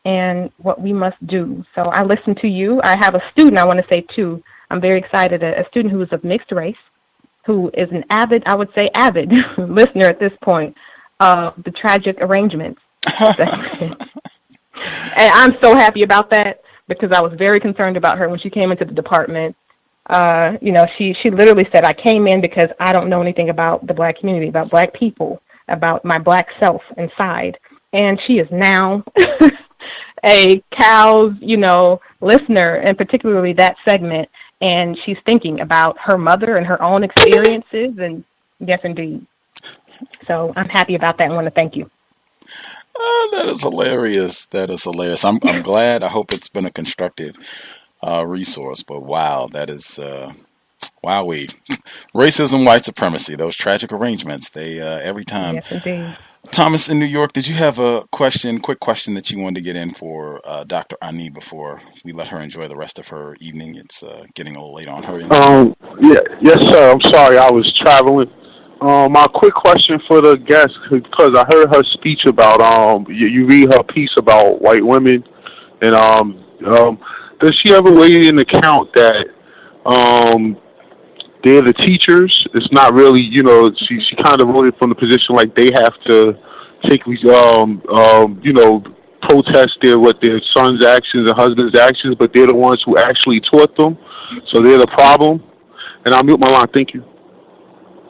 and what we must do. So I listen to you. I have a student I want to say, too. I'm very excited, a student who is of mixed race, who is an avid listener at this point of the tragic arrangements. And I'm so happy about that because I was very concerned about her when she came into the department. She literally said, I came in because I don't know anything about the black community, about black people, about my black self inside. And she is now a COWS, listener, and particularly that segment. And she's thinking about her mother and her own experiences. And yes, indeed. So I'm happy about that and want to thank you. That is hilarious. I'm glad. I hope it's been a constructive resource. But wow, that is Wowee. Racism, white supremacy, those tragic arrangements, they every time. Yes, indeed. Thomas in New York, did you have a quick question that you wanted to get in for Dr. Ani before we let her enjoy the rest of her evening? It's getting a little late on her. Yes, sir. I'm sorry, I was traveling. My quick question for the guest, because I heard her speech about you read her piece about white women, and does she ever weigh in account that they're the teachers? It's not really, she kind of wrote it from the position like they have to take protest their son's actions and husband's actions, but they're the ones who actually taught them, so they're the problem. And I'll mute my line. Thank you.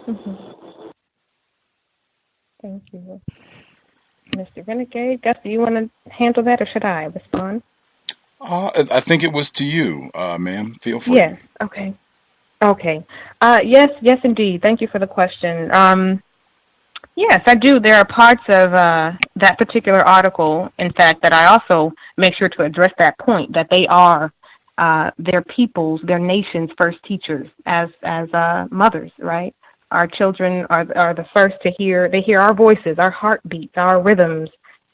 Mm-hmm. Thank you. Mr. Renegade, Gus, do you want to handle that, or should I respond? I think it was to you, ma'am. Feel free. Yes. Okay. Yes, indeed. Thank you for the question. Yes, I do. There are parts of that particular article, in fact, that I also make sure to address that point, that they are their people's, their nation's first teachers as mothers, right? Our children are the first to hear. They hear our voices, our heartbeats, our rhythms.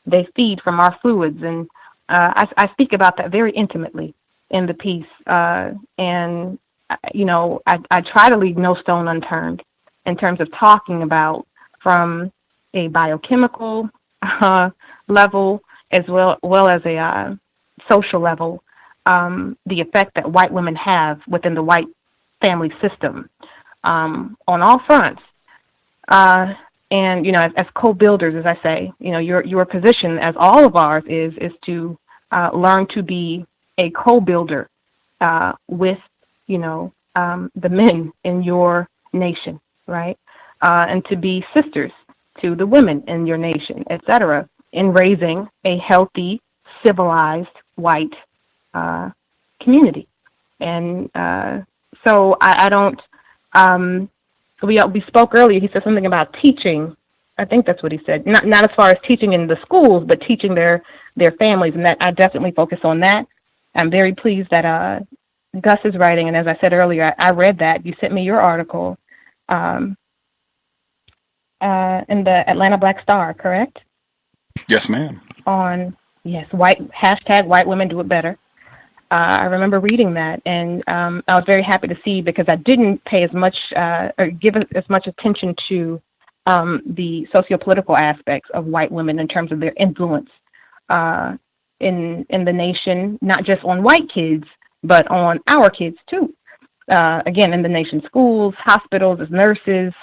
They feed from our fluids, and I speak about that very intimately in the piece. And I try to leave no stone unturned in terms of talking about, from a biochemical level as well as a social level, the effect that white women have within the white family system. On all fronts. And, as co-builders, as I say, your position, as all of ours, is to learn to be a co-builder with, the men in your nation, right? And to be sisters to the women in your nation, et cetera, in raising a healthy, civilized white community. And so I don't... we spoke earlier. He said something about teaching. I think that's what he said. Not as far as teaching in the schools, but teaching their families, and that I definitely focus on that. I'm very pleased that Gus is writing, and as I said earlier, I read that. You sent me your article in the Atlanta Black Star, correct? Yes, ma'am. On #white women do it better. I remember reading that, and I was very happy to see, because I didn't pay as much or give as much attention to the socio-political aspects of white women in terms of their influence in the nation, not just on white kids, but on our kids too. Again, in the nation's schools, hospitals, as nurses,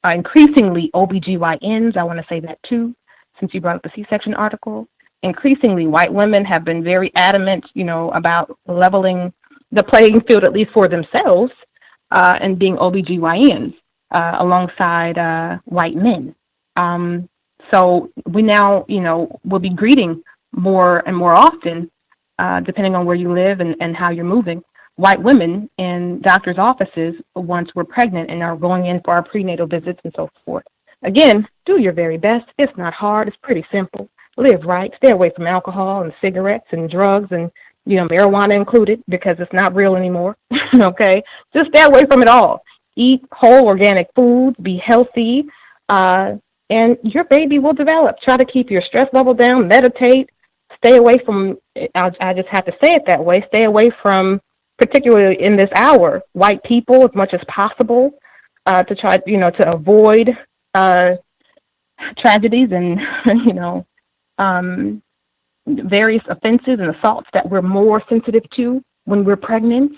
increasingly OBGYNs, I want to say that too, since you brought up the C-section article. Increasingly, white women have been very adamant, about leveling the playing field, at least for themselves, and being OBGYNs alongside white men. So we now, will be greeting more and more often, depending on where you live and how you're moving, white women in doctors' offices once we're pregnant and are going in for our prenatal visits and so forth. Again, do your very best. It's not hard. It's pretty simple. Live right. Stay away from alcohol and cigarettes and drugs and, marijuana included, because it's not real anymore. Okay? Just stay away from it all. Eat whole organic foods. Be healthy. And your baby will develop. Try to keep your stress level down. Meditate. Stay away from, I just have to say it that way, stay away from, particularly in this hour, white people as much as possible, to try, to avoid tragedies and, various offenses and assaults that we're more sensitive to when we're pregnant.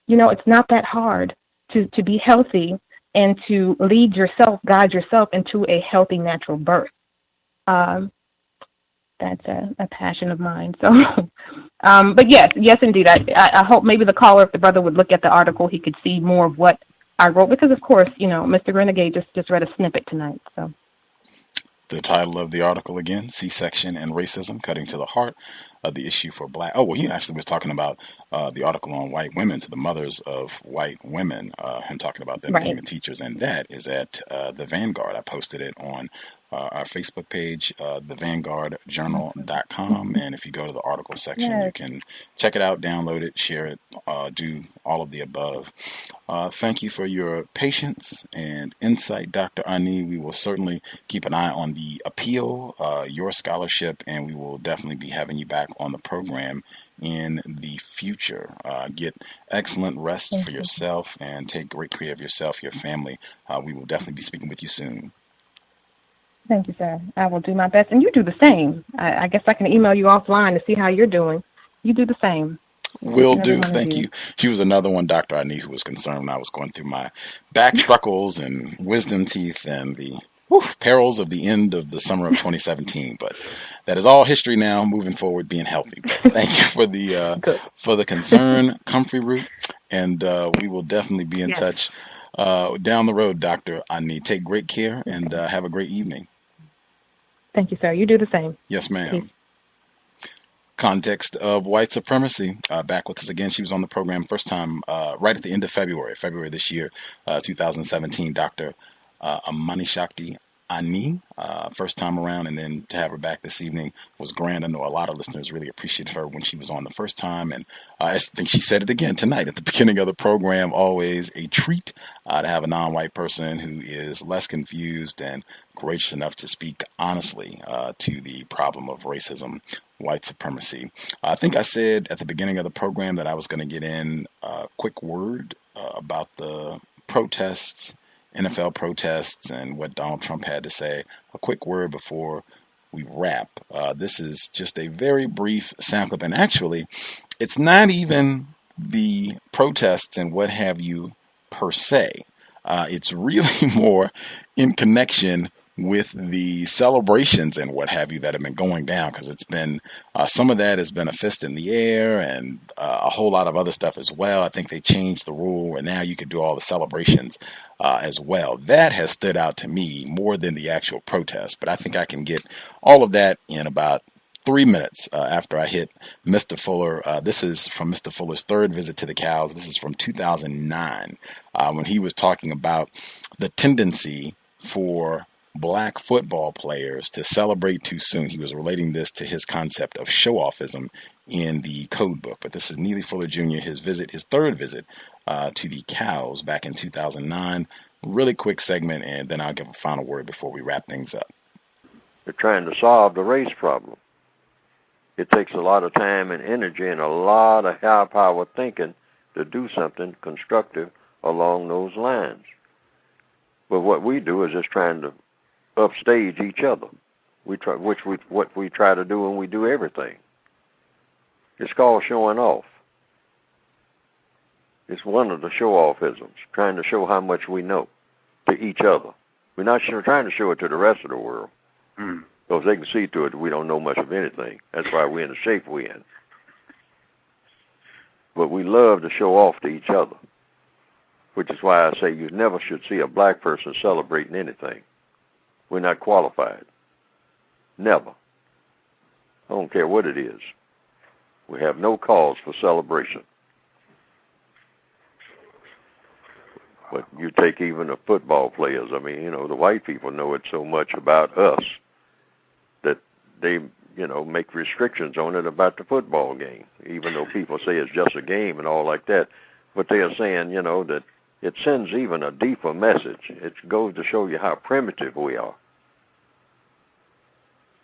It's not that hard to be healthy and to lead yourself, guide yourself into a healthy natural birth. That's a passion of mine. So, but yes, indeed. I hope maybe the caller, if the brother would look at the article, he could see more of what I wrote, because of course, Mr. Renegade just read a snippet tonight. So. The title of the article again, C-section and racism, cutting to the heart of the issue for black. Oh, well, he actually was talking about the article on white women, to the mothers of white women, him talking about them being the teachers. And that is at the Vanguard. I posted it on our Facebook page, thevanguardjournal.com. And if you go to the article section, you can check it out, download it, share it, do all of the above. Thank you for your patience and insight, Dr. Ani. We will certainly keep an eye on the appeal, your scholarship, and we will definitely be having you back on the program in the future. Get excellent rest for yourself and take great care of yourself, your family. We will definitely be speaking with you soon. Thank you, sir. I will do my best. And you do the same. I guess I can email you offline to see how you're doing. You do the same. Will do. Thank you. She was another one, Dr. Ani, who was concerned when I was going through my back struggles and wisdom teeth and the perils of the end of the summer of 2017. But that is all history now, moving forward, being healthy. But thank you for the concern, comfrey root, and we will definitely be in touch down the road, Dr. Ani. Take great care and have a great evening. Thank you, sir. You do the same. Yes, ma'am. Peace. Context of White Supremacy, back with us again. She was on the program first time right at the end of February this year, 2017. Dr. Amanishakete Ani, first time around, and then to have her back this evening was grand. I know a lot of listeners really appreciated her when she was on the first time, and I think she said it again tonight at the beginning of the program. Always a treat to have a non-white person who is less confused and courageous enough to speak honestly to the problem of racism, white supremacy. I think I said at the beginning of the program that I was going to get in a quick word about the protests, NFL protests, and what Donald Trump had to say. A quick word before we wrap. This is just a very brief sample, and actually, it's not even the protests and what have you per se. It's really more in connection with the celebrations and what have you that have been going down, because it's been some of that has been a fist in the air and a whole lot of other stuff as well. I think they changed the rule and now you could do all the celebrations as well. That has stood out to me more than the actual protest, but I think I can get all of that in about 3 minutes after I hit Mr. Fuller. This is from Mr. Fuller's third visit to the cows. This is from 2009 when he was talking about the tendency for black football players to celebrate too soon. He was relating this to his concept of show-offism in the code book. But this is Neely Fuller Jr., his third visit to the cows back in 2009. Really quick segment, and then I'll give a final word before we wrap things up. They're trying to solve the race problem. It takes a lot of time and energy and a lot of high-power thinking to do something constructive along those lines. But what we do is just trying to upstage each other. What we try to do when we do everything. It's called showing off. It's one of the show-offisms, trying to show how much we know to each other. We're not trying to show it to the rest of the world, because they can see to it that we don't know much of anything. That's why we're in the shape we're in. But we love to show off to each other, which is why I say you never should see a black person celebrating anything. We're not qualified. Never. I don't care what it is. We have no cause for celebration. But you take even the football players. I mean, the white people know it so much about us that they, make restrictions on it about the football game, even though people say it's just a game and all like that. But they are saying, that it sends even a deeper message. It goes to show you how primitive we are.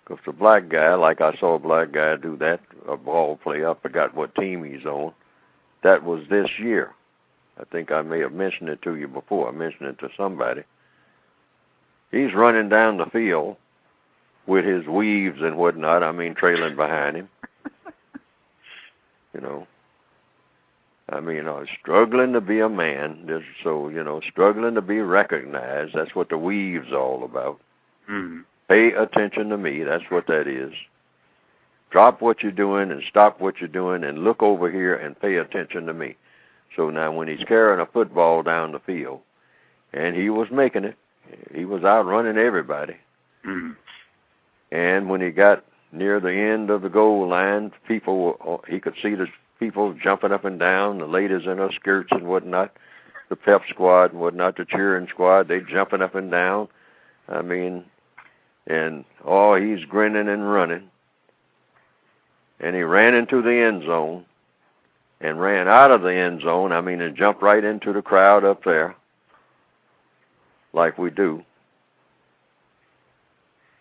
Because the black guy, like I saw a black guy do that, a ball player, I forgot what team he's on, that was this year. I think I may have mentioned it to you before. I mentioned it to somebody. He's running down the field with his weaves and whatnot, trailing behind him. Struggling to be a man. Struggling to be recognized. That's what the weave's all about. Pay attention to me. That's what that is. Drop what you're doing and stop what you're doing and look over here and pay attention to me. So now when he's carrying a football down the field, and he was making it, he was outrunning everybody. And when he got near the end of the goal line, he could see the people jumping up and down, the ladies in their skirts and whatnot, the pep squad and whatnot, the cheering squad, they jumping up and down. And, he's grinning and running. And he ran into the end zone and ran out of the end zone, and jumped right into the crowd up there, like we do.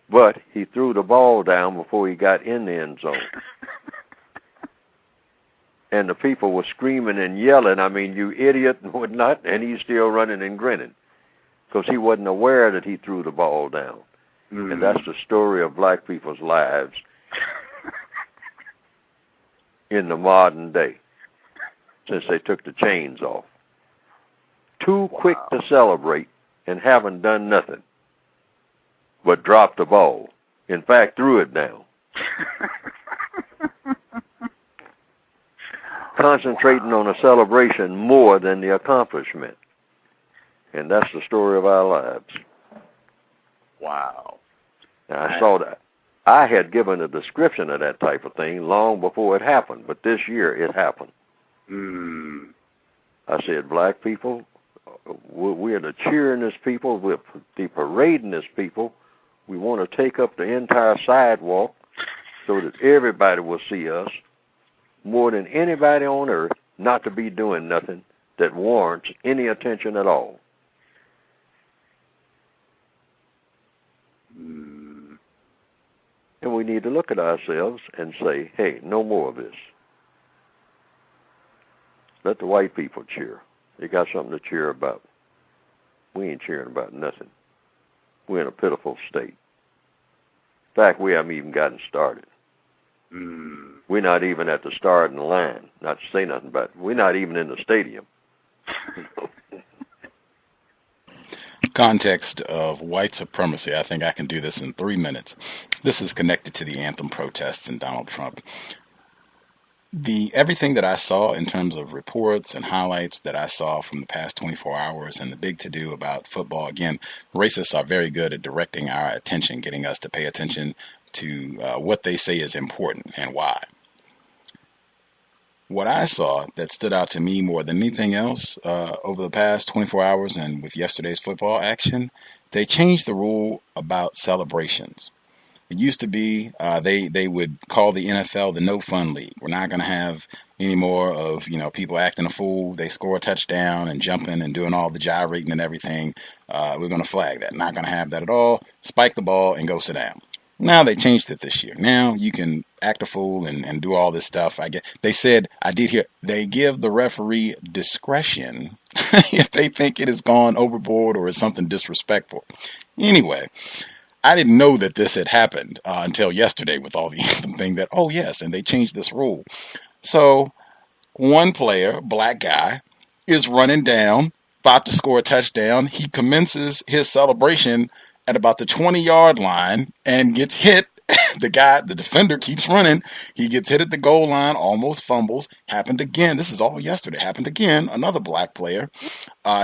But he threw the ball down before he got in the end zone. And the people were screaming and yelling, you idiot and whatnot, and he's still running and grinning because he wasn't aware that he threw the ball down. And that's the story of black people's lives in the modern day since they took the chains off. Too quick to celebrate and haven't done nothing but dropped the ball. In fact, threw it down. Concentrating on a celebration more than the accomplishment. And that's the story of our lives. Wow. Now, I saw that. I had given a description of that type of thing long before it happened, but this year it happened. I said, black people, we're the cheeringest people, we're the paradingest people. We want to take up the entire sidewalk so that everybody will see us more than anybody on earth, not to be doing nothing that warrants any attention at all. And we need to look at ourselves and say, hey, no more of this. Let the white people cheer. They got something to cheer about. We ain't cheering about nothing. We're in a pitiful state. In fact, we haven't even gotten started. We're not even at the starting line. Not to say nothing about it. We're not even in the stadium. Context of white supremacy. I think I can do this in 3 minutes. This is connected to the anthem protests and Donald Trump. Everything that I saw in terms of reports and highlights that I saw from the past 24 hours and the big to-do about football, again, racists are very good at directing our attention, getting us to pay attention to what they say is important and why. What I saw that stood out to me more than anything else over the past 24 hours and with yesterday's football action, they changed the rule about celebrations. It used to be they would call the NFL the no fun league. We're not going to have any more of people acting a fool. They score a touchdown and jumping and doing all the gyrating and everything. We're going to flag that. Not going to have that at all. Spike the ball and go sit down. Now they changed it this year. Now you can act a fool and do all this stuff. They said, I did hear, they give the referee discretion if they think it has gone overboard or is something disrespectful. Anyway, I didn't know that this had happened until yesterday with all the anthem thing that, oh yes, and they changed this rule. So one player, black guy, is running down, about to score a touchdown. He commences his celebration at about the 20-yard line and gets hit. The defender keeps running. He gets hit at the goal line, almost fumbles. Happened again. This is all yesterday. Happened again. Another black player.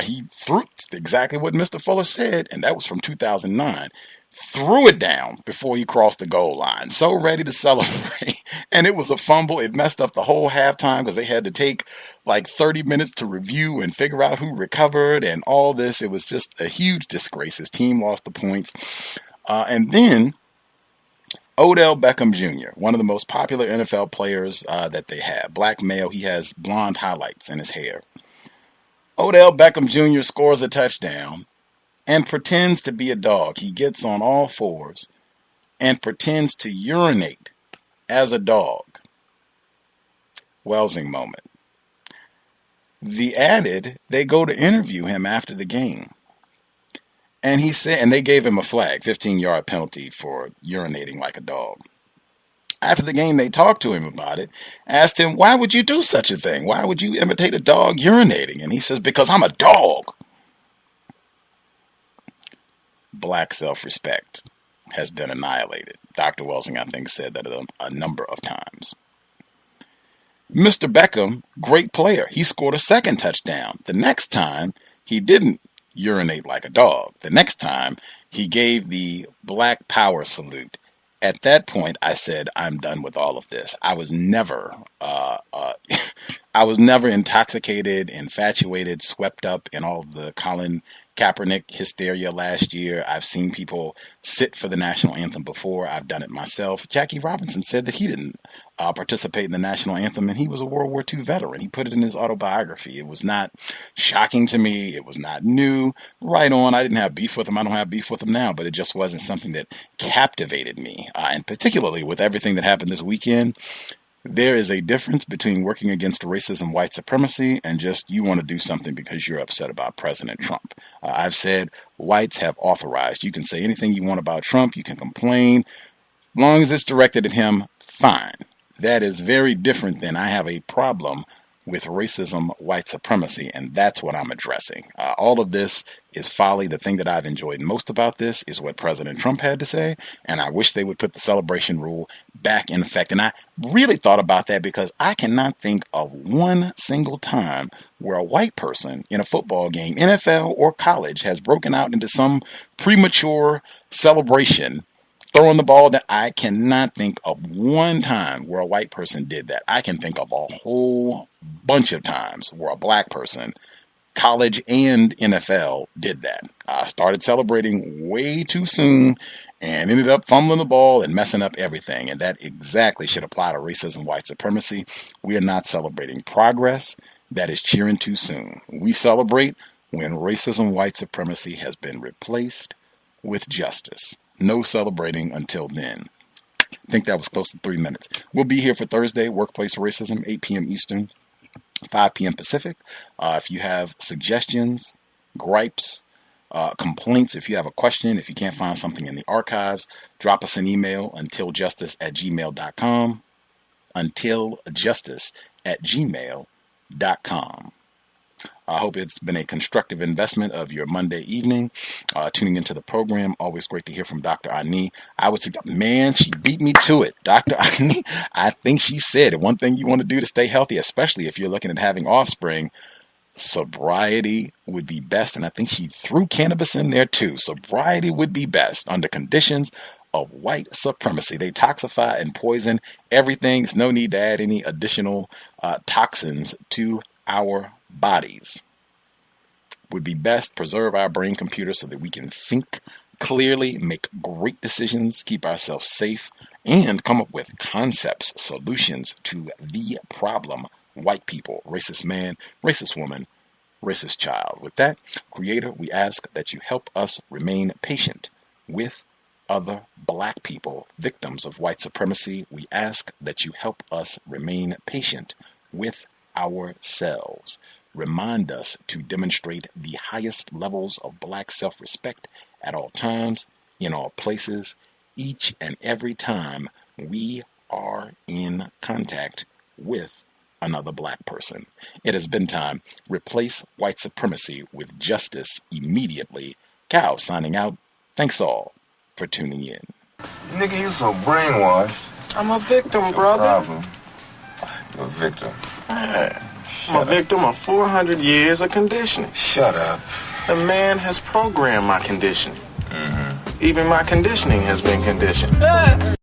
He threw exactly what Mr. Fuller said, and that was from 2009. Threw it down before he crossed the goal line. So ready to celebrate. And it was a fumble. It messed up the whole halftime because they had to take like 30 minutes to review and figure out who recovered and all this. It was just a huge disgrace. His team lost the points. And then Odell Beckham Jr., one of the most popular NFL players that they have. Black male. He has blonde highlights in his hair. Odell Beckham Jr. scores a touchdown and pretends to be a dog. He gets on all fours and pretends to urinate as a dog. Welsing moment. They go to interview him after the game. And he said, and they gave him a flag, 15-yard penalty for urinating like a dog. After the game, they talked to him about it, asked him, why would you do such a thing? Why would you imitate a dog urinating? And he says, because I'm a dog. Black self-respect has been annihilated. Dr. Welsing, I think, said that a number of times. Mr. Beckham, great player. He scored a second touchdown. The next time, he didn't urinate like a dog. The next time, he gave the Black Power salute at that point, I said, I'm done with all of this. I was never, I was never intoxicated, infatuated, swept up in all of the Colin Kaepernick hysteria last year. I've seen people sit for the national anthem before. I've done it myself. Jackie Robinson said that he didn't participate in the national anthem, and he was a World War II veteran. He put it in his autobiography. It was not shocking to me. It was not new. Right on. I didn't have beef with him. I don't have beef with him now, but it just wasn't something that captivated me. And particularly with everything that happened this weekend, there is a difference between working against racism, white supremacy, and just you want to do something because you're upset about President Trump. I've said whites have authorized. You can say anything you want about Trump. You can complain. As long as it's directed at him, fine. That is very different than I have a problem with racism, white supremacy, and that's what I'm addressing. All of this is folly. The thing that I've enjoyed most about this is what President Trump had to say, and I wish they would put the celebration rule back in effect. And I really thought about that because I cannot think of one single time where a white person in a football game, NFL or college, has broken out into some premature celebration throwing the ball. That I cannot think of one time where a white person did that. I can think of a whole bunch of times where a black person, college and NFL, did that. I started celebrating way too soon and ended up fumbling the ball and messing up everything. And that exactly should apply to racism, white supremacy. We are not celebrating progress. That is cheering too soon. We celebrate when racism, white supremacy has been replaced with justice. No celebrating until then. I think that was close to 3 minutes. We'll be here for Thursday, Workplace Racism, 8 p.m. Eastern, 5 p.m. Pacific. If you have suggestions, gripes, complaints, if you have a question, if you can't find something in the archives, drop us an email, untiljustice@gmail.com, untiljustice@gmail.com. I hope it's been a constructive investment of your Monday evening. Tuning into the program, always great to hear from Dr. Ani. I would say, man, she beat me to it. Dr. Ani, I think she said one thing you want to do to stay healthy, especially if you're looking at having offspring, sobriety would be best. And I think she threw cannabis in there too. Sobriety would be best under conditions of white supremacy. They toxify and poison everything. There's no need to add any additional toxins to our bodies. Would be best preserve our brain computer so that we can think clearly, make great decisions, keep ourselves safe, and come up with concepts, solutions to the problem. White people, racist man, racist woman, racist child. With that, Creator, we ask that you help us remain patient with other black people, victims of white supremacy. We ask that you help us remain patient with ourselves. Remind us to demonstrate the highest levels of black self-respect at all times, in all places, each and every time we are in contact with another black person. It has been time. Replace white supremacy with justice immediately. Cow signing out. Thanks all for tuning in. Nigga, you so brainwashed. I'm a victim, brother. Problem. You're a victim. I'm a victim of 400 years of conditioning. Shut up. The man has programmed my conditioning. Even my conditioning has been conditioned.